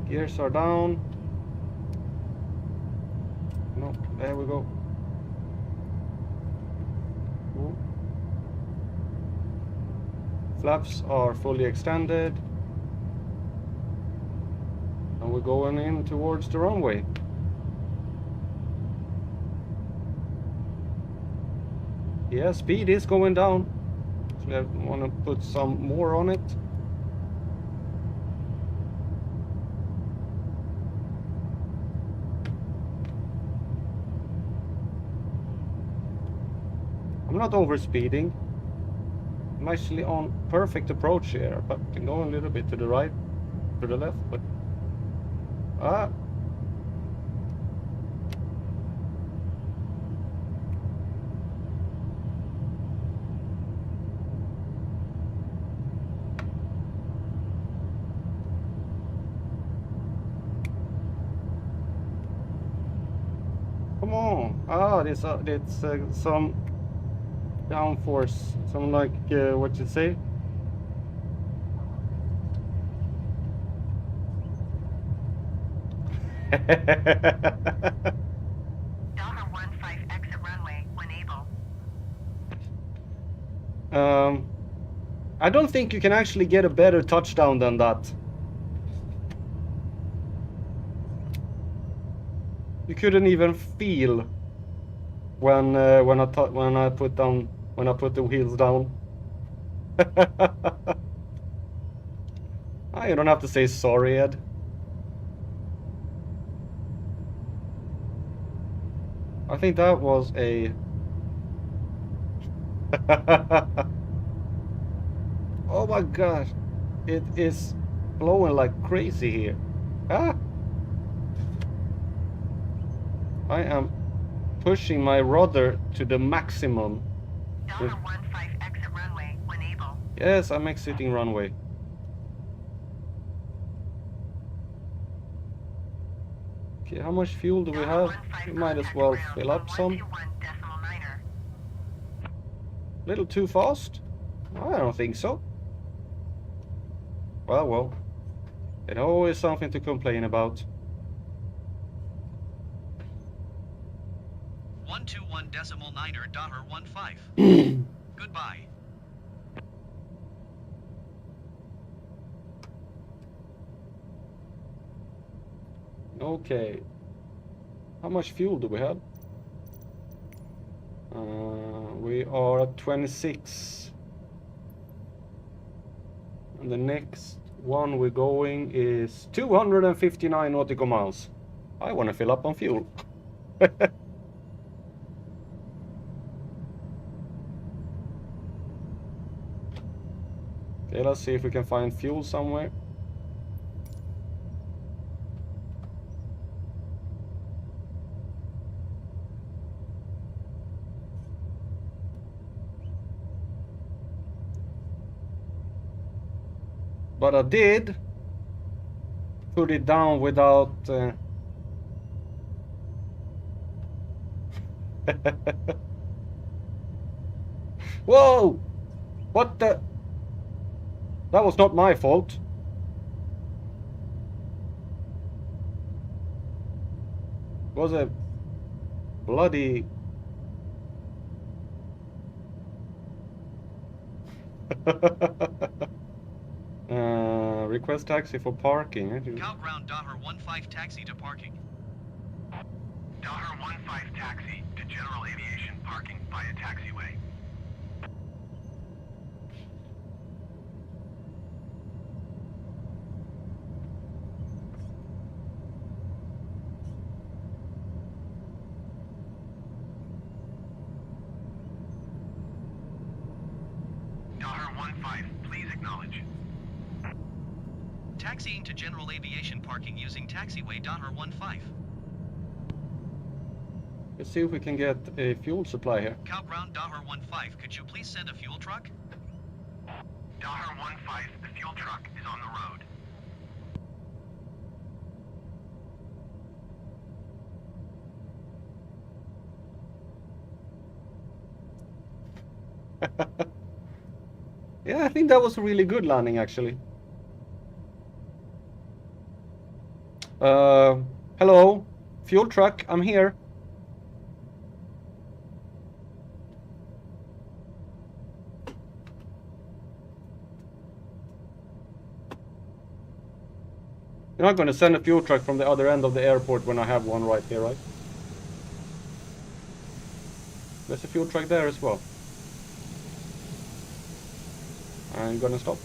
Gears are down. No, there we go. Ooh. Flaps are fully extended. And we're going in towards the runway. Yeah, speed is going down. So I want to put some more on it. I'm not overspeeding. I'm actually on perfect approach here, but I can go a little bit to the right, to the left, but Come on. Ah, it's some downforce. Some like, what you say? Delta 15 exit runway when able. I don't think you can actually get a better touchdown than that. You couldn't even feel when I put the wheels down. You don't have to say sorry, Ed. I think that was a... Oh my gosh. It is blowing like crazy here. Ah! I am pushing my rudder to the maximum. Delta 15 exit runway when able. Yes, I'm exiting runway. Okay, how much fuel do we have? We might as well fill up some. A little too fast? I don't think so. Well. There's always something to complain about. 121.9er.15. Goodbye. Okay. How much fuel do we have? We are at 26. And the next one we're going is 259 nautical miles. I want to fill up on fuel. Okay, let's see if we can find fuel somewhere. But I did put it down without... Whoa! What the... That was not my fault. It was a bloody... request taxi for parking. Calground Daher 15 taxi to parking. Daher 15 taxi to general aviation parking via taxiway. Daher 15, please acknowledge. Taxiing to general aviation parking using taxiway Daher 15. Let's see if we can get a fuel supply here. Calground Daher 15, could you please send a fuel truck? Daher 15, the fuel truck is on the road. Yeah, I think that was a really good landing, actually. Hello, fuel truck, I'm here. You're not going to send a fuel truck from the other end of the airport when I have one right here, right? There's a fuel truck there as well. I'm gonna stop.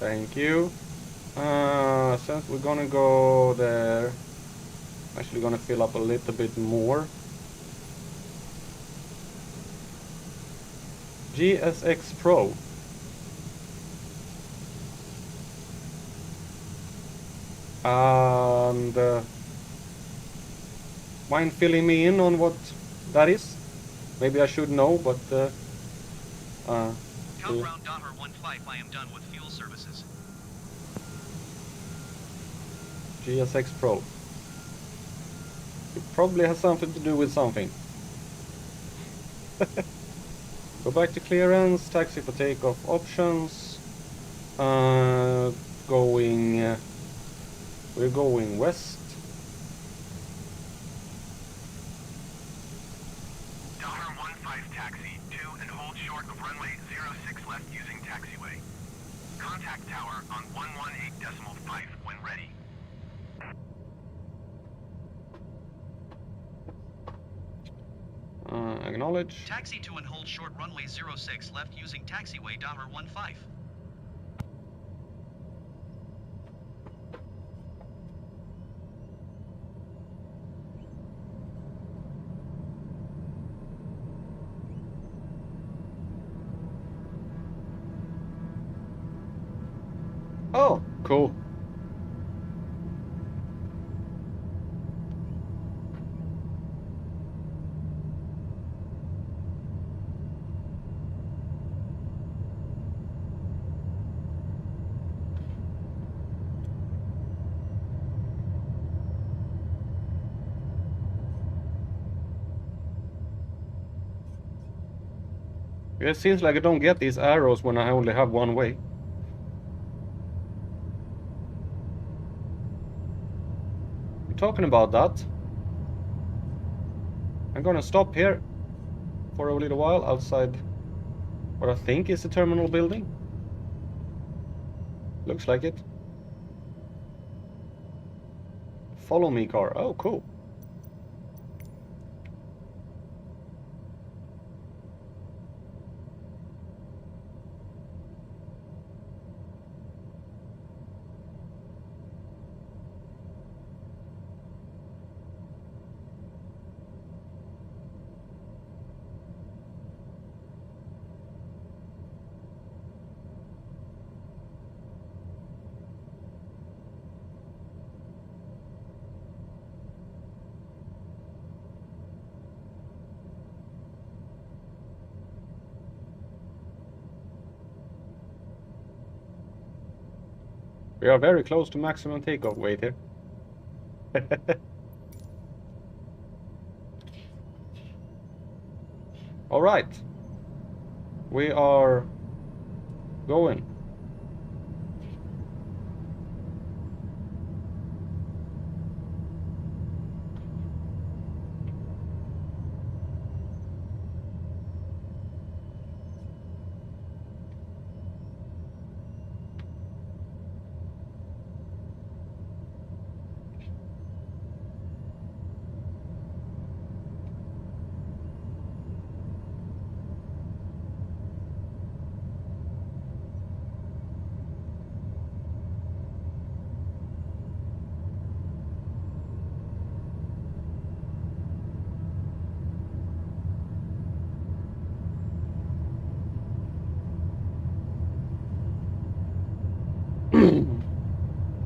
Thank you. Since we're gonna go there, I'm actually gonna fill up a little bit more. GSX Pro. And mind filling me in on what that is? Maybe I should know, but Count ground Dahar 15, I am done with fuel services. GSX Pro. It probably has something to do with something. Go back to clearance, taxi for takeoff options. We're going west. Dahar 15 taxi, 2 and hold short of runway 06 left using taxiway. Contact tower on 118.5 when ready. Acknowledge. Taxi to and hold short runway 06 left using taxiway Dahar 15. Oh, cool. It seems like I don't get these arrows when I only have one way. Talking about that, I'm gonna stop here for a little while outside what I think is the terminal building. Looks like it. Follow me car. Oh, cool. We are very close to maximum takeoff weight here. All right. We are going.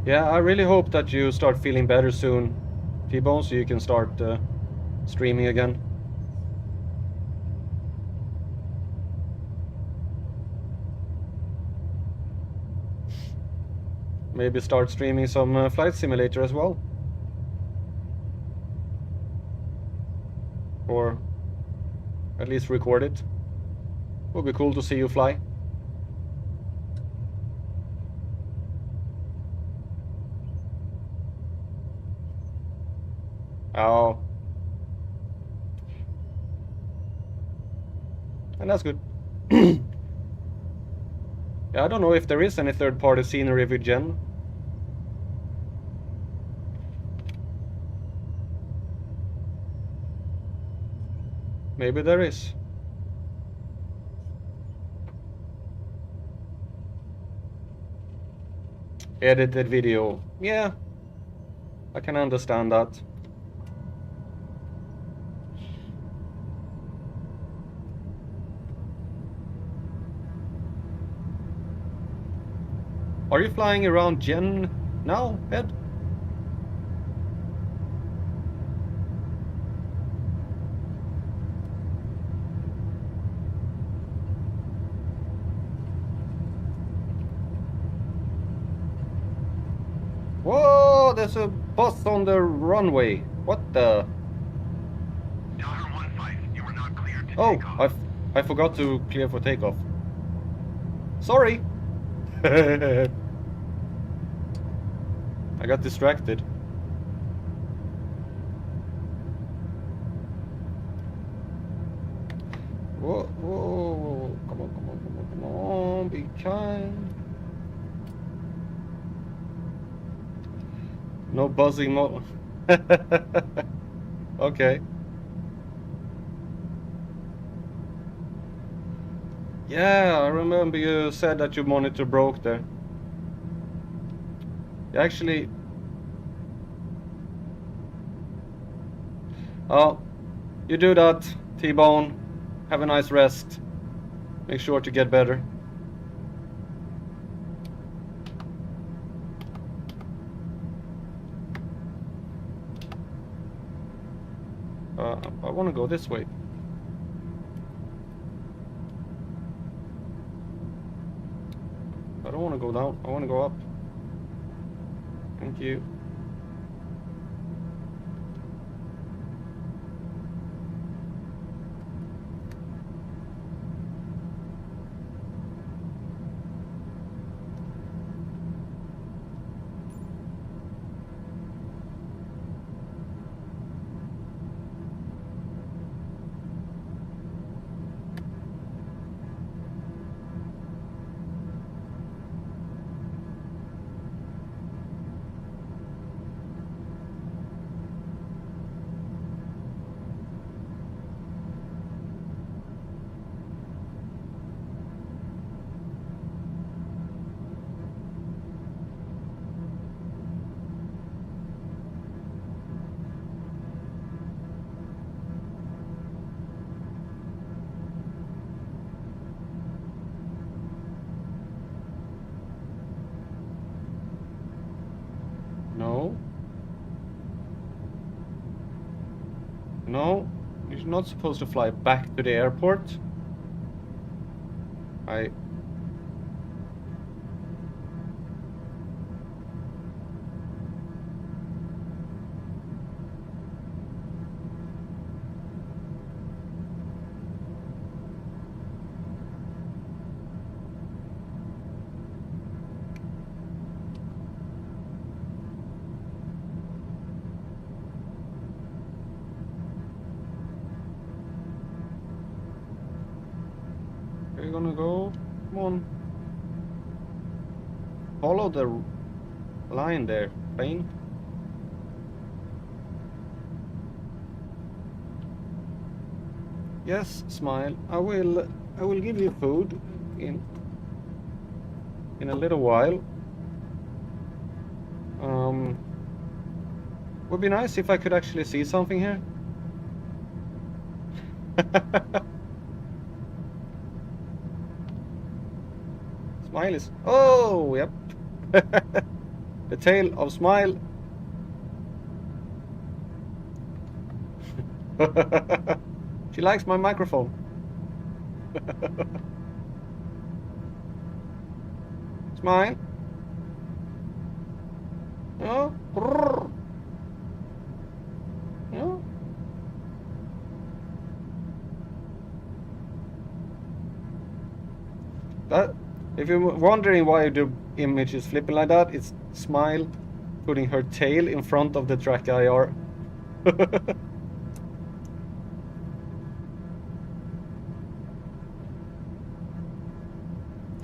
Yeah, I really hope that you start feeling better soon, T-Bone, so you can start streaming again. Maybe start streaming some Flight Simulator as well. Or at least record it. Would be cool to see you fly. Oh. And that's good. Yeah, I don't know if there is any third-party scenery with Gen. Maybe there is. Edited video. Yeah, I can understand that. Are you flying around Gen now, Ed? Oh, there's a bus on the runway. What the? Tower 1-5, you are not cleared to Oh, take off. I forgot to clear for takeoff. Sorry. I got distracted. Whoa, whoa, come on, come on, come on, come on, be kind. No buzzing mo. Okay. Yeah, I remember you said that your monitor broke there. Actually, oh, you do that, T-Bone. Have a nice rest. Make sure to get better. I want to go this way. I don't want to go down. I want to go up. Thank you. No. No, you're not supposed to fly back to the airport. I... Where are you gonna go? Come on. Follow the line there, plane. Yes, smile. I will give you food in a little while. Would be nice if I could actually see something here. Smile is... Oh, yep. The tail of Smile. She likes my microphone. Smile. Oh. No. That, if you're wondering why the image is flipping like that, it's Smile putting her tail in front of the track IR.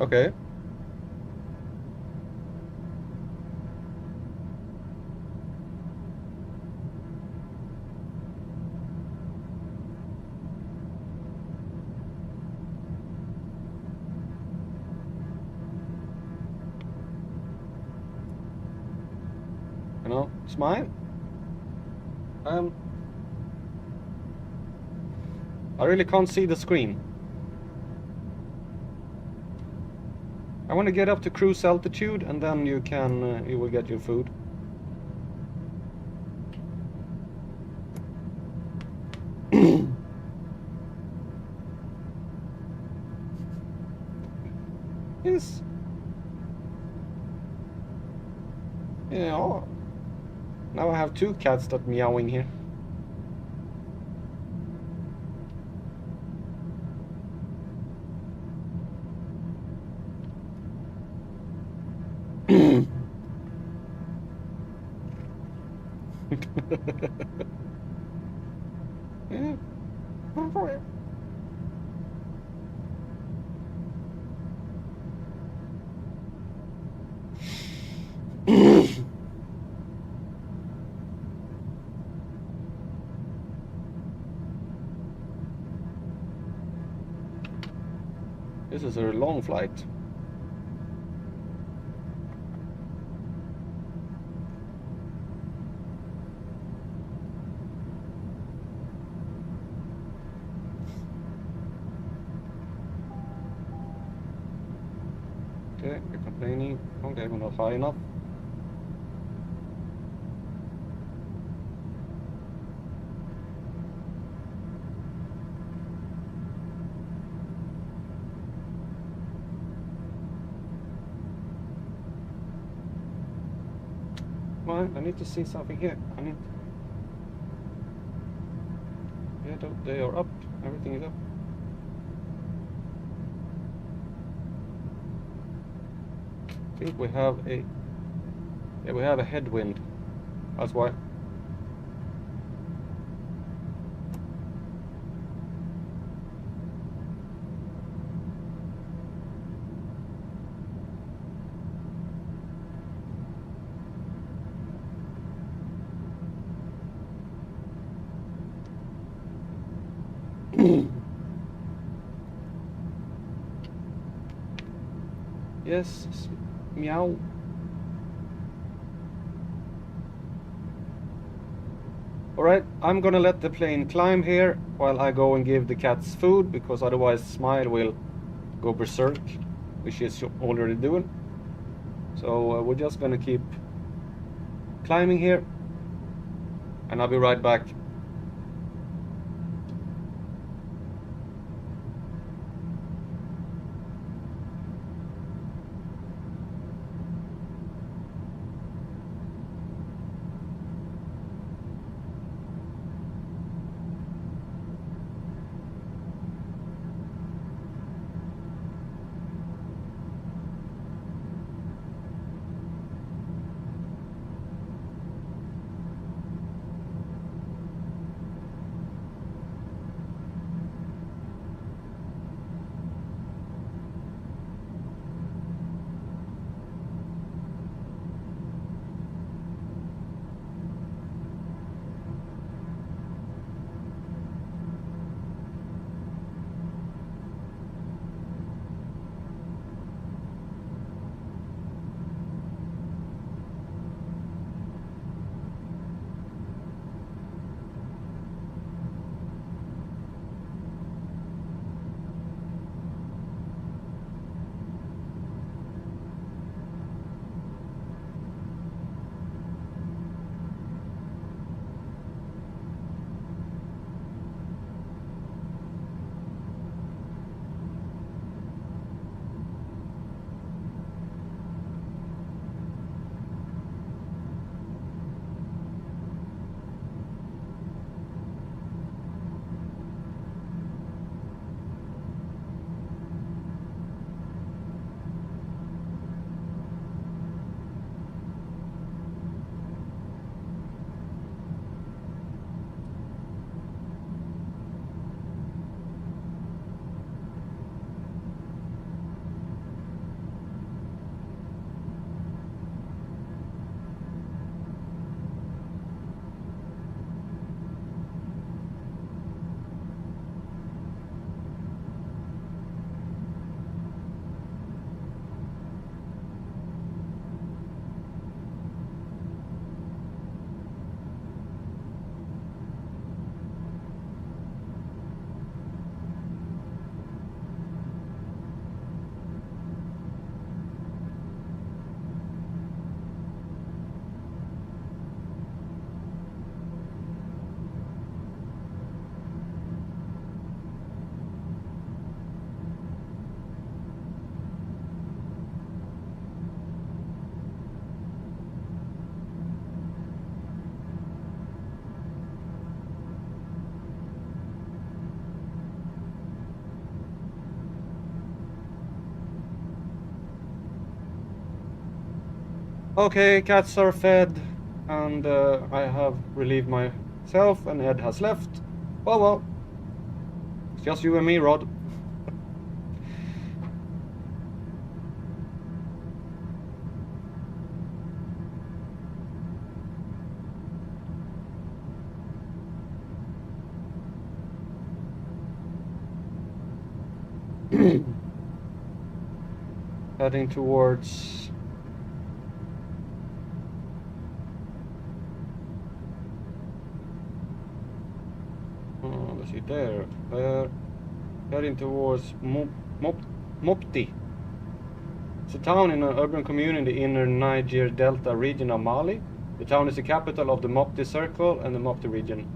Okay. You know, Smile. I really can't see the screen. I want to get up to cruise altitude, and then you will get your food. Yes. Yeah. Now I have two cats that meowing here. This is a long flight. Okay, you're complaining. Okay, we're not high enough. Well, I need to see something here. I need. Yeah, they are up. Everything is up. I think we have a. Yeah, we have a headwind. That's why. Yes, meow. Alright, I'm gonna let the plane climb here while I go and give the cats food, because otherwise Smile will go berserk, which she's already doing. So we're just gonna keep climbing here, and I'll be right back. Okay, cats are fed, and I have relieved myself, and Ed has left. Well, it's just you and me, Rod. Heading towards... let's see, there. Heading towards Mopti. It's a town in an urban community in the inner Niger Delta region of Mali. The town is the capital of the Mopti Circle and the Mopti region.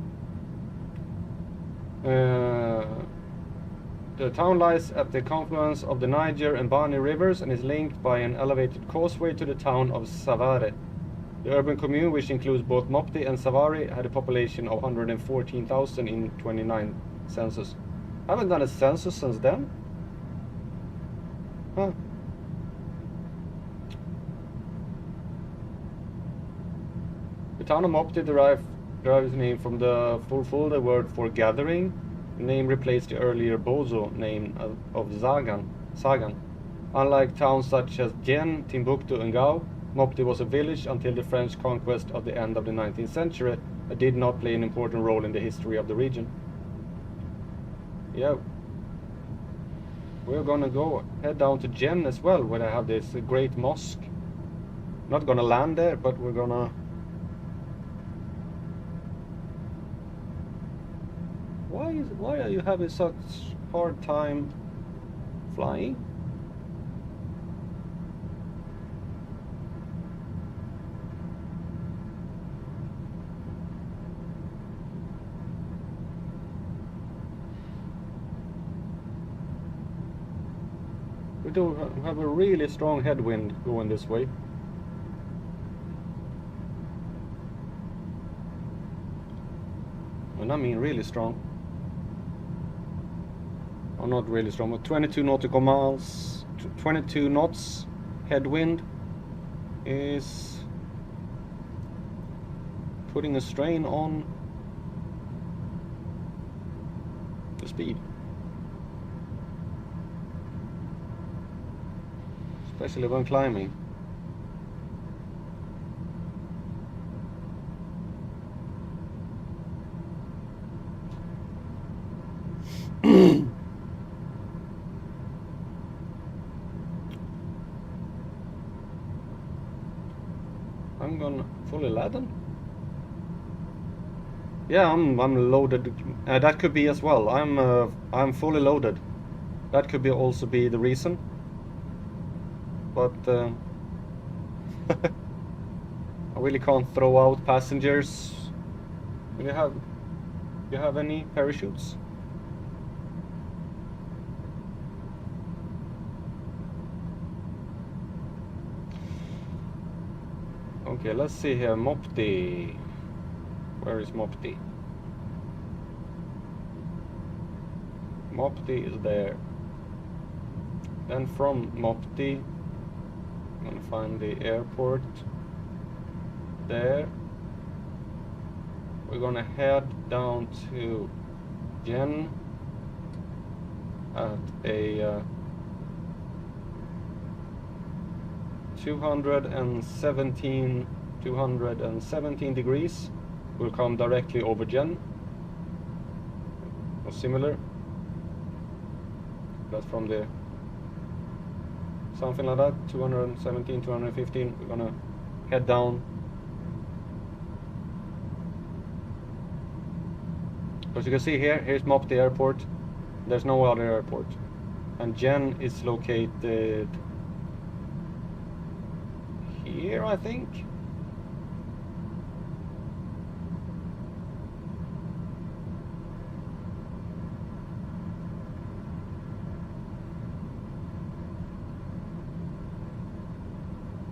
The town lies at the confluence of the Niger and Bani rivers and is linked by an elevated causeway to the town of Savare. The urban commune, which includes both Mopti and Savare, had a population of 114,000 in 29 census. I haven't done a census since then. Huh. The town of Mopti derives its name from the Fulfulde word for gathering. The name replaced the earlier Bozo name of Sagan. Unlike towns such as Dien, Timbuktu and Gao, Mopti was a village until the French conquest of the end of the 19th century and did not play an important role in the history of the region. Yeah. We're gonna head down to Dien as well, where they have this great mosque. Not gonna land there, but we're gonna... Why are you having such hard time flying? We do have a really strong headwind going this way. And I mean really strong. Or not really strong, but 22 nautical miles, 22 knots headwind is putting a strain on the speed. Especially when climbing. I'm gonna fully laden. Yeah, I'm loaded. That could be as well. I'm fully loaded. That could also be the reason. But I really can't throw out passengers. Do you have any parachutes? Okay, let's see here. Mopti. Where is Mopti? Mopti is there. Then from Mopti, I'm gonna find the airport there. We're gonna head down to Dien at a 217 degrees. We'll come directly over Dien, or similar. That's from the something like that, 217, 215. We're gonna head down. As you can see here's Mopti Airport. There's no other airport. And Dien is located here, I think.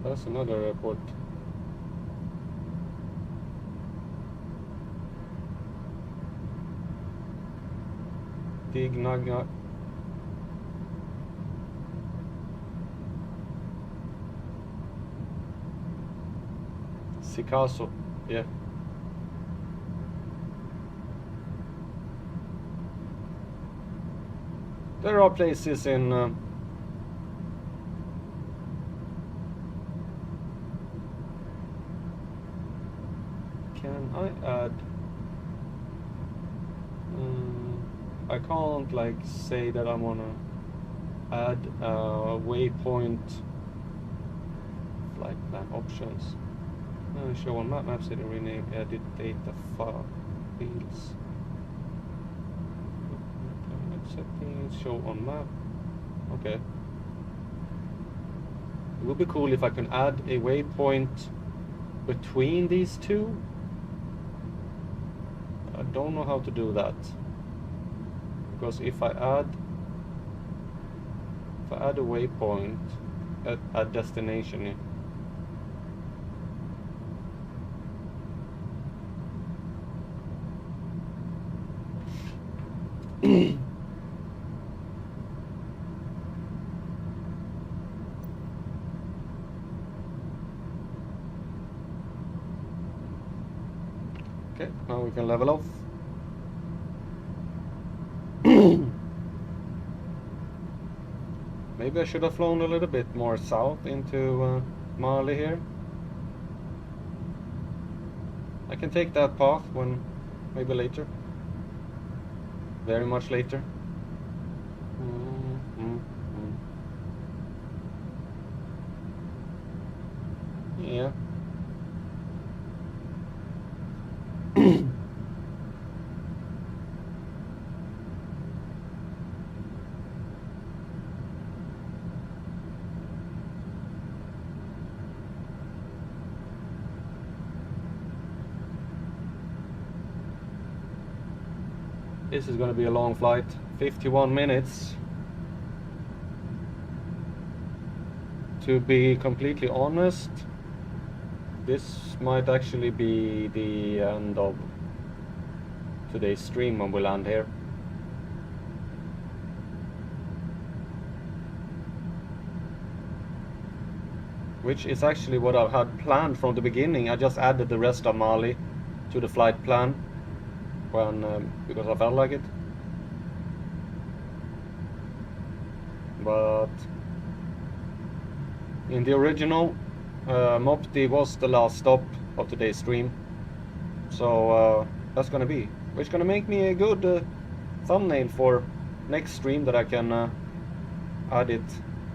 That's another airport. Dignaga. Sikasso, yeah. There are places in can I add? I can't like say that I wanna add waypoint flight plan options. Show on map setting, rename, edit data fields. Settings, show on map. Okay. It would be cool if I can add a waypoint between these two. I don't know how to do that. Because if I add a waypoint at a destination, okay, now we can level off. Maybe I should have flown a little bit more south into Mali here. I can take that path when, maybe later. Very much later. Yeah. This is going to be a long flight, 51 minutes. To be completely honest, this might actually be the end of today's stream when we land here. Which is actually what I had planned from the beginning. I just added the rest of Mali to the flight plan when because I felt like it. But in the original, Mopti was the last stop of today's stream, so that's gonna be, which gonna make me a good thumbnail for next stream that I can add it,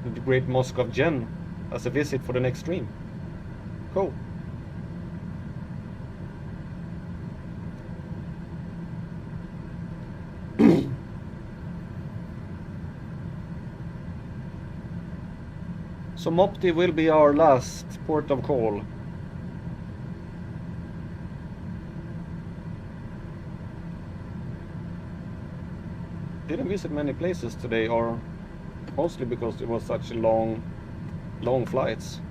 the Great Mosque of Jen, as a visit for the next stream. Cool. So Mopti will be our last port of call. Didn't visit many places today, or mostly because it was such long flights.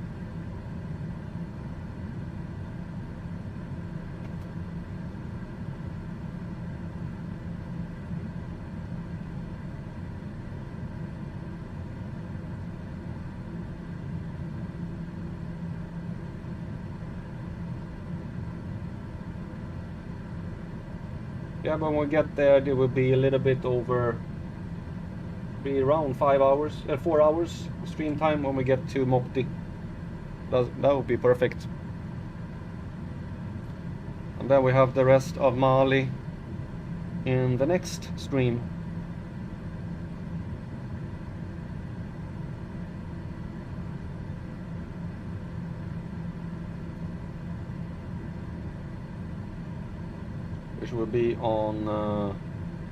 Yeah, when we get there, it will be a little bit over, be around 4 hours stream time when we get to Mopti. That would be perfect. And then we have the rest of Mali in the next stream. Which will be on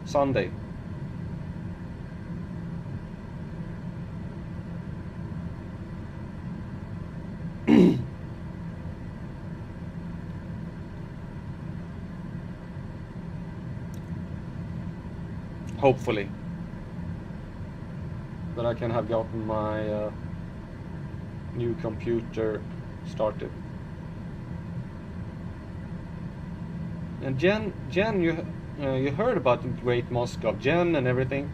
Sunday. Hopefully that I can have gotten my new computer started. And Jen, you heard about the Great Mosque of Jen and everything.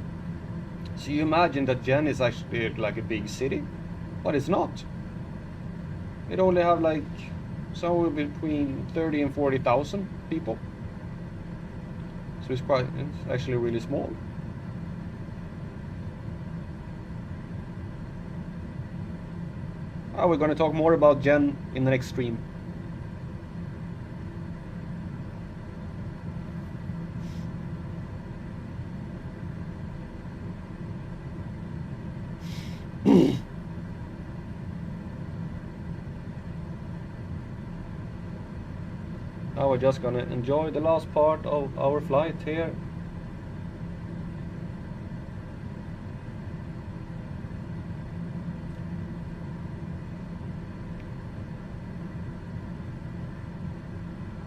So you imagine that Jen is actually like a big city, but it's not. It only have like somewhere between 30 and 40,000 people. So it's actually really small. We're going to talk more about Gen in the next stream. Now we're just gonna enjoy the last part of our flight here.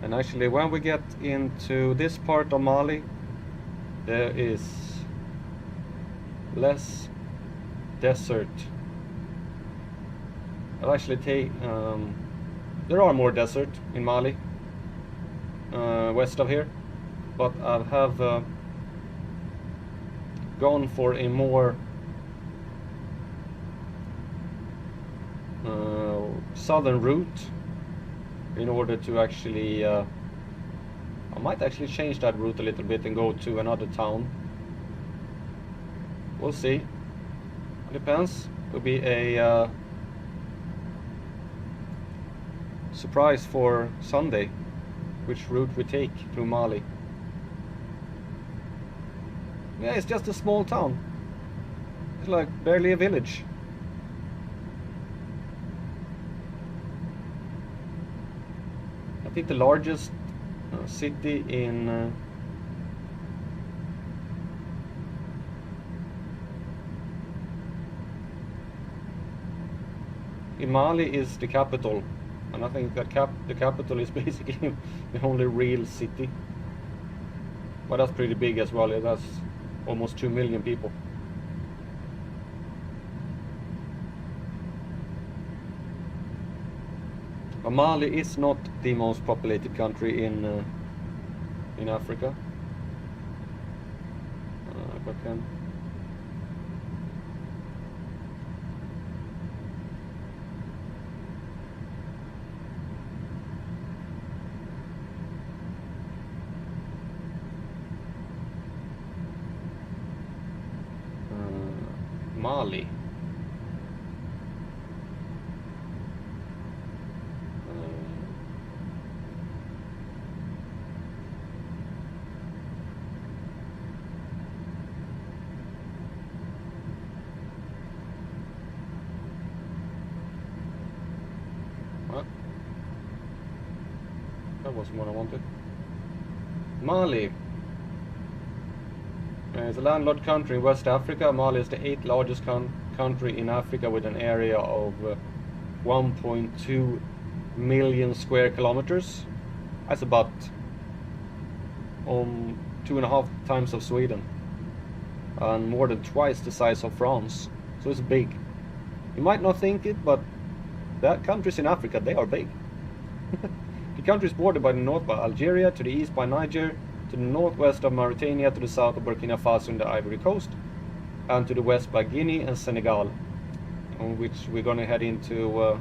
And actually, when we get into this part of Mali, there is less desert. I'll actually take. There are more desert in Mali, west of here, but I have gone for a more southern route in order to actually. I might actually change that route a little bit and go to another town. We'll see. It depends. It'll be a surprise for Sunday, which route we take through Mali. Yeah, it's just a small town. It's like barely a village. I think the largest city in Mali is the capital, and I think that the capital is basically the only real city. But that's pretty big as well. It has almost 2 million people. But Mali is not the most populated country in Africa. If I can. Mali. What? That wasn't what I wanted. Mali. It's a landlocked country in West Africa. Mali is the 8th largest country in Africa with an area of 1.2 million square kilometers. That's about 2.5 times of Sweden, and more than twice the size of France. So it's big. You might not think it, but that countries in Africa, they are big. The country is bordered by the north by Algeria, to the east by Niger, to the northwest of Mauritania, to the south of Burkina Faso and the Ivory Coast, and to the west by Guinea and Senegal, which we're going to head into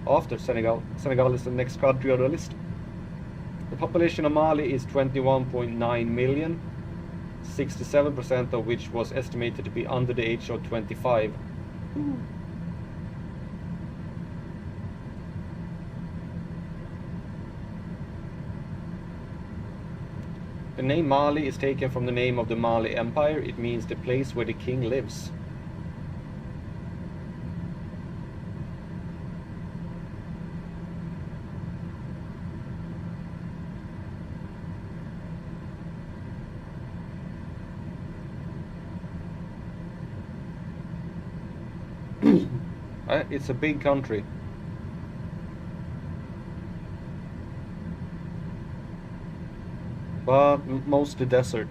after Senegal. Senegal is the next country on the list. The population of Mali is 21.9 million, 67% of which was estimated to be under the age of 25. The name Mali is taken from the name of the Mali Empire. It means the place where the king lives. It's a big country. But mostly desert.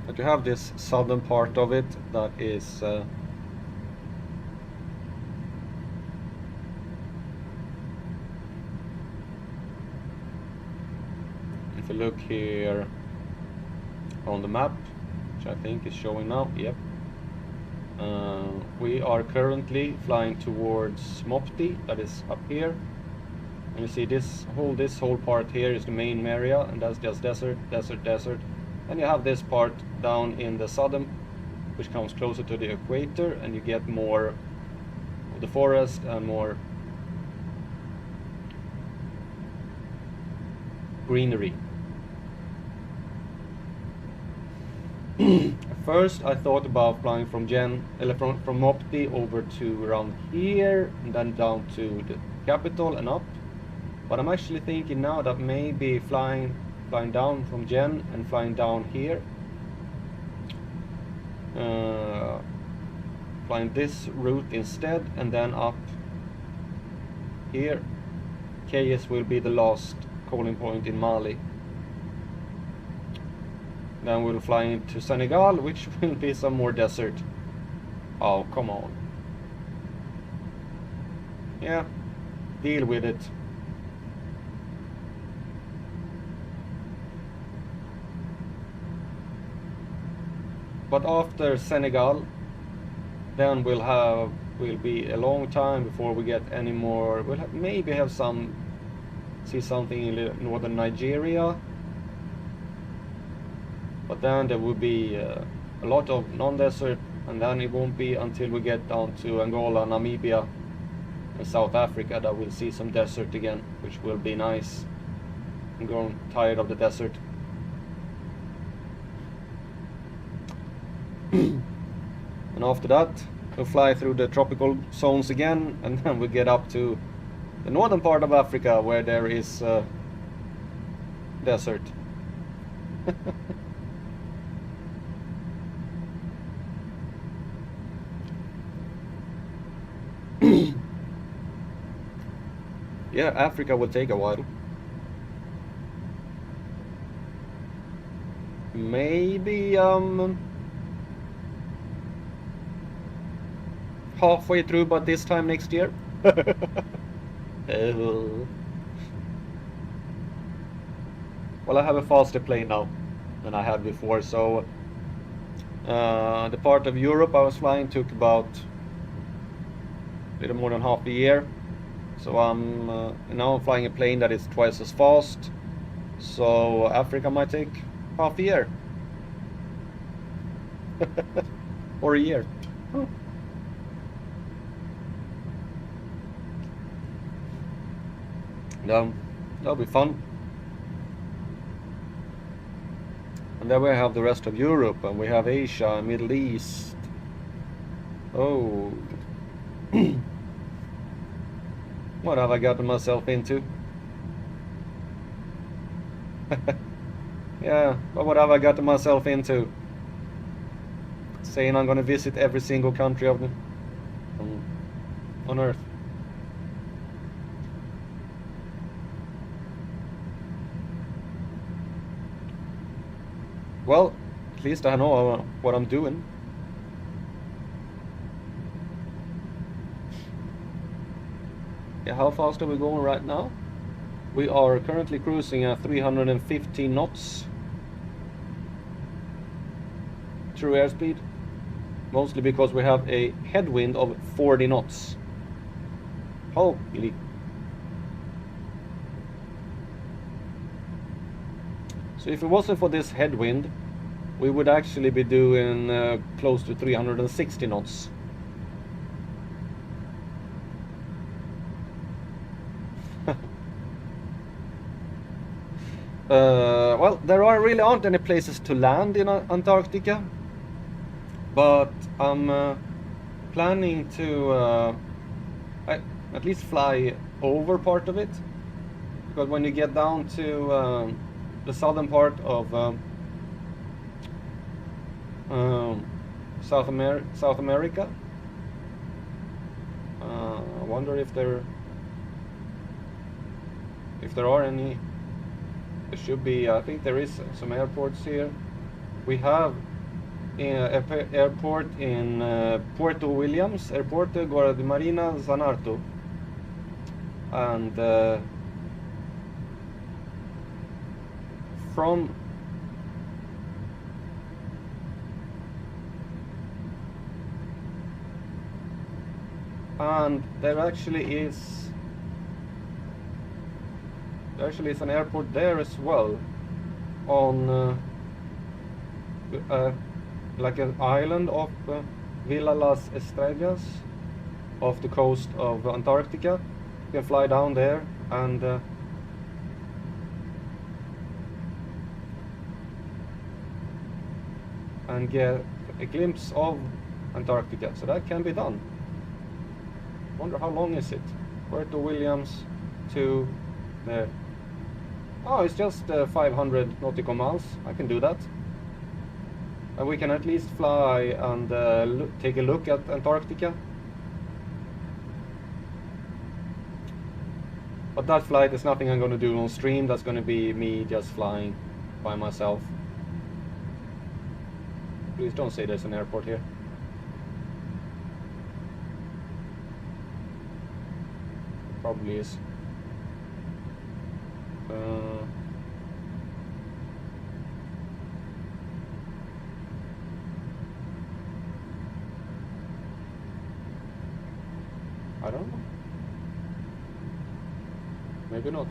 But you have this southern part of it that is if you look here on the map, which I think is showing now. Yep. We are currently flying towards Mopti, that is up here. And you see this whole part here is the main area, and that's just desert, desert, desert. And you have this part down in the southern, which comes closer to the equator, and you get more of the forest and more greenery. First I thought about flying from from Mopti over to around here and then down to the capital and up, but I'm actually thinking now that maybe flying down from Gen and flying down here, flying this route instead, and then up here. KS will be the last calling point in Mali. Then we'll fly into Senegal, which will be some more desert. Oh, come on. Yeah, deal with it. But after Senegal, then will be a long time before we get any more. We'll maybe have see something in northern Nigeria. But then there will be a lot of non-desert, and then it won't be until we get down to Angola, Namibia, and South Africa that we'll see some desert again, which will be nice. I'm growing tired of the desert. And after that, we'll fly through the tropical zones again, and then we'll get up to the northern part of Africa where there is desert. Yeah, Africa will take a while. Maybe halfway through, but this time next year. Well, I have a faster plane now than I had before, so the part of Europe I was flying took about a little more than half a year. So I'm now flying a plane that is twice as fast. So Africa might take half a year. Or a year. No, that'll be fun. And then we have the rest of Europe, and we have Asia, Middle East. Oh. What have I gotten myself into? Yeah, but what have I gotten myself into? Saying I'm gonna visit every single country on Earth. Well, at least I know what I'm doing. Yeah, how fast are we going right now? We are currently cruising at 350 knots. True airspeed. Mostly because we have a headwind of 40 knots. Holy. So if it wasn't for this headwind, we would actually be doing close to 360 knots. Well, there really aren't any places to land in Antarctica, but I'm planning to at least fly over part of it, because when you get down to the southern part of South America, I wonder if there are any. There should be. I think there is some airports here. We have an airport in Puerto Williams, Airporto Guardimarina Zanarto, and and there actually is an airport there as well, on like an island of Villa Las Estrellas, off the coast of Antarctica. You can fly down there and get a glimpse of Antarctica. So that can be done. Wonder how long is it? Puerto Williams to there. Oh, it's just 500 nautical miles. I can do that. And we can at least fly and take a look at Antarctica. But that flight is nothing I'm going to do on stream. That's going to be me just flying by myself. Please don't say there's an airport here. Probably is. I don't know. Maybe not.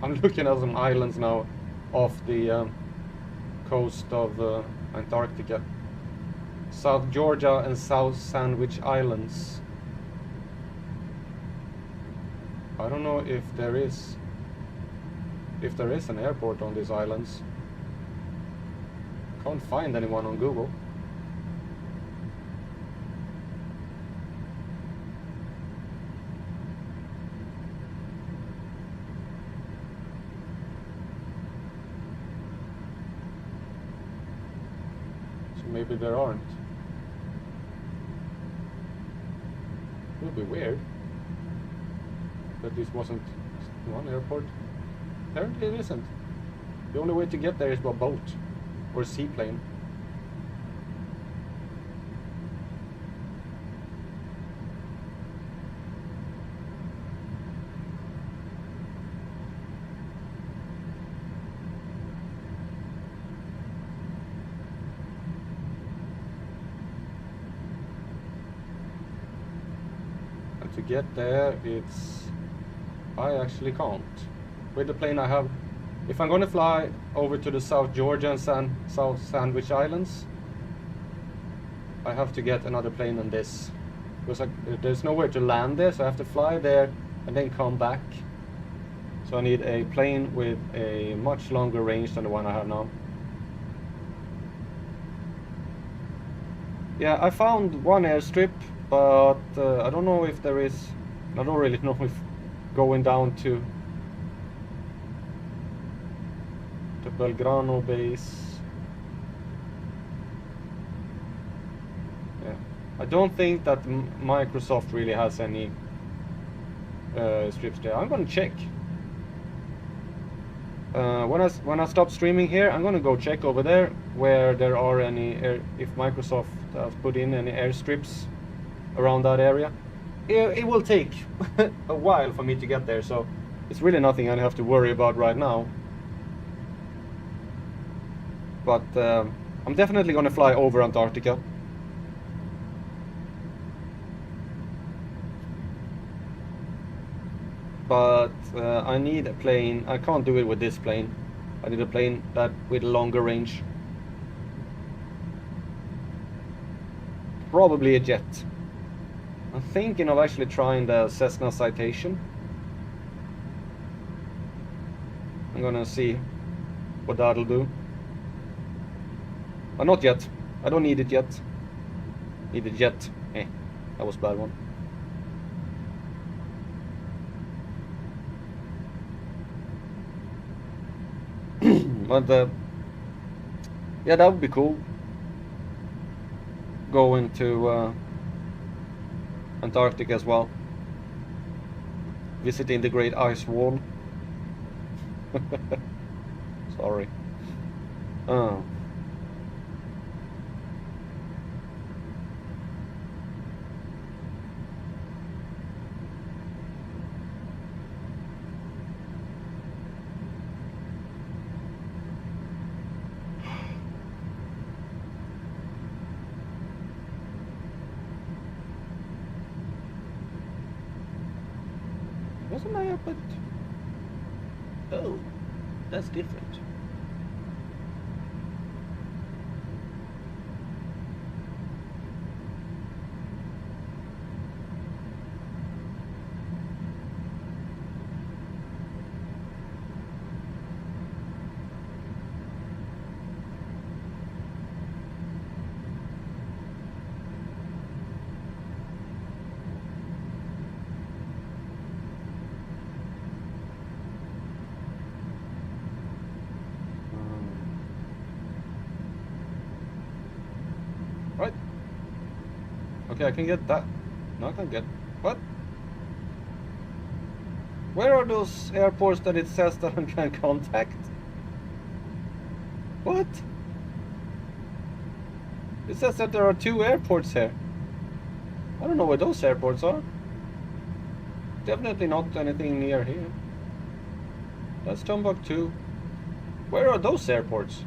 I'm looking at some islands now off the coast of Antarctica. South Georgia and South Sandwich Islands. I don't know if there is an airport on these islands. Can't find anyone on Google. So maybe there aren't. It would be weird that this wasn't one airport. Apparently it isn't. The only way to get there is by boat or seaplane. And to get there, I actually can't. With the plane I have, if I'm going to fly over to the South Georgia and South Sandwich Islands, I have to get another plane than this. Because there's nowhere to land there, so I have to fly there and then come back. So I need a plane with a much longer range than the one I have now. Yeah, I found one airstrip, but I don't know if there is. I don't really know if going down to Belgrano base. Yeah, I don't think that Microsoft really has any strips there. I'm gonna check. When I stop streaming here, I'm gonna go check over there where there are any if Microsoft has put in any airstrips around that area. It will take a while for me to get there, so it's really nothing I have to worry about right now. But I'm definitely gonna fly over Antarctica. But I need a plane. I can't do it with this plane. I need a plane that with longer range. Probably a jet. I'm thinking of actually trying the Cessna Citation. I'm gonna see what that'll do. But not yet. I don't need it yet. Need a jet. That was a bad one. But yeah, that would be cool. Going to Antarctica as well. Visiting the Great Ice Wall. Sorry. Wasn't I up at... Oh, that's different. Right. Okay, I can get that. No, I can't get... What? Where are those airports that it says that I can contact? What? It says that there are 2 airports here. I don't know where those airports are. Definitely not anything near here. That's Timbuktu. Where are those airports?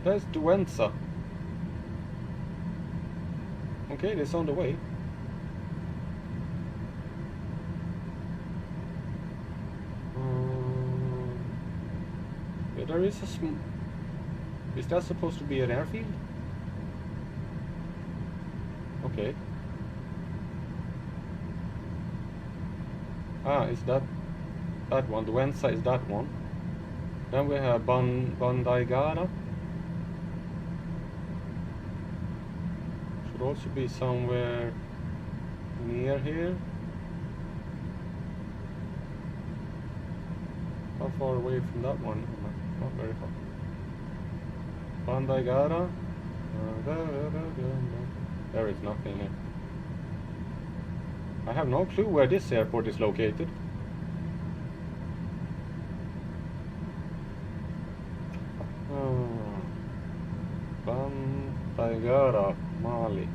There's Duenza. Okay, it is on the way. Yeah, there is a Is that supposed to be an airfield? Okay. Ah, is that one? Duenza is that one. Then we have Bandaigara. Should also be somewhere near here. How far away from that one? Not very far. Bandaigara. There is nothing here. I have no clue where this airport is located. Bandaigara, Mali.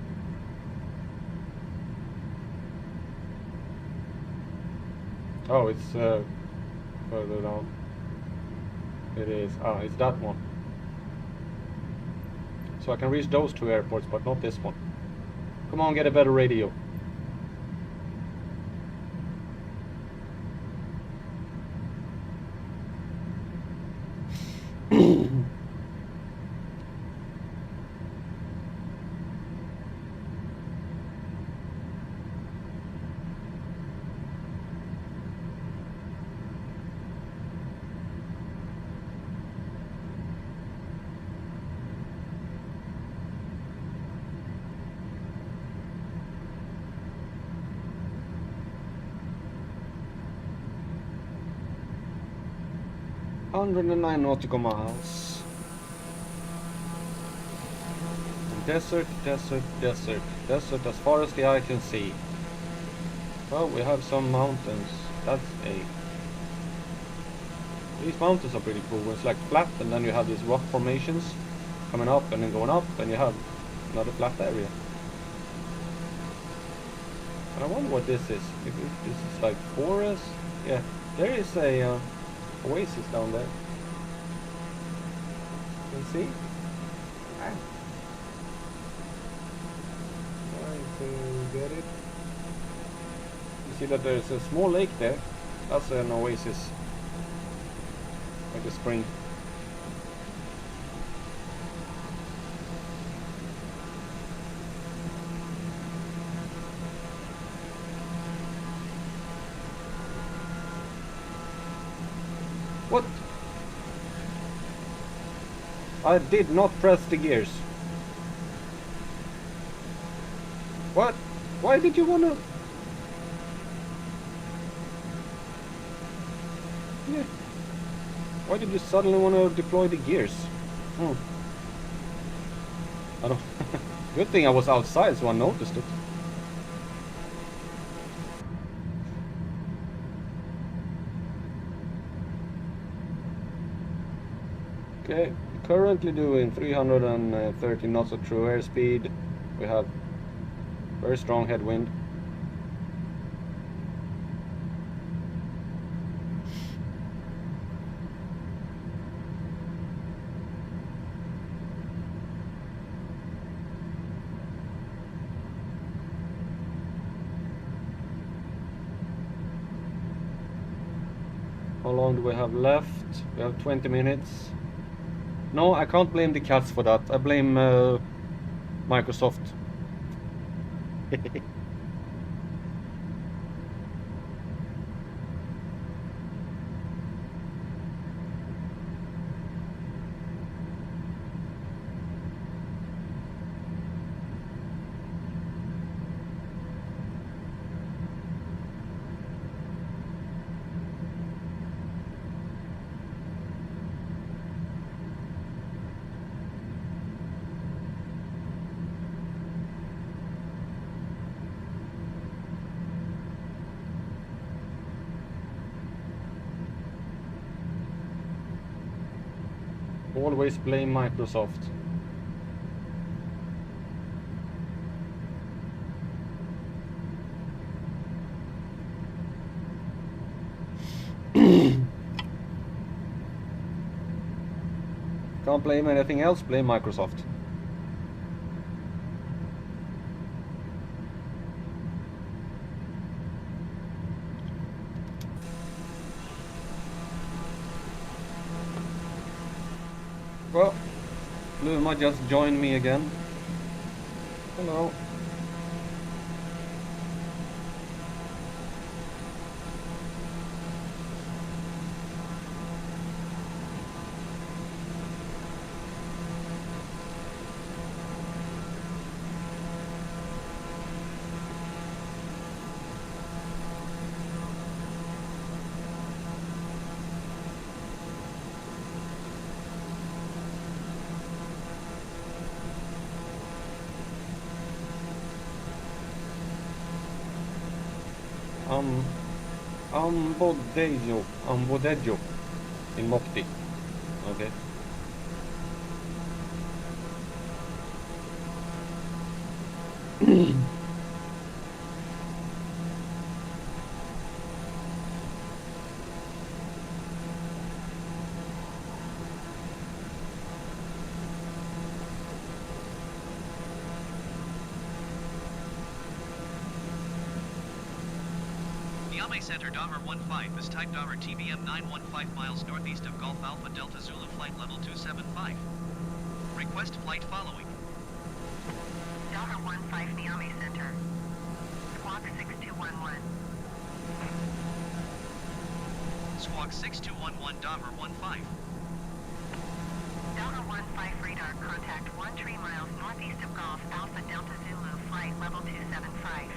Oh, it's further down. It is. Ah, it's that one. So I can reach those 2 airports, but not this one. Come on, get a better radio. Hundred and 9 nautical miles. Desert, desert, desert, desert as far as the eye can see. Well, we have some mountains. That's a... These mountains are pretty cool. It's like flat, and then you have these rock formations coming up and then going up, and you have another flat area. And I wonder what this is. If this is like forest? Yeah, there is a oasis down there. You can see? Trying to get it. You see that there's a small lake there. That's an oasis. Like a spring. What? I did not press the gears. What? Why did you wanna... Yeah. Why did you suddenly wanna deploy the gears? Hmm. I don't... Good thing I was outside so I noticed it. Okay, currently doing 330 knots of true airspeed. We have very strong headwind. How long do we have left? We have 20 minutes. No, I can't blame the cats for that. I blame Microsoft. Always blame Microsoft. Can't blame anything else, blame Microsoft. Well, Luma just joined me again. Hello. Ambodejo in Mopti. Okay. Niamey Center Dahmer 15 is type Dahmer TBM 915 miles northeast of Golf Alpha Delta Zulu flight level 275. Request flight following. Dahmer 15 Niamey Center. Squawk 6211. Squawk 6211 Dahmer 15. Dahmer 15 radar contact 13 miles northeast of Golf Alpha Delta Zulu flight level 275.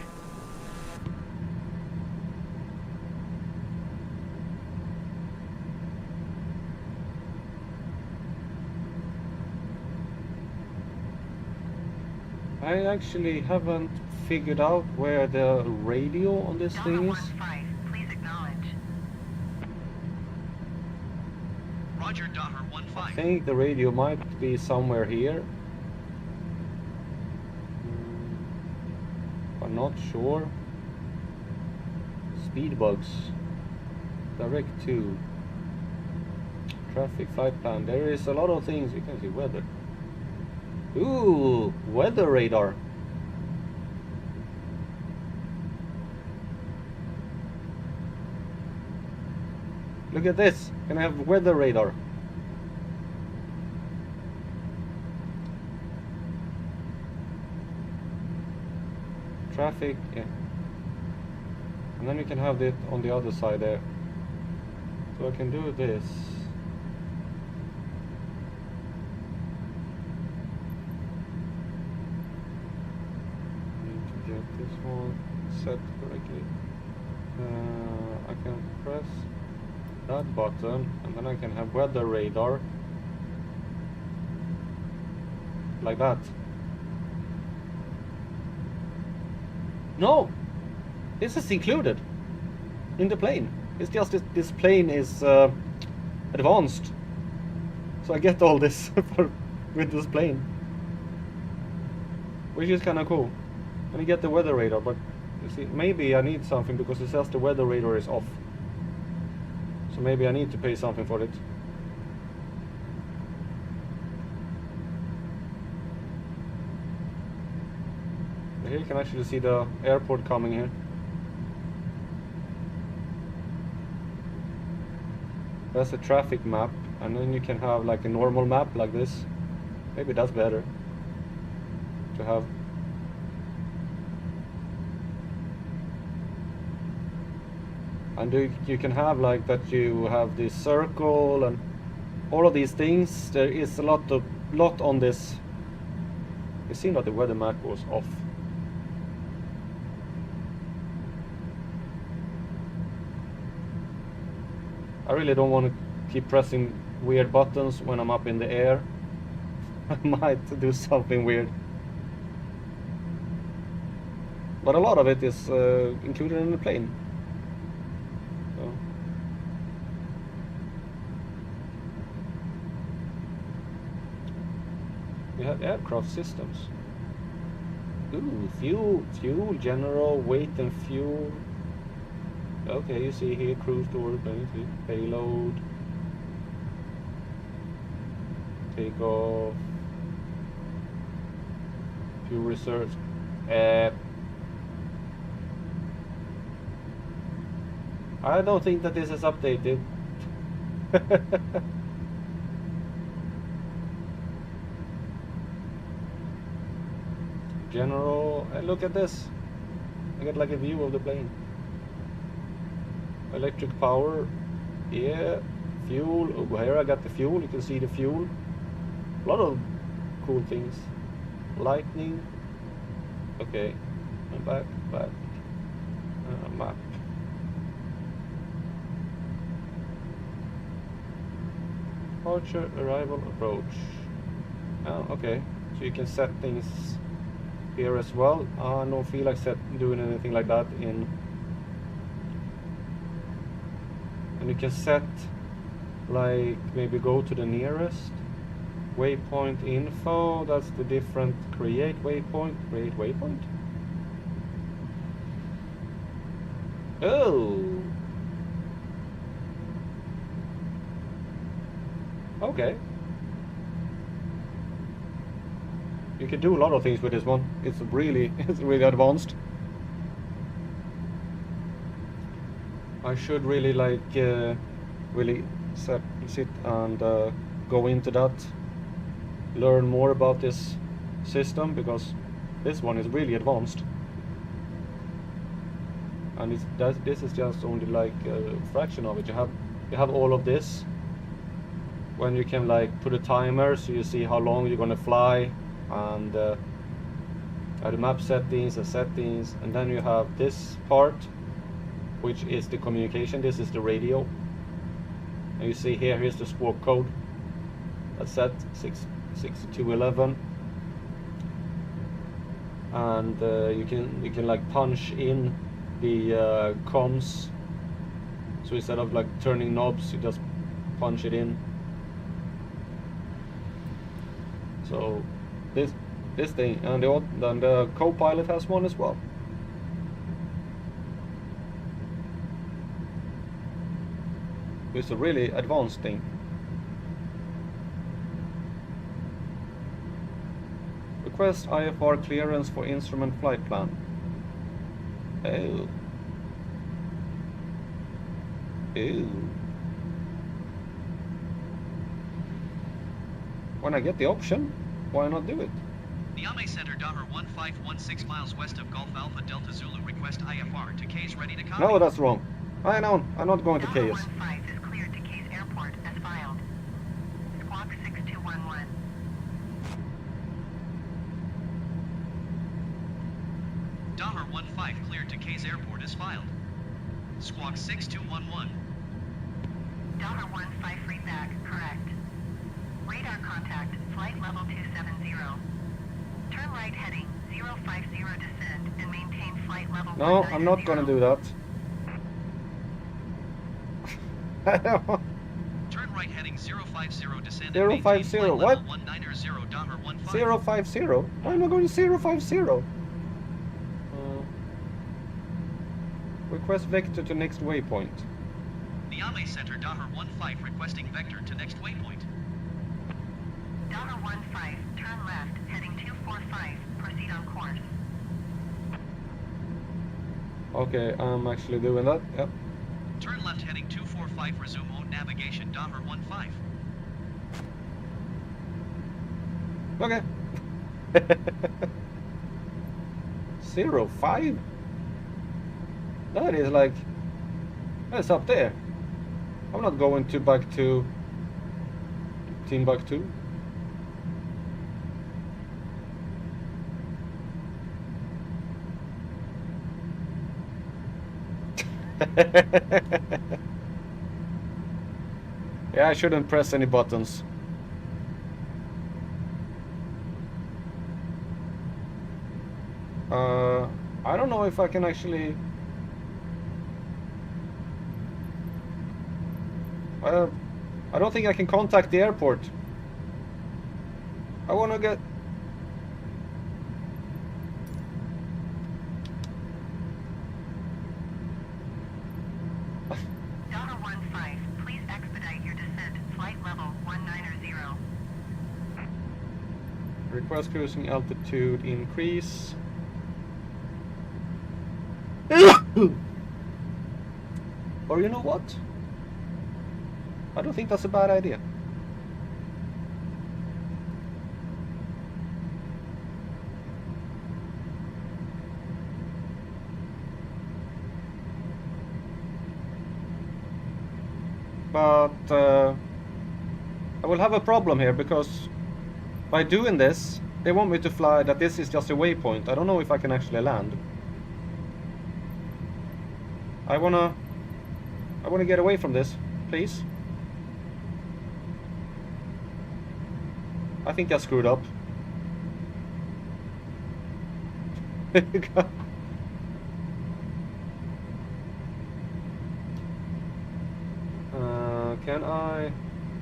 I actually haven't figured out where the radio on this thing Dahmer is. 15, please acknowledge. Roger Dahmer I 15. think the radio might be somewhere here. I'm not sure. Speed bugs. Direct to. Traffic flight plan. There is a lot of things. You can see weather. Ooh, weather radar. Look at this. Can I have weather radar? Traffic, yeah. And then you can have it on the other side there. So I can do this. Need to get this one set correctly. I can press that button and then I can have weather radar like that. No, this is included in the plane. It's just this plane is advanced, so I get all this with this plane, which is kind of cool. And you get the weather radar, but you see, maybe I need something because it says the weather radar is off. So maybe I need to pay something for it. Here you can actually see the airport coming here. That's a traffic map, and then you can have like a normal map like this. Maybe that's better to have. And you can have like that you have this circle and all of these things. There is a lot on this. It seemed that the weather map was off. I really don't want to keep pressing weird buttons when I'm up in the air. I might do something weird. But a lot of it is included in the plane. So. We have aircraft systems. Ooh, fuel, general, weight and fuel. Okay, you see here, cruise toward payload, takeoff, fuel reserves. I don't think that this is updated. General, and look at this. I get like a view of the plane. Electric power, yeah, fuel. Oh, here I got the fuel. You can see the fuel. A lot of cool things. Lightning. Okay, and back. Map. Departure, arrival, approach. Oh, okay. So you can set things here as well. I don't feel like doing anything like that in. And you can set, like, maybe go to the nearest waypoint info. That's the different create waypoint. Oh, okay. You can do a lot of things with this one. It's really advanced. I should really like really sit and go into that, learn more about this system, because this one is really advanced, and this is just only like a fraction of it. You have all of this when you can like put a timer so you see how long you're gonna fly, and the map settings, and then you have this part, which is the communication. This is the radio, and you see here's the squawk code. That's set 66211, and you can like punch in the comms. So instead of like turning knobs, you just punch it in. So this thing, and the co-pilot has one as well. It's a really advanced thing. Request IFR clearance for instrument flight plan. Oh. When I get the option, why not do it? Niamey Center, Daher 1516 miles west of Gulf Alpha Delta Zulu. Request IFR to K's ready to copy. No, that's wrong. I know, I'm not going to Daher K's. 15 is cleared to K's Airport as filed. Squawk 6211. Daher 15 cleared to K's Airport as filed. Squawk 6211. Daher 15 feedback, correct. Radar contact, flight level 270. Turn right heading 050 descend and maintain flight level No, I'm not gonna do that. Turn right heading 050 descend. 050, what? 190 Daher 15. 050? Why am I going to 050? Request vector to next waypoint. Niamey Center, Daher 15 requesting vector to next waypoint. Daher 15, turn left, heading 245, proceed on course. Okay, I'm actually doing that. Yep. Turn left heading 245, resume on nav navigation Dahmer 15. Okay. 05? That is like... That's up there. I'm not going to back to Timbuktu. Yeah, I shouldn't press any buttons. I don't know if I can actually... I don't think I can contact the airport. I wanna get... Dahmer 15, please expedite your descent. Flight level 190. Request cruising altitude increase. Or you know what? I don't think that's a bad idea. But I will have a problem here because by doing this, they want me to fly that this is just a waypoint. I don't know if I can actually land. I wanna get away from this, please. I think I screwed up. Can I?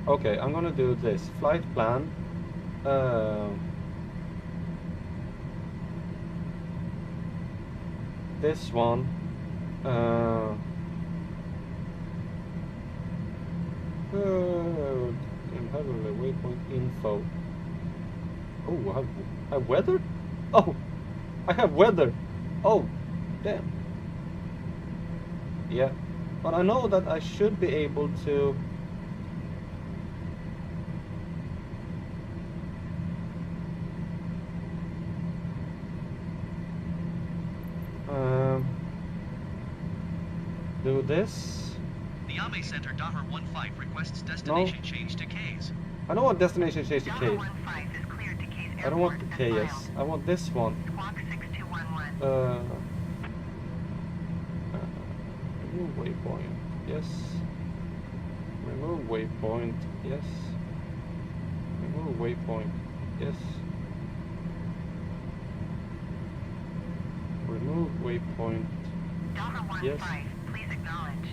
Okay, I'm gonna do this. Flight plan. This one. Heavily waypoint info. Oh, I have weather? Oh, I have weather. Oh, damn. Yeah, but I know that I should be able to. Do this. The Ame Center Dahmer 15 requests destination change to K's. I don't want destination change to K. Dahmer 15 is cleared to K's Airport. I don't want the as KS. filed. I want this one. Squawk 6211. Remove waypoint. Yes. Remove waypoint. Yes. Remove waypoint. Yes. Remove waypoint. Dahmer 15, Yes. please acknowledge.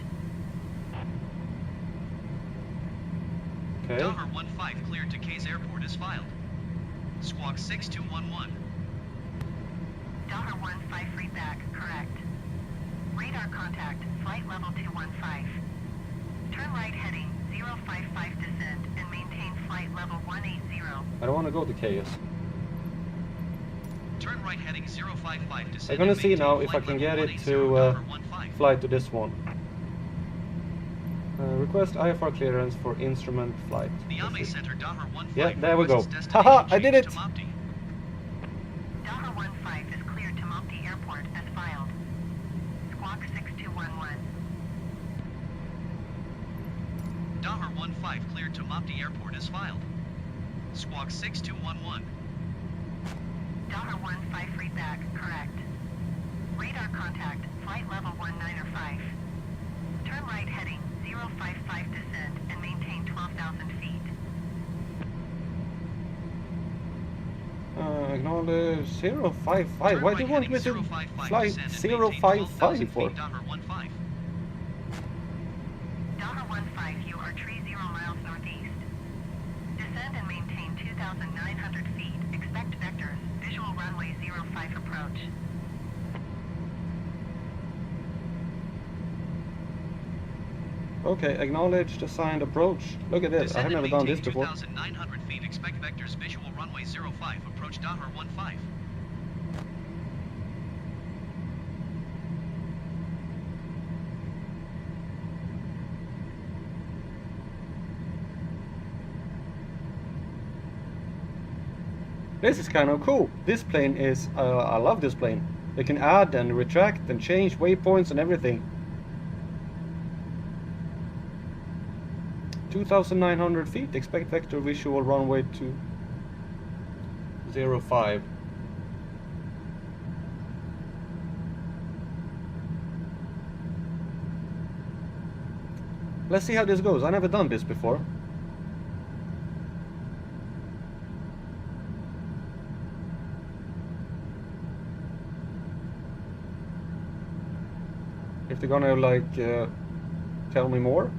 Okay. Dahmer 15 cleared to K's Airport is filed. Squawk 6211. Dahmer 15 feedback, correct. Radar contact, flight level 215. Turn right heading 055 descend and maintain flight level 180. I don't want to go to KS. Turn right heading 055 descend. I'm gonna and see maintain now if I flight can level get it 180, to Dahmer 15. fly to this one. Request IFR clearance for instrument flight. The Ame Center Dahmer 15 Yeah, there we go. requests Haha, destination I did change it! to Mopti. Dahmer 15 is cleared to Mopti Airport as filed. Squawk 6211. Dahmer 15 cleared to Mopti Airport is filed. Squawk 6211. Dahmer 15 feedback, correct. Radar contact, flight level 195. Turn right heading 055 descend and maintain 12,000 feet. Acknowledge 055. Turn Why right do you want heading me to 055 fly descend and maintain 12,000 055 feet, for? Dahmer 15. Dahmer 15, you are tree 0 miles northeast. Descend and maintain 2,900 feet. Expect vectors. Visual runway 05 approach. Okay, acknowledge the signed approach. Look at this. I have Descend and never done this maintain before. 2,900 feet. Expect vectors. Visual runway 05. Approach Dahmer 15. This is kind of cool. This plane is, I love this plane. They can add and retract and change waypoints and everything. 2,900 feet, expect vector visual runway 205. Let's see how this goes. I've never done this before. If they're gonna like tell me more.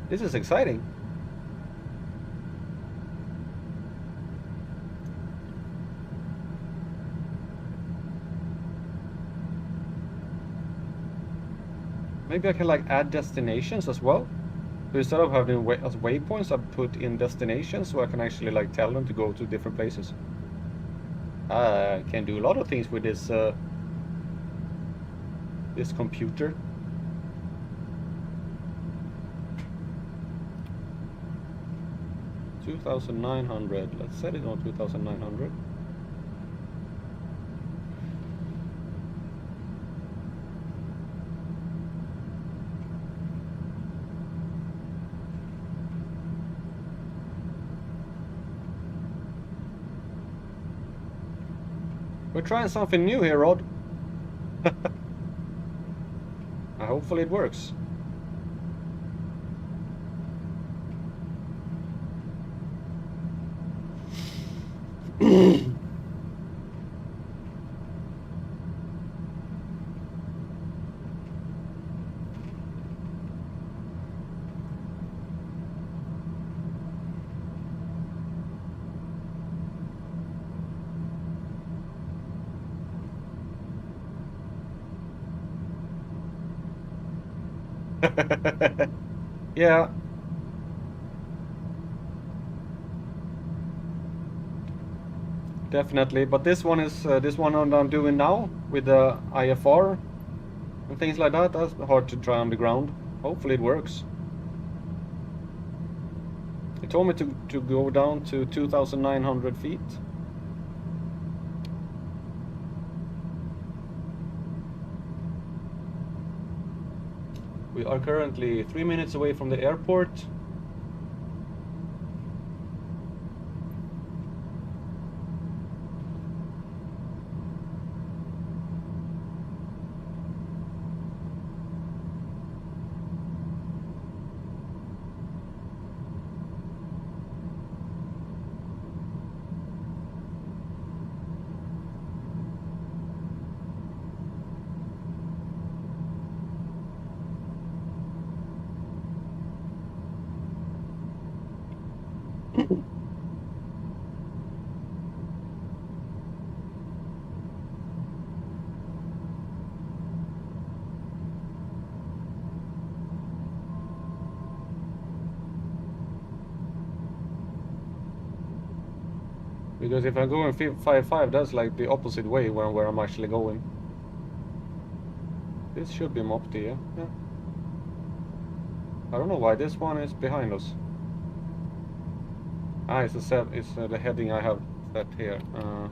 This is exciting. Maybe I can like add destinations as well. So instead of having as waypoints, I put in destinations so I can actually like tell them to go to different places. I can do a lot of things with this this computer. $2,900. Let's set it on 2,900. We're trying something new here, Rod. Hopefully it works. Yeah. Definitely, but this one is this one I'm doing now with the IFR and things like that. That's hard to try on the ground. Hopefully it works. He told me to go down to 2,900 feet. We are currently 3 minutes away from the airport. Because if I go in 5.5, that's like the opposite way where I'm actually going. This should be Mopti, yeah? Yeah. I don't know why this one is behind us. Ah, it's the heading I have set here. I'm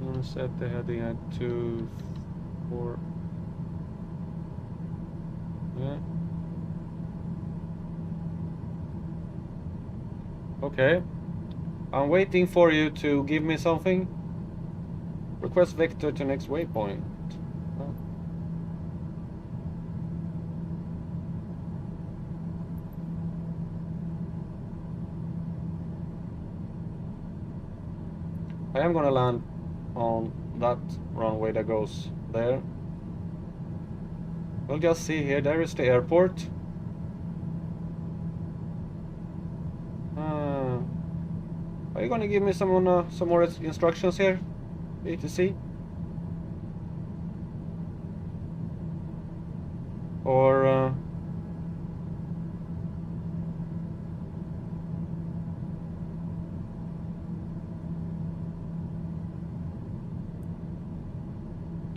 gonna set the heading at 2, 4. Yeah. Okay. I'm waiting for you to give me something. Request vector to next waypoint. Oh. I am gonna land on that runway that goes there. We'll just see here. There is the airport. Are you gonna give me some more instructions here, ATC? Or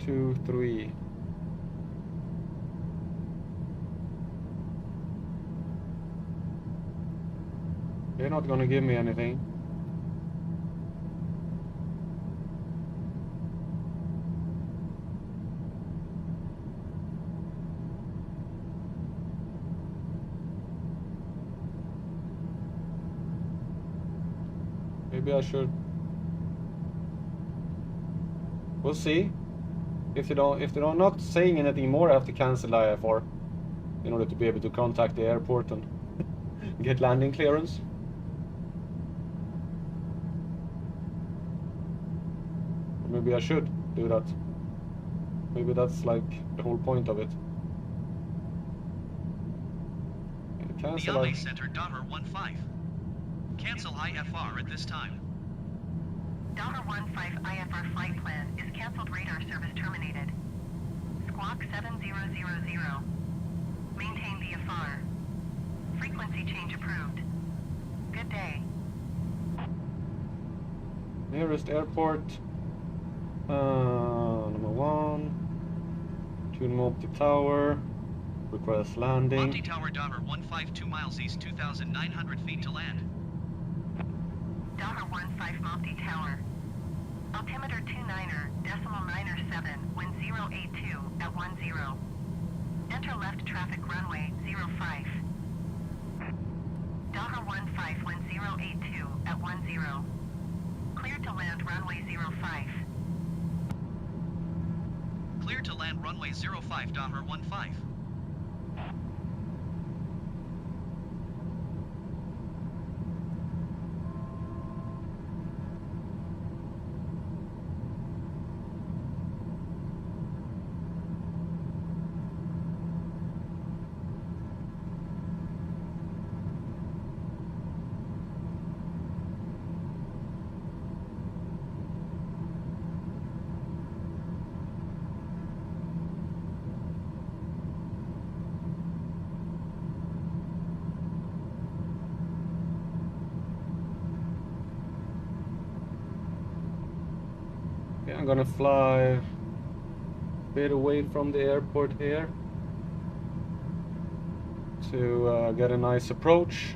2, 3. They're not gonna give me anything. Maybe I should. We'll see. If they're not saying anything more, I have to cancel IFR in order to be able to contact the airport and get landing clearance. Or maybe I should do that. Maybe that's like the whole point of it. Cancel Niamey Center Dahmer 15. Cancel IFR at this time. Dahmer 15 IFR flight plan is canceled. Radar service terminated. Squawk 7000. Maintain VFR. Frequency change approved. Good day. Nearest airport. Number 1. Tune Mopti Tower. Request landing. Mopti Tower Dahmer 15 2 miles east, 2,900 feet to land. Dahmer 15 Mopti Tower. Altimeter 29er, decimal 9er 7, wind 082 at 10. Enter left traffic runway 05. Dahmer 15 wind 082 at 10. Clear to land runway 05. Clear to land runway 05 Dahmer 15. I'm gonna fly a bit away from the airport here to get a nice approach.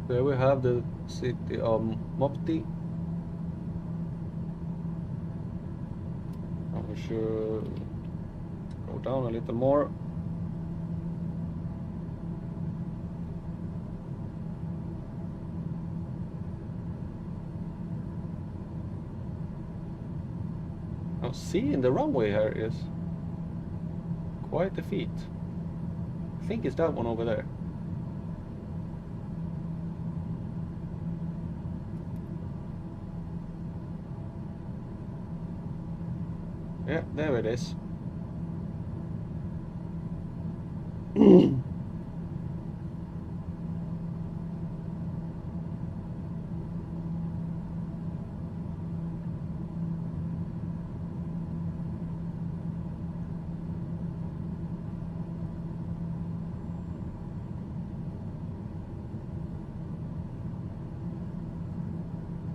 There we have the city of Mopti. We should go down a little more. Now seeing the runway here is quite a feat. I think it's that one over there. Yeah, there it is.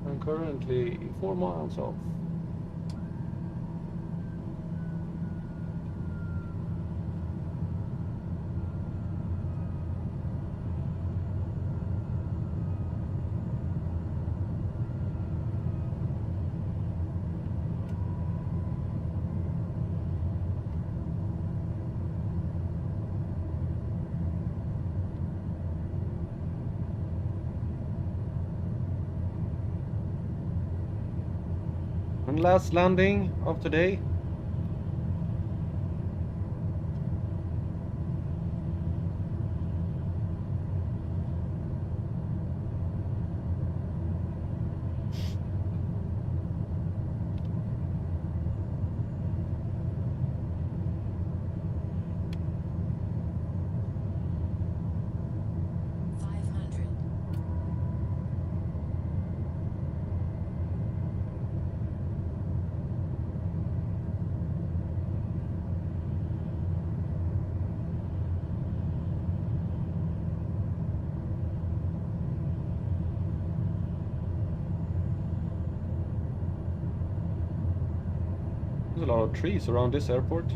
I'm currently 4 miles off. And last landing of today. There's a lot of trees around this airport.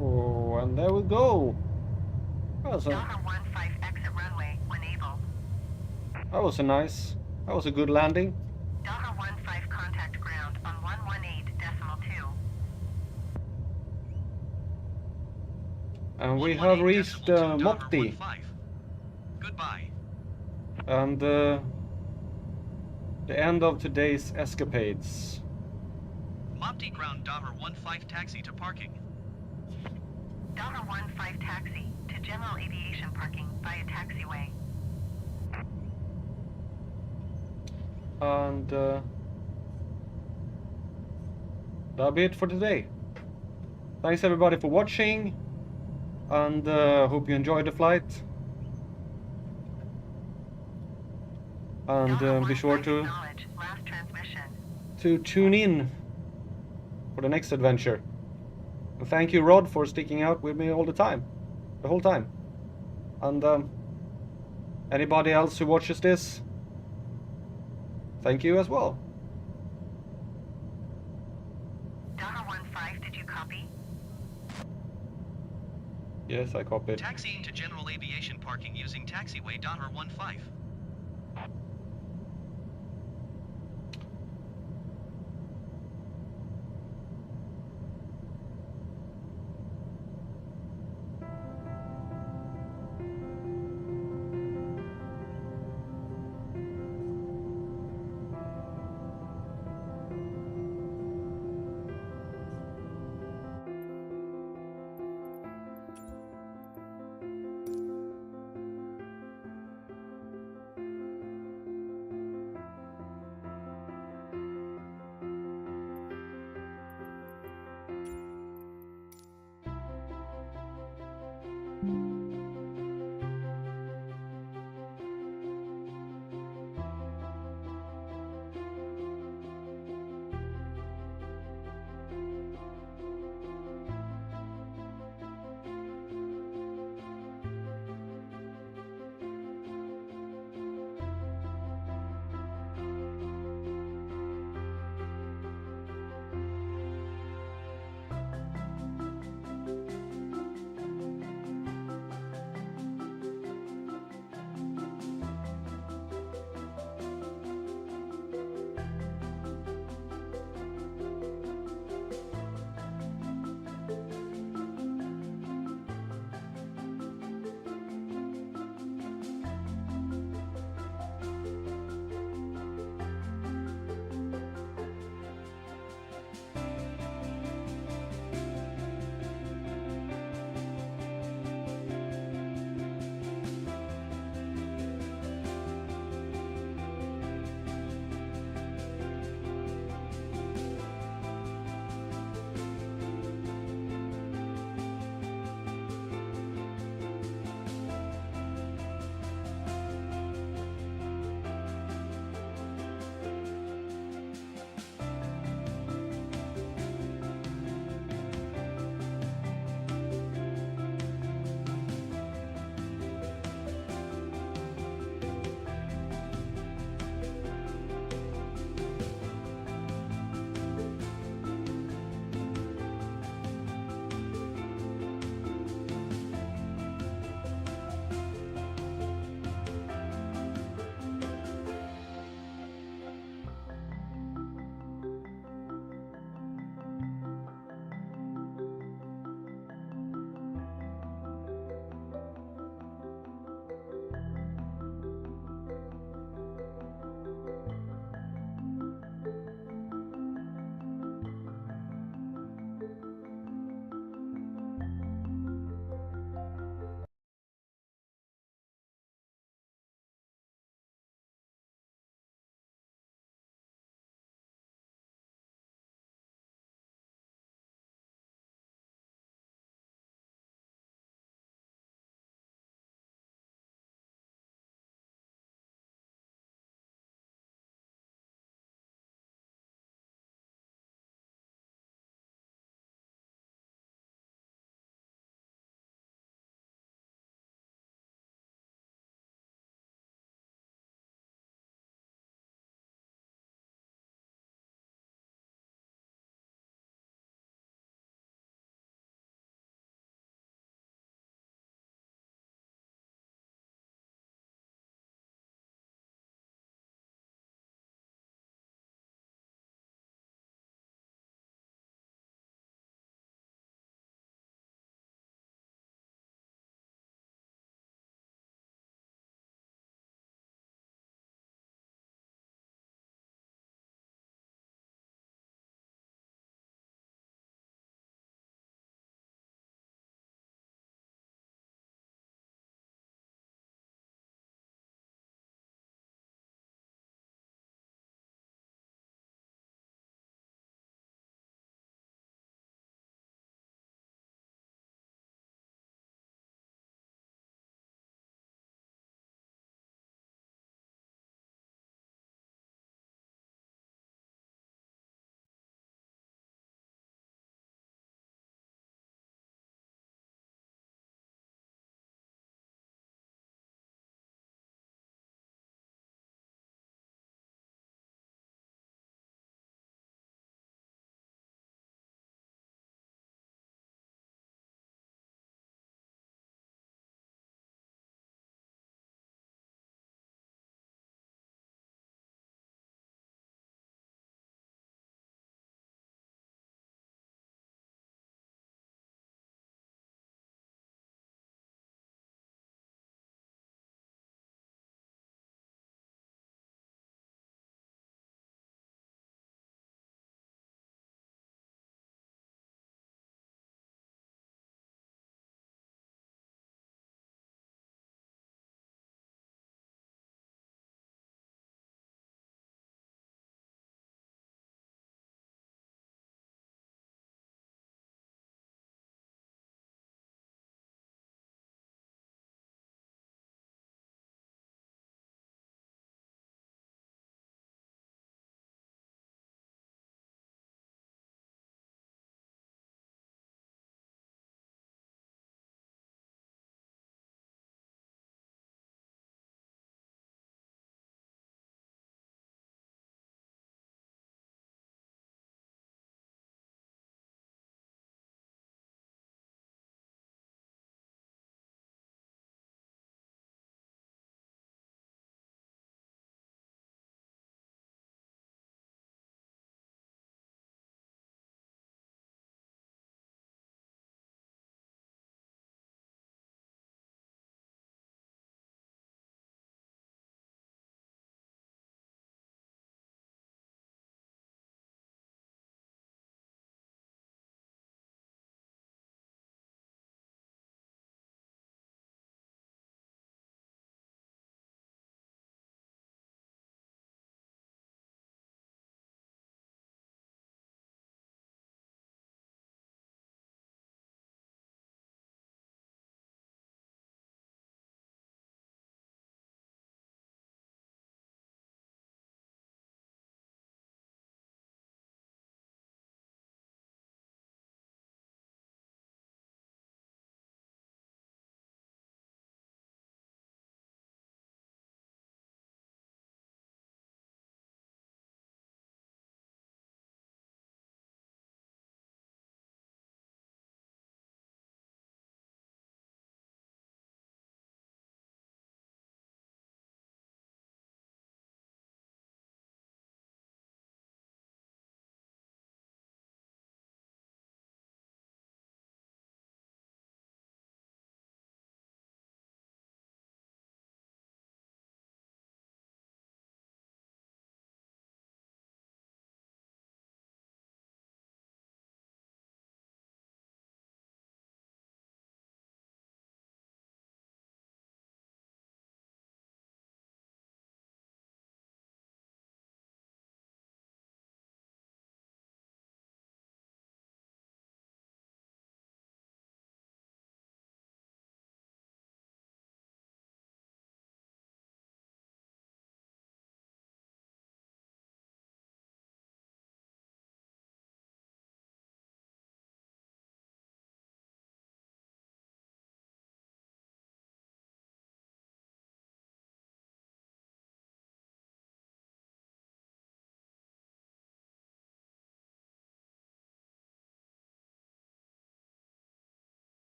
Oh, and there we go. That was Delta 15 exit runway when able. that was a good landing. Delta 15 contact ground on 118.2. And we have reached 118.2 Mopti. 15. Goodbye. And the end of today's escapades. Mopti ground Dahmer 15 taxi to parking. Delta 15 taxi to general aviation parking via taxiway. And that'll be it for today. Thanks everybody for watching, and hope you enjoyed the flight. And be sure to Last transmission. tune in for the next adventure. And thank you, Rod, for sticking out with me all the whole time. And anybody else who watches this, thank you as well. Delta 15, did you copy? Yes, I copied. Taxiing to general aviation parking using taxiway Dahmer 15. Delta